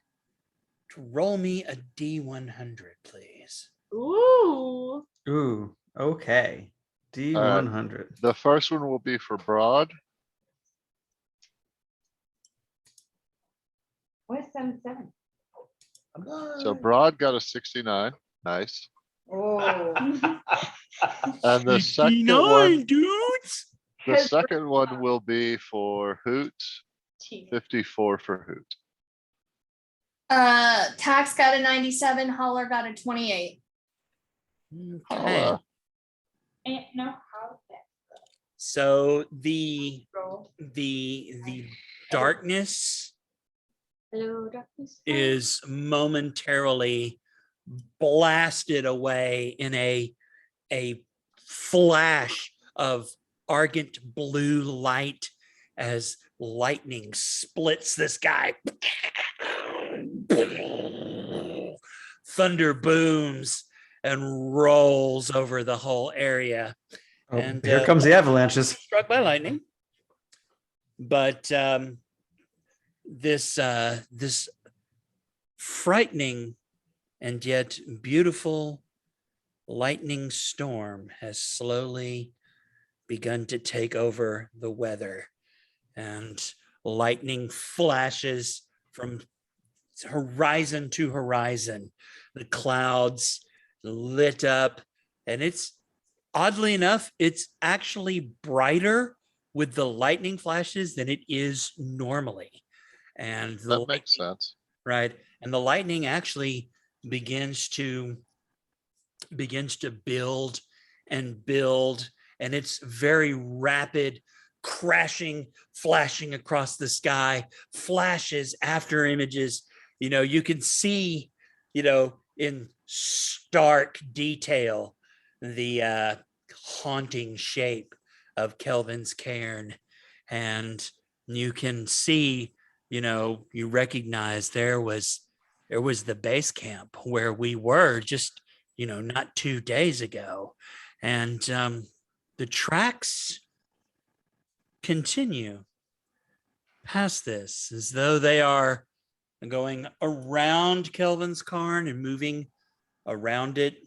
to roll me a D100, please. Ooh. Ooh, okay. D100. The first one will be for Broad. What is 77? So Broad got a 69. Nice. Oh. And the second dudes. one will be for Hoot. 54 for Hoot. Tax got a 97, Holler got a 28. Okay. And no, how's that? So the Roll. darkness Hello, darkness. is momentarily blasted away in a flash of argent blue light as lightning splits the sky. Thunder booms and rolls over the whole area. Oh, And here comes the avalanches. struck by lightning. But this frightening and yet beautiful lightning storm has slowly begun to take over the weather, and lightning flashes from horizon to horizon. The clouds lit up, and it's oddly enough, it's actually brighter with the lightning flashes than it is normally. And the That makes lightning, sense. right? And the lightning actually begins to build and build, and it's very rapid, crashing, flashing across the sky, flashes after images. You can see, in stark detail, the haunting shape of Kelvin's cairn. And you can see, you recognize there was the base camp where we were just, not 2 days ago. And the tracks continue past this as though they are going around Kelvin's cairn and moving around it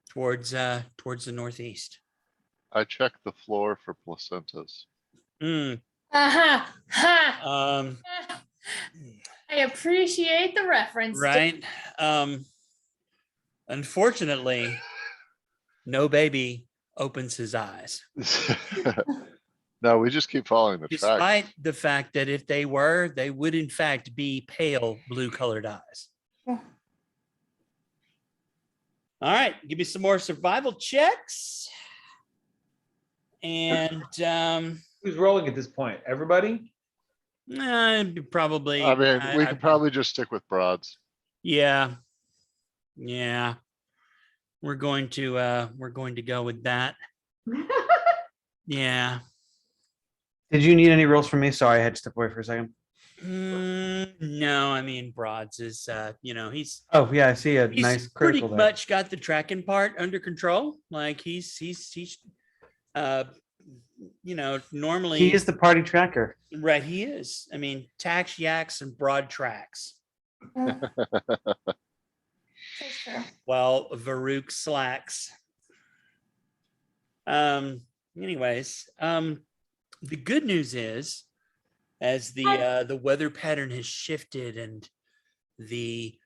towards the northeast. I checked the floor for placentas. Ha. Um, I appreciate the reference. right. Unfortunately, no baby opens his eyes, No, we just keep following the despite tracks. the fact that if they were, they would in fact be pale blue colored eyes. Yeah. All right, give me some more survival checks. And Who's rolling at this point? Everybody? probably. I mean, we could probably just stick with broads. Yeah. We're going to go with that. Yeah. Did you need any rolls from me? Sorry, I had to step away for a second. No, I mean Broads is he's Oh yeah, I see a he's nice pretty critical there. much got the tracking part under control. Like he's normally He is the party tracker. right. He is. I mean, tax yaks and broad tracks. That's true. While Varuk slacks. Anyways, the good news is, as the weather pattern has shifted and the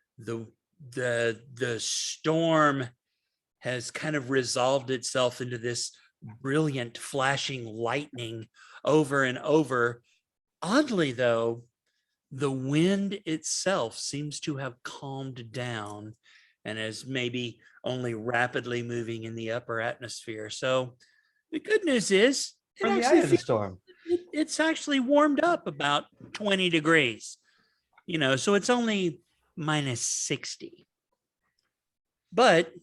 storm has kind of resolved itself into this brilliant flashing lightning over and over. Oddly, though, the wind itself seems to have calmed down and is maybe only rapidly moving in the upper atmosphere. So the good news is From the eye of the feels- storm. it's actually warmed up about 20 degrees, so it's only minus 60. But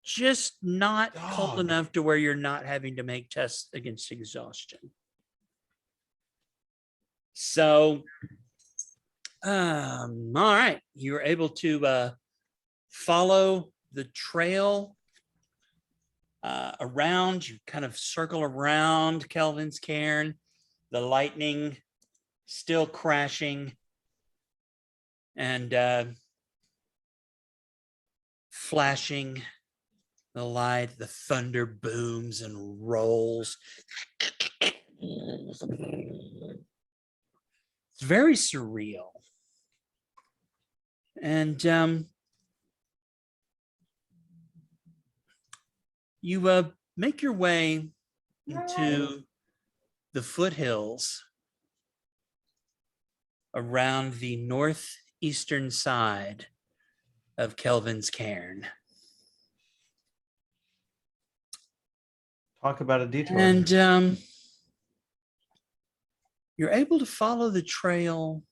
just not cold Dog. enough to where you're not having to make tests against exhaustion. So, all right, you're able to follow the trail around. You kind of circle around Kelvin's cairn, the lightning still crashing and flashing the light. The thunder booms and rolls. It's very surreal. And you make your way into the foothills around the northeastern side of Kelvin's cairn. Talk about a detour. And you're able to follow the trail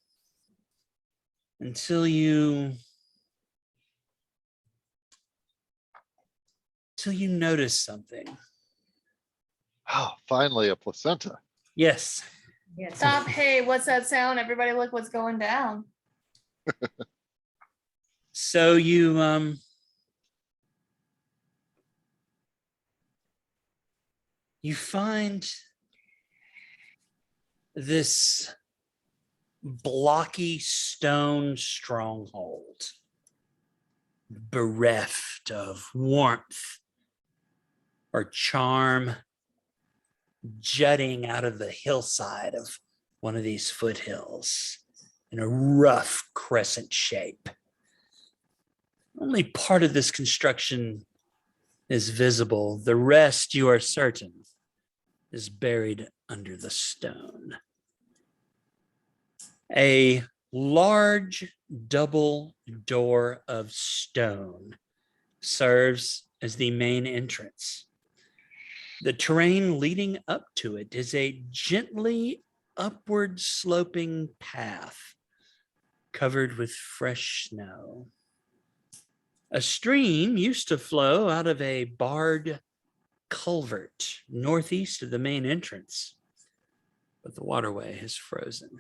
until you notice something. Oh, finally a placenta. Yes. Stop. Hey, what's that sound? Everybody look what's going down. So you find this blocky stone stronghold, bereft of warmth or charm, jutting out of the hillside of one of these foothills in a rough crescent shape. Only part of this construction is visible. The rest, you are certain, is buried under the stone. A large double door of stone serves as the main entrance. The terrain leading up to it is a gently upward sloping path covered with fresh snow. A stream used to flow out of a barred culvert northeast of the main entrance, but the waterway has frozen.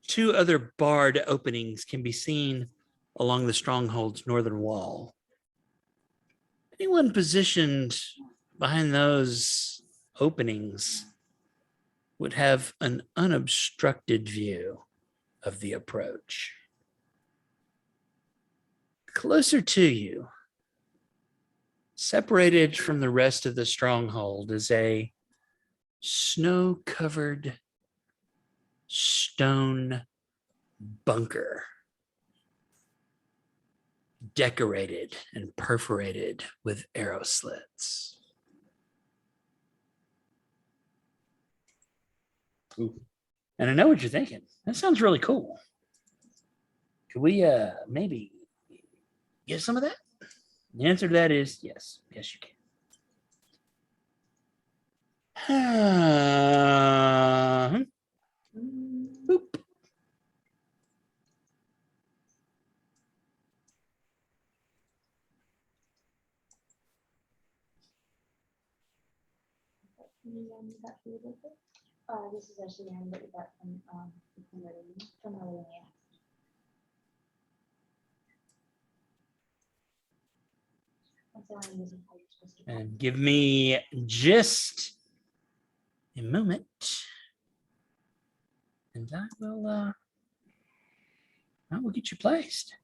Two other barred openings can be seen along the stronghold's northern wall. Anyone positioned behind those openings would have an unobstructed view of the approach. Closer to you, separated from the rest of the stronghold, is a snow-covered stone bunker, decorated and perforated with arrow slits. Ooh. And I know what you're thinking. That sounds really cool. Could we maybe get some of that? The answer to that is yes. Yes, you can. Boop. This is actually the hand that we got from Laura. And give me just a moment, and I will get you placed.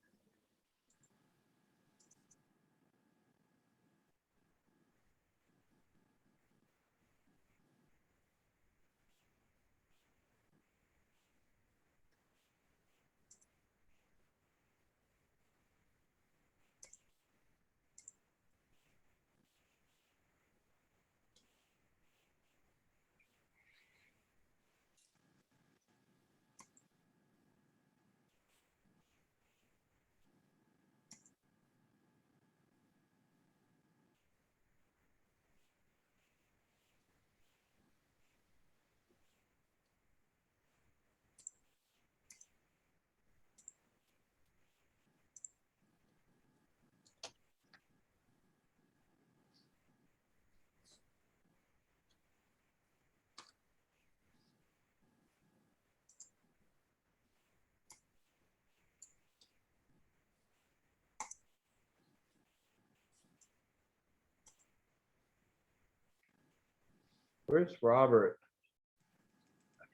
Where's Robert?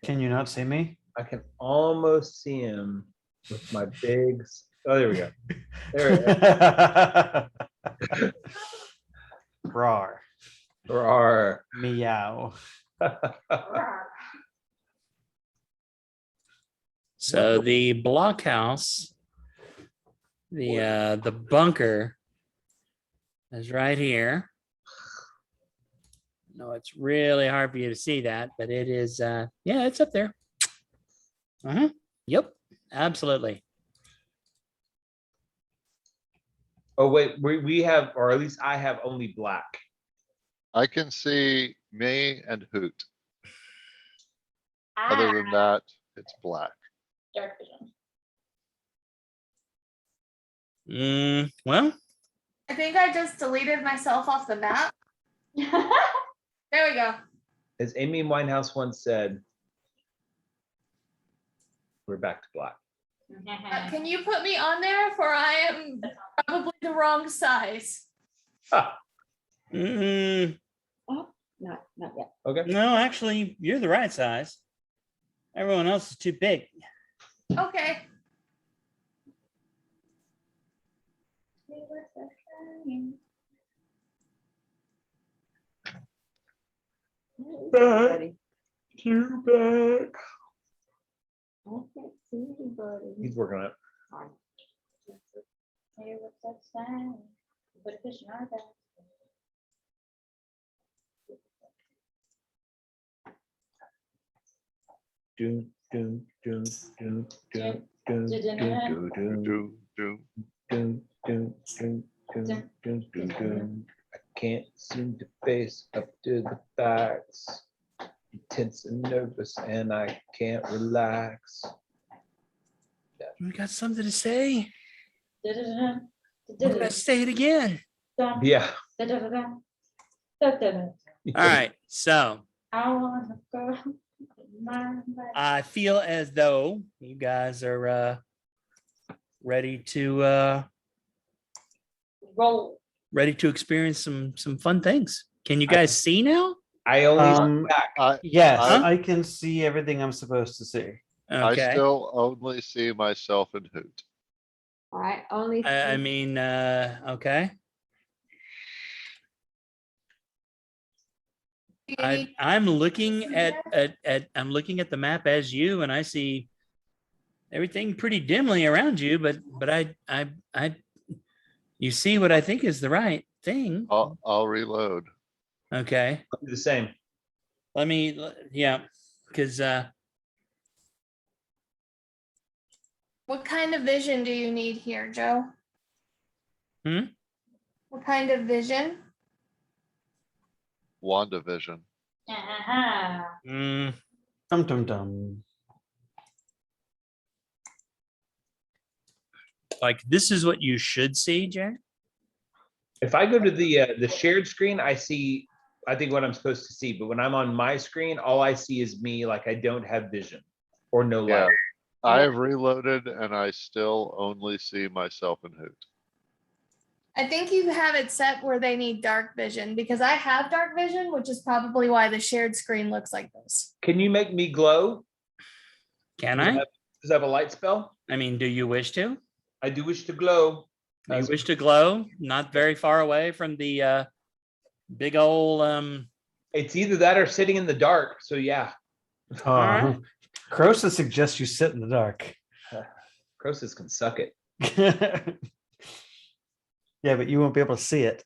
Can you not see me? I can almost see him with my big. Oh, there we go. There it is. Rawr. Rawr. Meow. So the blockhouse, the bunker is right here. No, it's really hard for you to see that, but it is, yeah, it's up there. Yep, absolutely. Oh wait, we have, or at least I have only black. I can see me and Hoot. Other than that, it's black. Dark vision. Well, I think I just deleted myself off the map. There we go. As Amy Winehouse once said, we're back to black. Can you put me on there, for I am probably the wrong size? mm, Not yet. Okay. no, actually, you're the right size. Everyone else is too big. Okay. back. Buddy. You're back. I can't see anybody. He's working on it. Hey, what's that sound? Put a fish in our bag. Doom, doom, doom, doom, doom, doom, doom, doom, doom, Do, do. doom, doom, doom, doom, doom, doom, doom. I can't seem to face up to the facts. I'm tense and nervous and I can't relax. You got something to say? Da-da-da-da. I'm gonna say it again. Da-da-da. Yeah. Da-da-da-da. Da-da-da. All right. So I wanna go. My way. I feel as though you guys are ready to Roll. experience some fun things. Can you guys see now? I only Um, back. Yes, I- I can see everything I'm supposed to see. I Okay. still only see myself in Hoot. I only. I see- mean, okay. I'm looking at I'm looking at the map as you, and I see everything pretty dimly around you, but I you see what I think is the right thing. I'll reload. Okay. I'll do the same. Let me, yeah, because What kind of vision do you need here, Joe? Hmm? What kind of vision? WandaVision. Uh-huh. Dum dum dum. like this is what you should see, Jack. If I go to the shared screen, I see, I think what I'm supposed to see, but when I'm on my screen, all I see is me, like I don't have vision or no Yeah. light. I have reloaded and I still only see myself in Hoot. I think you have it set where they need dark vision because I have dark vision, which is probably why the shared screen looks like this. Can you make me glow? Can Does it I? have- Does it have a light spell? I mean, do you wish to? I do wish to glow. Do you wish to glow? Not very far away from the big old It's either that or sitting in the dark, so yeah. right. Crosis suggests you sit in the dark. Crosis can suck it. Yeah, but you won't be able to see it.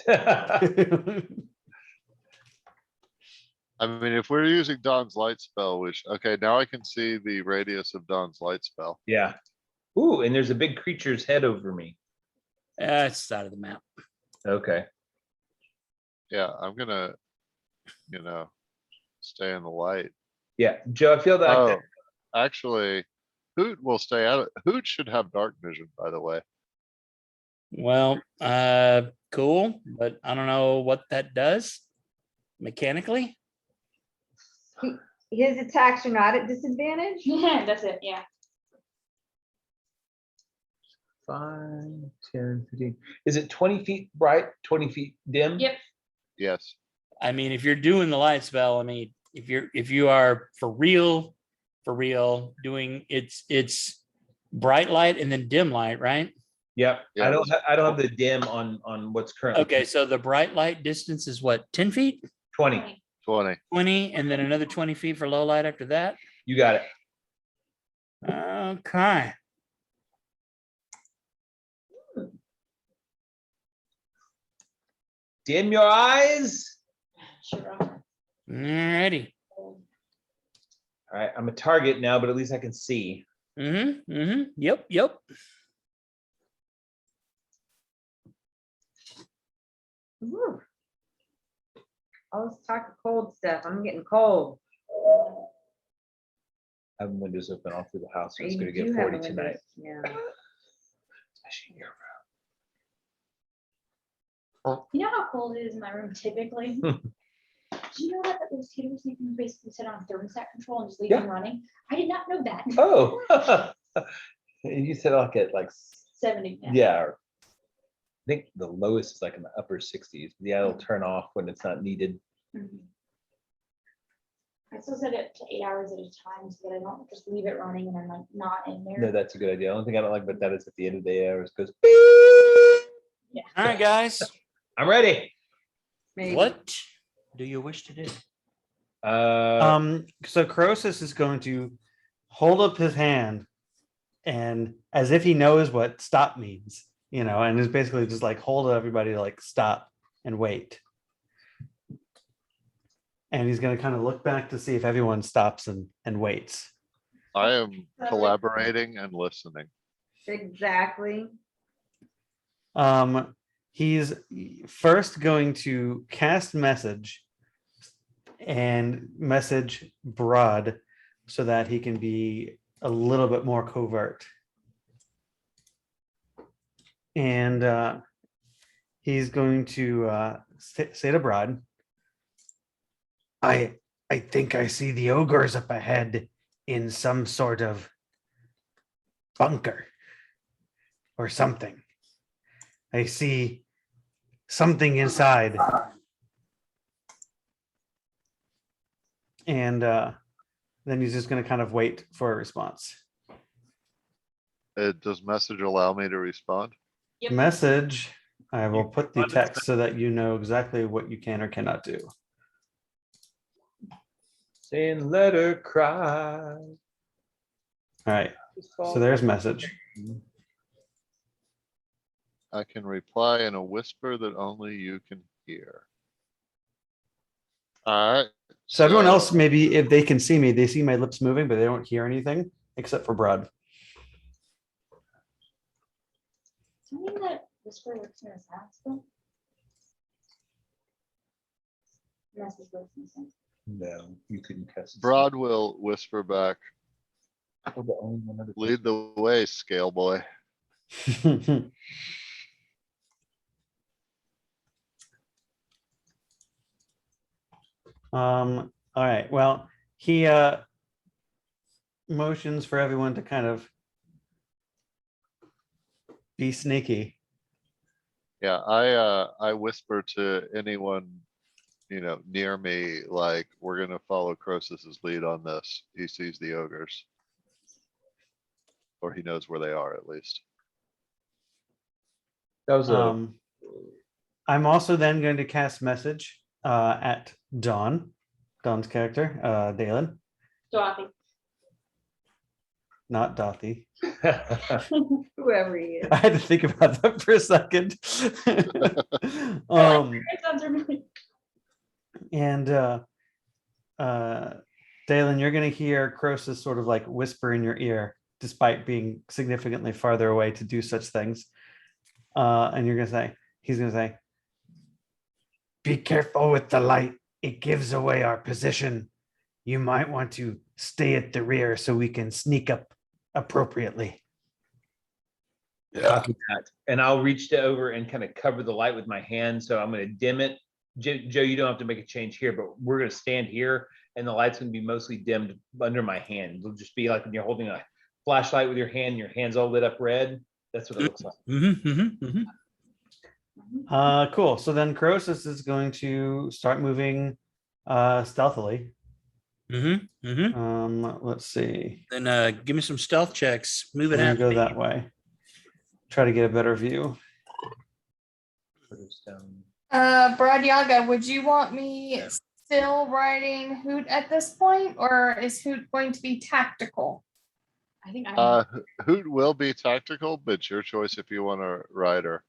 I mean, if we're using Dawn's light spell, which, okay, now I can see the radius of Dawn's light spell. Yeah. Ooh, and there's a big creature's head over me. It's out of the map. Okay. Yeah, I'm gonna, stay in the light. Yeah, Joe, I feel that. Oh, actually, Hoot will stay out. Hoot should have dark vision, by the way. Well, cool, but I don't know what that does mechanically. His attacks are not at disadvantage. Yeah, that's it. Yeah. 5, 10, 15. Is it 20 feet bright, 20 feet dim? Yep. Yes. I mean, if you're doing the light spell, I mean, if you are for real doing it's bright light and then dim light, right? Yep. Yeah, I don't have the dim on what's currently. Okay, so the bright light distance is what, 10 feet, 20. 20. 20, and then another 20 feet for low light after that. You got it. Okay. Dim your eyes. Sure. Alrighty. All right, I'm a target now, but at least I can see. Yep. Woo. All this talk of cold stuff. I'm getting cold. I have windows open all through the house, so it's You gonna do get have 40 windows, tonight. Yeah. Especially in your You know how cold it is in my room typically? Do you know that those heaters you can basically set on thermostat control and just leave them running? I did not know that. room. Oh. You said like at like 70. yeah. I think the lowest is like in the upper 60s. Yeah, it'll turn off when it's not needed. Mhm. I still set it to 8 hours at a time so that I don't just leave it running and I'm like not in there. No, that's a good idea. The only thing I don't like about that is at the end of the 8 hours goes. All right, guys. I'm ready. Maybe. What do you wish to do? So Crosis is going to hold up his hand and as if he knows what stop means, and is basically just like hold everybody to like stop and wait. And he's going to kind of look back to see if everyone stops and waits. I am collaborating and listening. Exactly. He's first going to cast message and message Broad so that he can be a little bit more covert. And he's going to say to Broad, I think I see the ogres up ahead in some sort of bunker or something. I see something inside. And then he's just going to kind of wait for a response. Does message allow me to respond? Yep. Message, I will put the text so that you know exactly what you can or cannot do. Saying let her cry. All right, so there's message. I can reply in a whisper that only you can hear. All right. So everyone else, maybe if they can see me, they see my lips moving, but they don't hear anything except for Broad. Something that whisper works in his house though. Message works in his house. No, you couldn't cuss. Broad will whisper back, Oh, the only one other lead the way, scale boy. All right, well, he motions for everyone to kind of be sneaky. Yeah, I whisper to anyone, near me, like, we're gonna follow Crosis's lead on this. He sees the ogres. Or he knows where they are, at least. That was I'm also then going to cast message at Dawn's character, Dailyn, Dorothy. not Dothy. Whoever he is. I had to think about that for a second. It sounds familiar. And Dailyn, you're going to hear Crosis sort of like whisper in your ear, despite being significantly farther away to do such things. And he's going to say, be careful with the light. It gives away our position. You might want to stay at the rear so we can sneak up appropriately. Copy that. And I'll reach over and kind of cover the light with my hand. So I'm going to dim it. Joe, you don't have to make a change here, but we're going to stand here and the light's going to be mostly dimmed under my hand. It'll just be like when you're holding a flashlight with your hand, your hand's all lit up red. That's what it looks like. Cool. So then Crosis is going to start moving stealthily. Let's see. Then give me some stealth checks. Move it I'm out. gonna go that way. Try to get a better view. Brad Yaga, would you want me still riding Hoot at this point, or is Hoot going to be tactical? I think I Hoot will be tactical, but it's your choice if you want to ride her.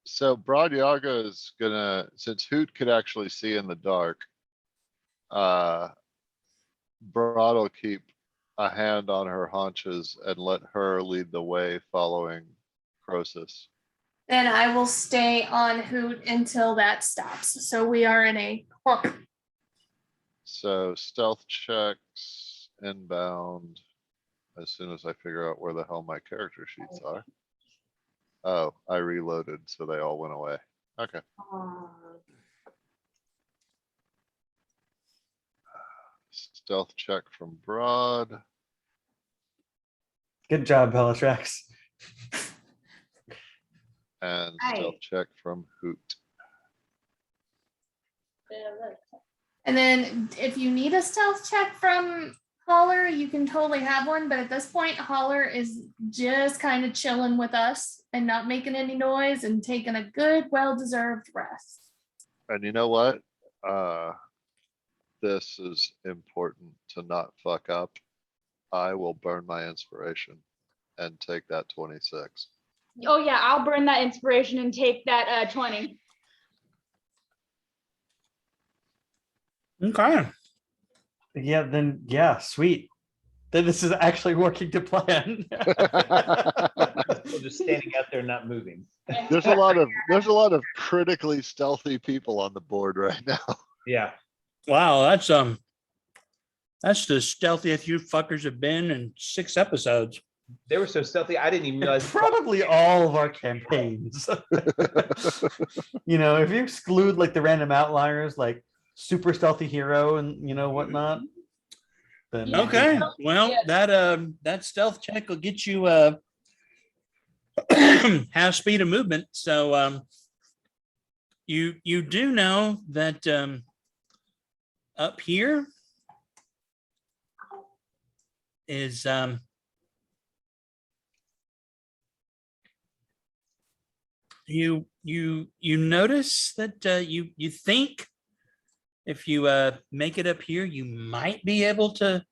So Broad Yaga is gonna, since Hoot could actually see in the dark, Broad will keep a hand on her haunches and let her lead the way following Crosis. Then I will stay on Hoot until that stops. So we are in a corner. So stealth checks inbound as soon as I figure out where the hell my character sheets are. Oh, I reloaded, so they all went away. Okay. Stealth check from Broad. Good job, Bellatrax. And Hi. stealth check from Hoot. And then if you need a stealth check from Holler, you can totally have one. But at this point, Holler is just kind of chilling with us and not making any noise and taking a good, well-deserved rest. And you know what? this is important to not fuck up, I will burn my inspiration and take that 26. Oh yeah, I'll burn that inspiration and take that 20. Okay. Yeah, then yeah, sweet. Then this is actually working to plan. We're just standing out there not moving. There's a lot of critically stealthy people on the board right now. Yeah. Wow, that's the stealthiest you fuckers have been in 6 episodes. They were so stealthy, I didn't even realize. Probably all of our campaigns. You know, if you exclude like the random outliers, like super stealthy hero and whatnot, then Yeah. Okay, well, Yeah. that stealth check will get you half speed of movement. So you do know that up here is you notice that you think if you make it up here, you might be able to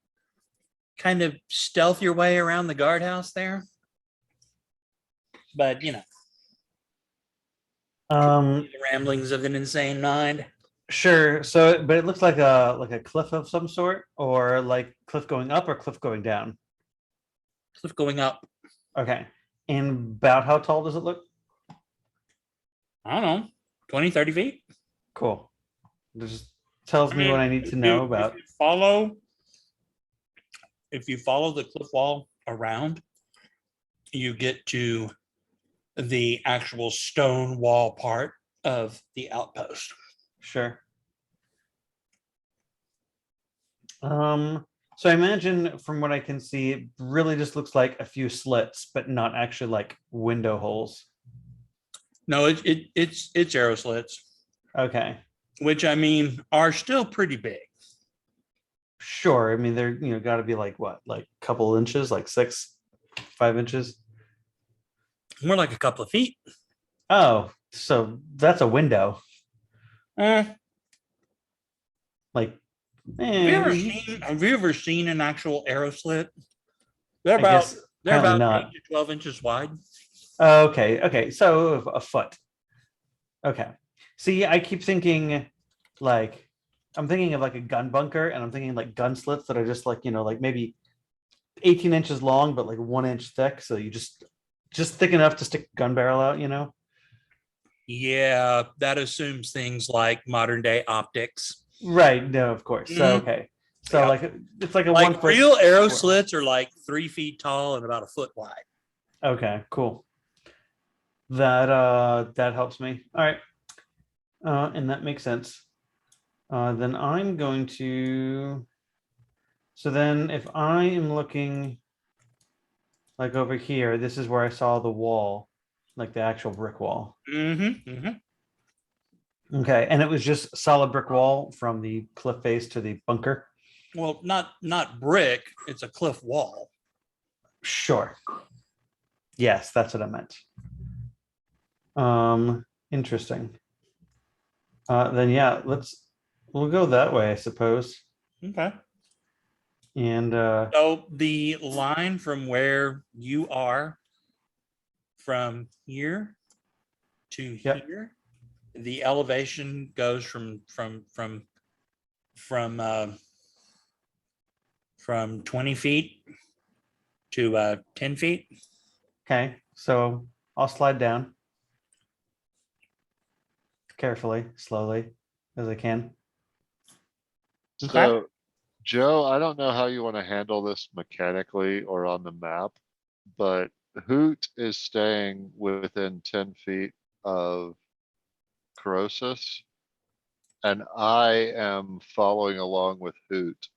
kind of stealth your way around the guardhouse there. But the ramblings of an insane mind. Sure. So, but it looks like a cliff of some sort, or like cliff going up or cliff going down. Cliff going up. Okay. And about how tall does it look? I don't know, 20, 30 feet. Cool. Just tells me what I need to know about. If you follow the cliff wall around, you get to the actual stone wall part of the outpost. Sure. So I imagine from what I can see, it really just looks like a few slits, but not actually like window holes. No, it's arrow slits, Okay. which I mean are still pretty big. Sure. I mean, they're got to be like what, like a couple inches, like 5 inches. More like a couple of feet. Oh, so that's a window. Like, Have you ever seen an actual arrow slit? They're I about guess apparently not. 8 to 12 inches wide. Okay. So a foot. Okay. See, I keep thinking like I'm thinking of like a gun bunker, and I'm thinking like gun slits that are just like, like maybe 18 inches long, but like 1 inch thick. So you just thick enough to stick a gun barrel out, Yeah, that assumes things like modern day optics. Right. No, of course. So, Mhm. okay. So Yeah. like it's like a Like 1 foot. real arrow square. slits are like 3 feet tall and about a foot wide. Okay, cool. That helps me. All right. And that makes sense. Then I'm going to. So then if I am looking like over here, this is where I saw the wall, like the actual brick wall. Mm-hmm, mm-hmm. Okay, and it was just solid brick wall from the cliff face to the bunker. Well, not brick, it's a cliff wall. Sure. Yes, that's what I meant. Interesting. Then yeah, we'll go that way, I suppose. Okay. And So the line from where you are from here to Yep. here, the elevation goes from 20 feet to 10 feet. okay, so I'll slide down carefully, slowly as I can. So, Joe, I don't know how you want to handle this mechanically or on the map, but Hoot is staying within 10 feet of Crosis. And I am following along with Hoot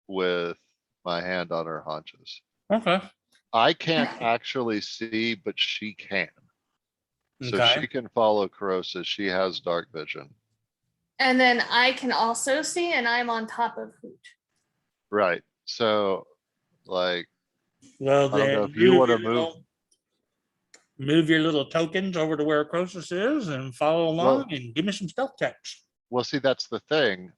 with my hand on her haunches. Okay. I can't actually see, but she can. So Okay. she can follow Crosis. She has dark vision. And then I can also see, and I'm on top of Hoot. Right. So like, Well, I don't know then if you want to move. Move your little tokens over to where Crosis is and follow along and give me some stealth checks. Well, see, that's the thing.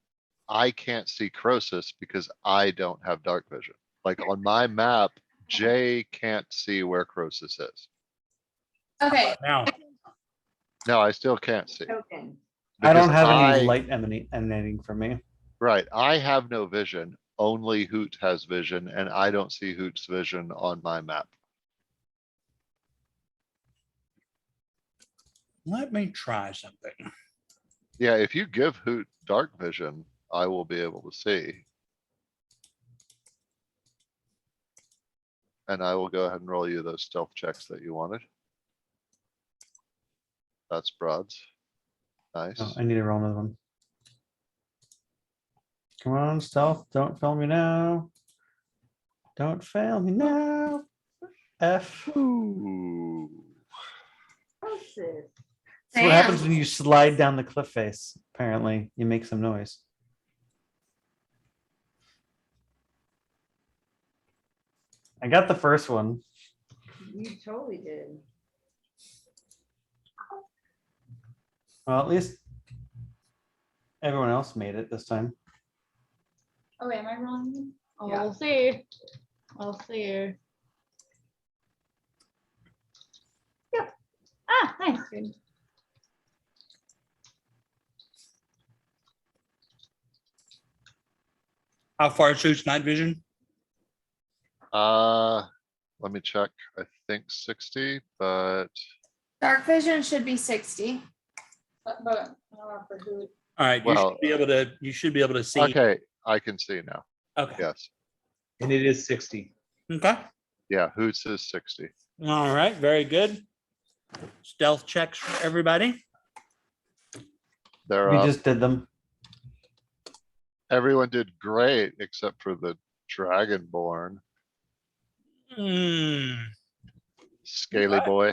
I can't see Crosis because I don't have dark vision. Like on my map, Jay can't see where Crosis is. Okay, Now, No, I still can't see. Token. I don't because have any I- light emanating from me. Right, I have no vision. Only Hoot has vision, and I don't see Hoot's vision on my map. let me try something. Yeah, if you give Hoot dark vision, I will be able to see. And I will go ahead and roll you those stealth checks that you wanted. That's broads. Nice. Oh, I need to roll another one. Come on, stealth, don't fail me now. Don't fail me now. F. Ooh. Crosis. That's what happens Damn. when you slide down the cliff face. Apparently, you make some noise. I got the first one. You totally did. Well, at least everyone else made it this time. Oh, wait, am I wrong? Oh, Yeah. we'll see. We'll see. Yep. Ah, nice. Good. How far shoots night vision? Let me check. I think 60, but dark vision should be 60. But for who? All right, you Well, should be able to, you should be able to see. okay, I can see now. Okay. Yes. And it is 60. Okay. Yeah, Hoots is 60. All right, very good. Stealth checks for everybody. They're We up. just did them. Everyone did great except for the Dragonborn. Hmm. Scaly Okay. boy.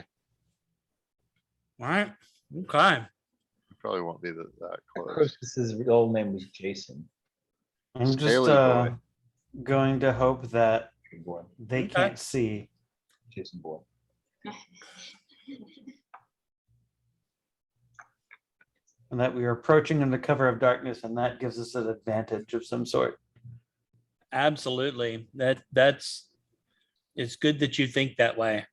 All right. Okay. Probably won't be that close. Crosis's real name was Jason. I'm just Scaly boy. going to hope that Jason Bourne. they Okay. can't see. Jason Bourne. And that we are approaching in the cover of darkness, and that gives us an advantage of some sort. Absolutely. That's it's good that you think that way.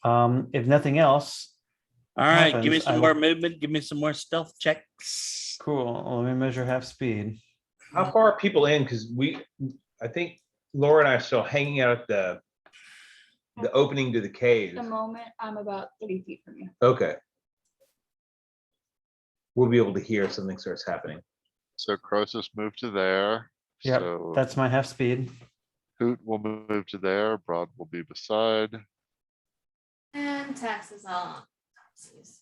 If nothing else, All right, give me happens, I some will- more movement. Give me some more stealth checks. cool. Let me measure half speed. How far are people in? Because I think Laura and I are still hanging out at the opening to the cave. At the moment, I'm about 30 feet from you. Okay. We'll be able to hear if something starts happening. So Crosis moved to there. Yep, So that's my half speed. Hoot will move to there. Broad will be beside. And taxes on. Taxes.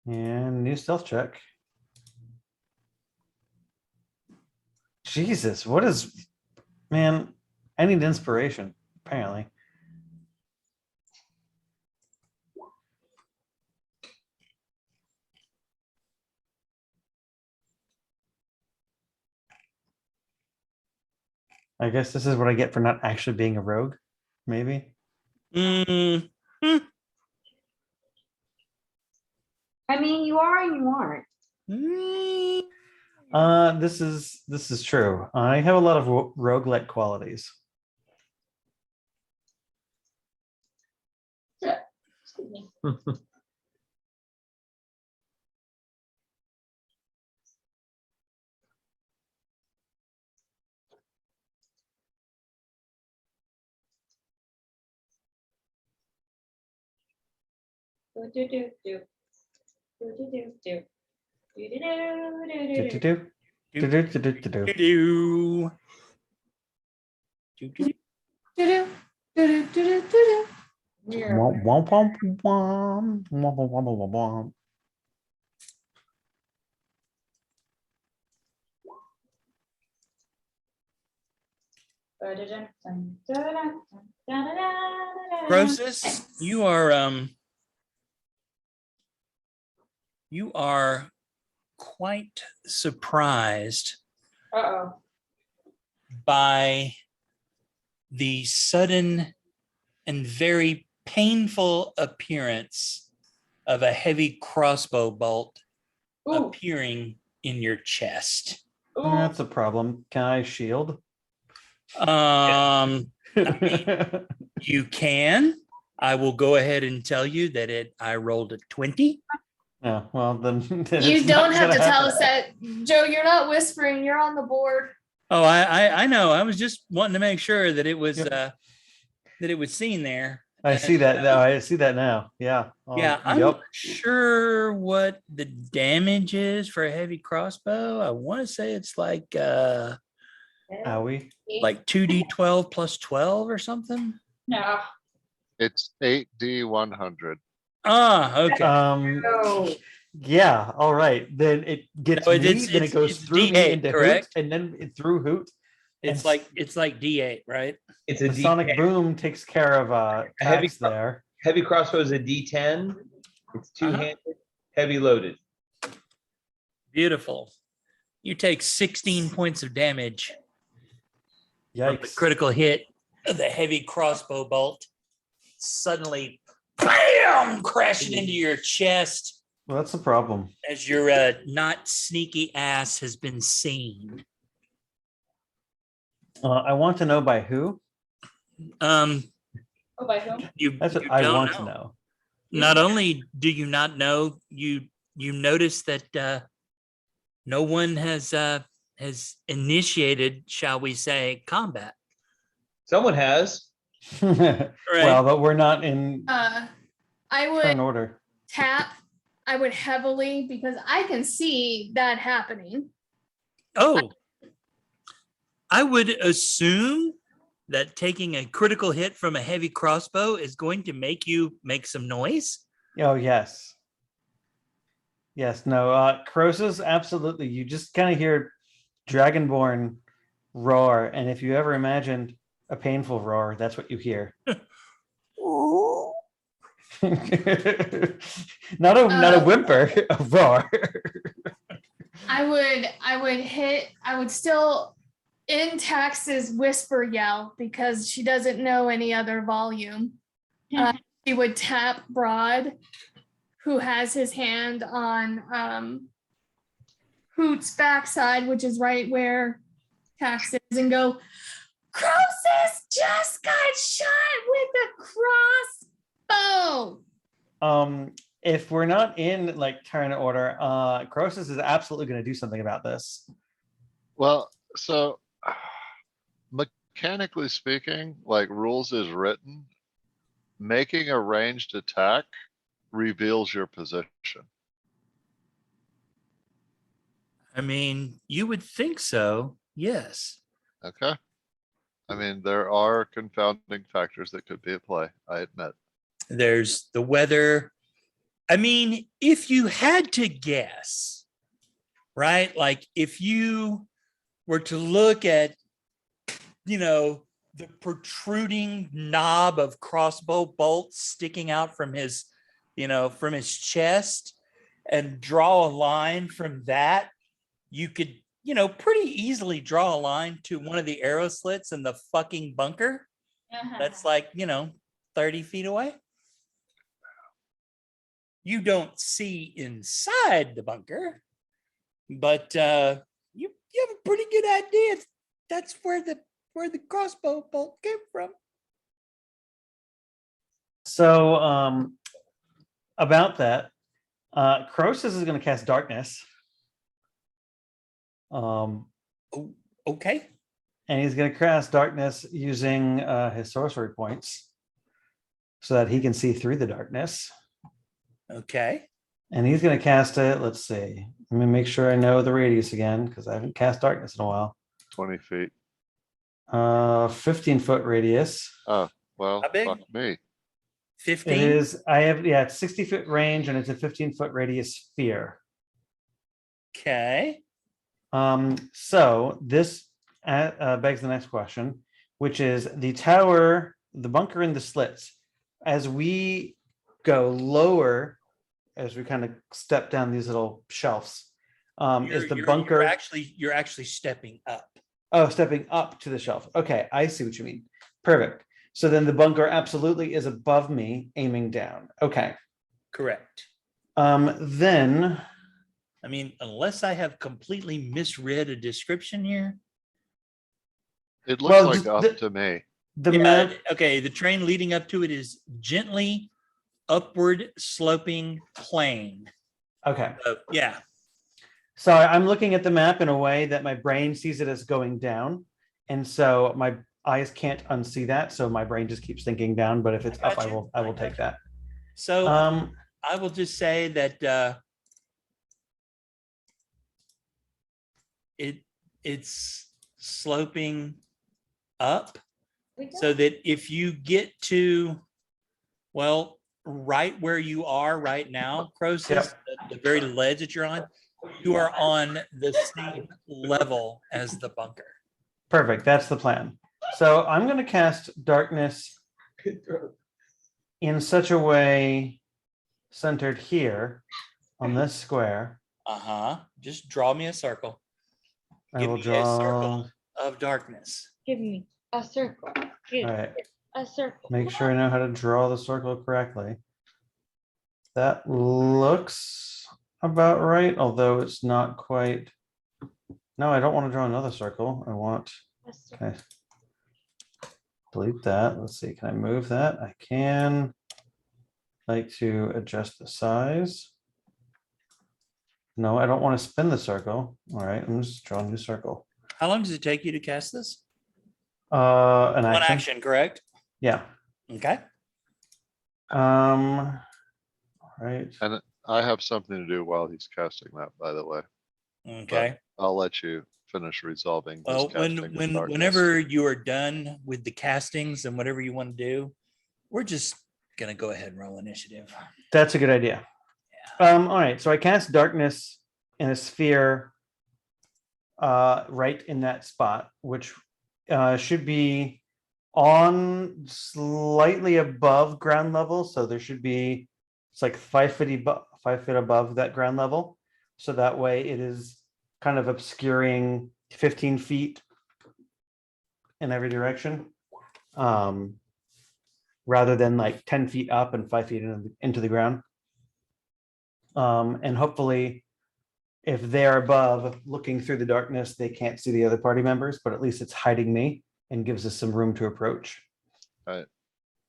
And new stealth check. Jesus, what is, man, I need inspiration, apparently. I guess this is what I get for not actually being a rogue, maybe. Mm, I mean, you are and you aren't. mm. This is true. I have a lot of roguelike qualities. Excuse me. Do do do do. Do do do do. Do do do do do. Do-do-do. Do-do-do-do-do. Do-do. Do-do. Do-do, do-do, do-do, do-do. Womp, womp, womp, womp, womp, womp, womp, womp, womp. Crosis, you are quite surprised Uh-oh. by the sudden and very painful appearance of a heavy crossbow bolt Ooh, appearing in your chest. ooh. That's a problem. Can I shield? You can. I will go ahead and tell you that I rolled a 20. Yeah, well, then. You it's not don't have gonna to tell happen. us that, Joe. You're not whispering. You're on the board. Oh, I know. I was just wanting to make sure that it was Yep. that it was seen there. I see that now. I see that now. Yeah. Yeah, I'm Yep. not sure what the damage is for a heavy crossbow. I want to say it's like Owie. 2d12 plus 12 or something. No. It's 8D100. Ah, okay. No. Yeah. All right. Then it gets No, me. it's- Then it goes it's through me D8, into correct? Hoot, and then it through Hoot. It's and like D8, right? It's a the sonic D10. boom takes care of heavy tax there. Heavy crossbow is a D10. It's two-handed, heavy loaded. Beautiful. You take 16 points of damage from the Yikes. critical hit of the heavy crossbow bolt. Suddenly, bam, crashing into your chest Well, that's the problem. as your not sneaky ass has been seen. I want to know by who. Oh, by whom? you, That's what you I don't want know. to know. Not only do you not know, you notice that no one has initiated, shall we say, combat. Someone has. Well, but we're not in I would turn order. tap. I would heavily because I can see that happening. Oh, I would assume that taking a critical hit from a heavy crossbow is going to make you make some noise. Oh, yes. Yes, no, Crosis, absolutely. You just kind of hear Dragonborn roar. And if you ever imagined a painful roar, that's what you hear. not a whimper, a roar. I would still in Tax's whisper yell because she doesn't know any other volume. She would tap Broad, who has his hand on Hoot's backside, which is right where Tax is, and go, Crosis just got shot with a crossbow. If we're not in like turn order, Crosis is absolutely going to do something about this. Well, so mechanically speaking, like rules is written, making a ranged attack reveals your position. I mean, you would think so. Yes. Okay. I mean, there are confounding factors that could be at play, I admit. There's the weather. I mean, if you had to guess, right? Like if you were to look at, the protruding knob of crossbow bolts sticking out from his, from his chest and draw a line from that, you could, pretty easily draw a line to one of the arrow slits in the fucking bunker. That's like, 30 feet away. You don't see inside the bunker, but you have a pretty good idea. That's where the crossbow bolt came from. So about that, Crosis is going to cast darkness. Okay. And he's going to cast darkness using his sorcery points so that he can see through the darkness. Okay. And he's going to cast it. Let's see. Let me make sure I know the radius again because I haven't cast darkness in a while. 20 feet. 15-foot radius. Oh, well, How big? fuck me. 15. It is. It's 60-foot range and it's a 15-foot radius sphere. Okay. So this begs the next question. which is the tower, the bunker, and the slits. As we go lower, as we kind of step down these little shelves, is the bunker you're actually stepping up. Oh, stepping up to the shelf. Okay, I see what you mean. Perfect. So then the bunker absolutely is above me, aiming down. Okay. Correct. Then I mean, unless I have completely misread a description here. It looks Well, like just up the- to me. the Yeah, map. okay, the train leading up to it is gently upward sloping plane. Okay. Yeah, So I'm looking at the map in a way that my brain sees it as going down. And so my eyes can't unsee that. So my brain just keeps thinking down. But if it's I up, got I you. will I got take you. that. so Um, I will just say that it's sloping up so that if you get to, well, right where you are right now, Crosis, Yep. the very ledge that you're on, you are on the same level as the bunker. perfect. That's the plan. So I'm going to cast darkness in such a way centered here on this square. Uh-huh. Just draw me a circle. I Give will me a draw. circle of darkness. Give me a circle. Give All right. a circle. Make sure I know how to draw the circle correctly. That looks about right, although it's not quite. No, I don't want to draw another circle. I want, A circle. okay. Delete that. Let's see, can I move that? I can. Like to adjust the size. No, I don't want to spin the circle. All right, I'm just drawing a new circle. How long does it take you to cast this? An One action. action, correct? Yeah. Okay. All right. And I have something to do while he's casting that, by the way. Okay. I'll let you finish resolving. his Well, casting of darkness. whenever you are done with the castings and whatever you want to do, we're just gonna go ahead and roll initiative. That's a good idea. All right, so I cast darkness in a sphere right in that spot, which should be on slightly above ground level. So there should be, it's like 5 feet above that ground level. So that way it is kind of obscuring 15 feet in every direction. Rather than like 10 feet up and 5 feet into the ground. And hopefully, if they're above looking through the darkness, they can't see the other party members, but at least it's hiding me and gives us some room to approach.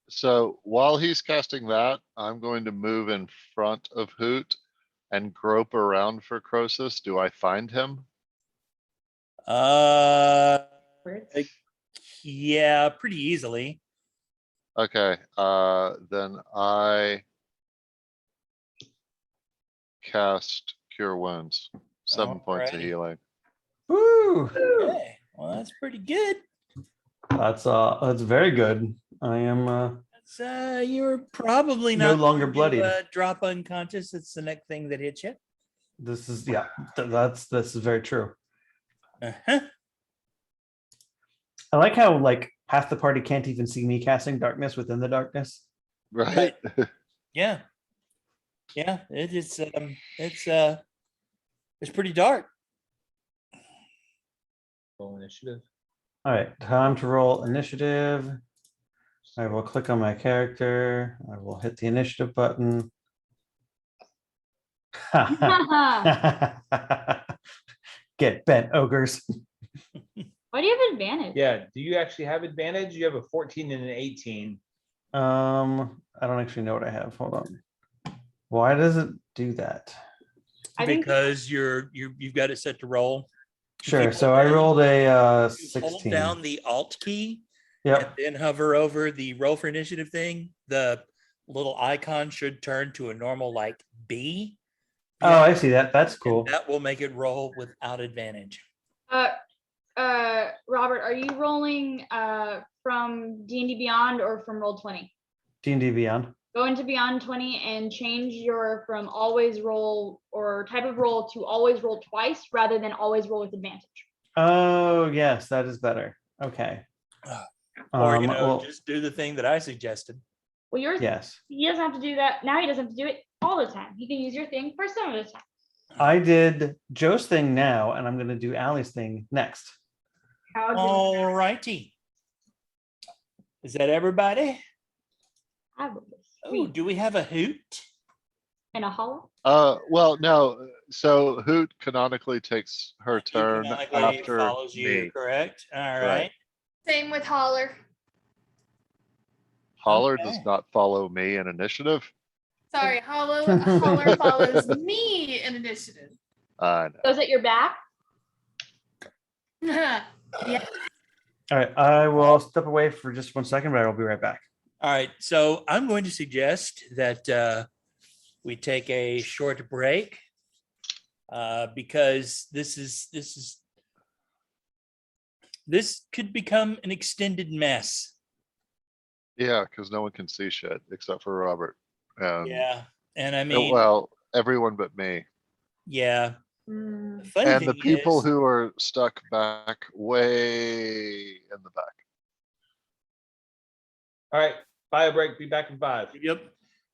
So while he's casting that, I'm going to move in front of Hoot and grope around for Crosis. Do I find him? Yeah, pretty easily. Okay, then I cast Cure Wounds, 7 points of Alrighty. healing. Woo! Okay, well, that's pretty good. That's very good. I am So you're probably No not longer going to, bloodied. drop unconscious. It's the next thing that hits you. this is this is very true. Uh-huh. I like how like half the party can't even see me casting darkness within the darkness. Right? Yeah. Yeah, it's pretty dark. Roll initiative. All right, time to roll initiative. I will click on my character. I will hit the initiative button. Get bent, ogres. Why do you have advantage? Yeah, do you actually have advantage? You have a 14 and an 18. I don't actually know what I have. Hold on. Why does it do that? I think Because you've got it set to roll. Sure. you So I hold rolled a You hold 16. down the Alt key Yep. and then hover over the roll for initiative thing. The little icon should turn to a normal like B. Oh, I see that. That's and cool. that will make it roll without advantage. Robert, are you rolling from D&D Beyond or from Roll20? D&D Beyond. Go into Beyond 20 and change your from always roll or type of roll to always roll twice rather than always roll with advantage. Oh, yes, that is better. Okay. Or, Well, just do the thing that I suggested. Well, yours, yes, he doesn't have to do that. Now he doesn't have to do it all the time. He can use your thing for some of the time. I did Joe's thing now, and I'm going to do Allie's thing next. How do All righty. Is that everybody? I will. Oh, do we have a hoot? In a hollow. Well, no, so Hoot canonically takes her turn Canonically after follows you, me. correct? All Right. right. Same with Holler. Holler does Okay. not follow me in initiative. Sorry, Holler follows me in initiative. I know. Goes at your back. Yeah. All right, I will step away for just 1 second, but I will be right back. All right. So I'm going to suggest that we take a short break because this could become an extended mess. Yeah, because no one can see shit except for Robert. Yeah. And I mean, Well, everyone but me. yeah. Mm, The funny And the thing people is, who are stuck back way in the back. All right, bio break, be back in 5. yep.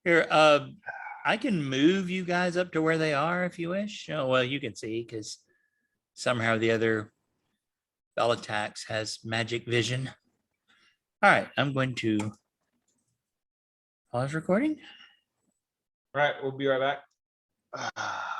Here, I can move you guys up to where they are if you wish. Oh, well, you can see because somehow the other Belatax has magic vision. All right, I'm going to pause recording. All right, we'll be right back. Ah.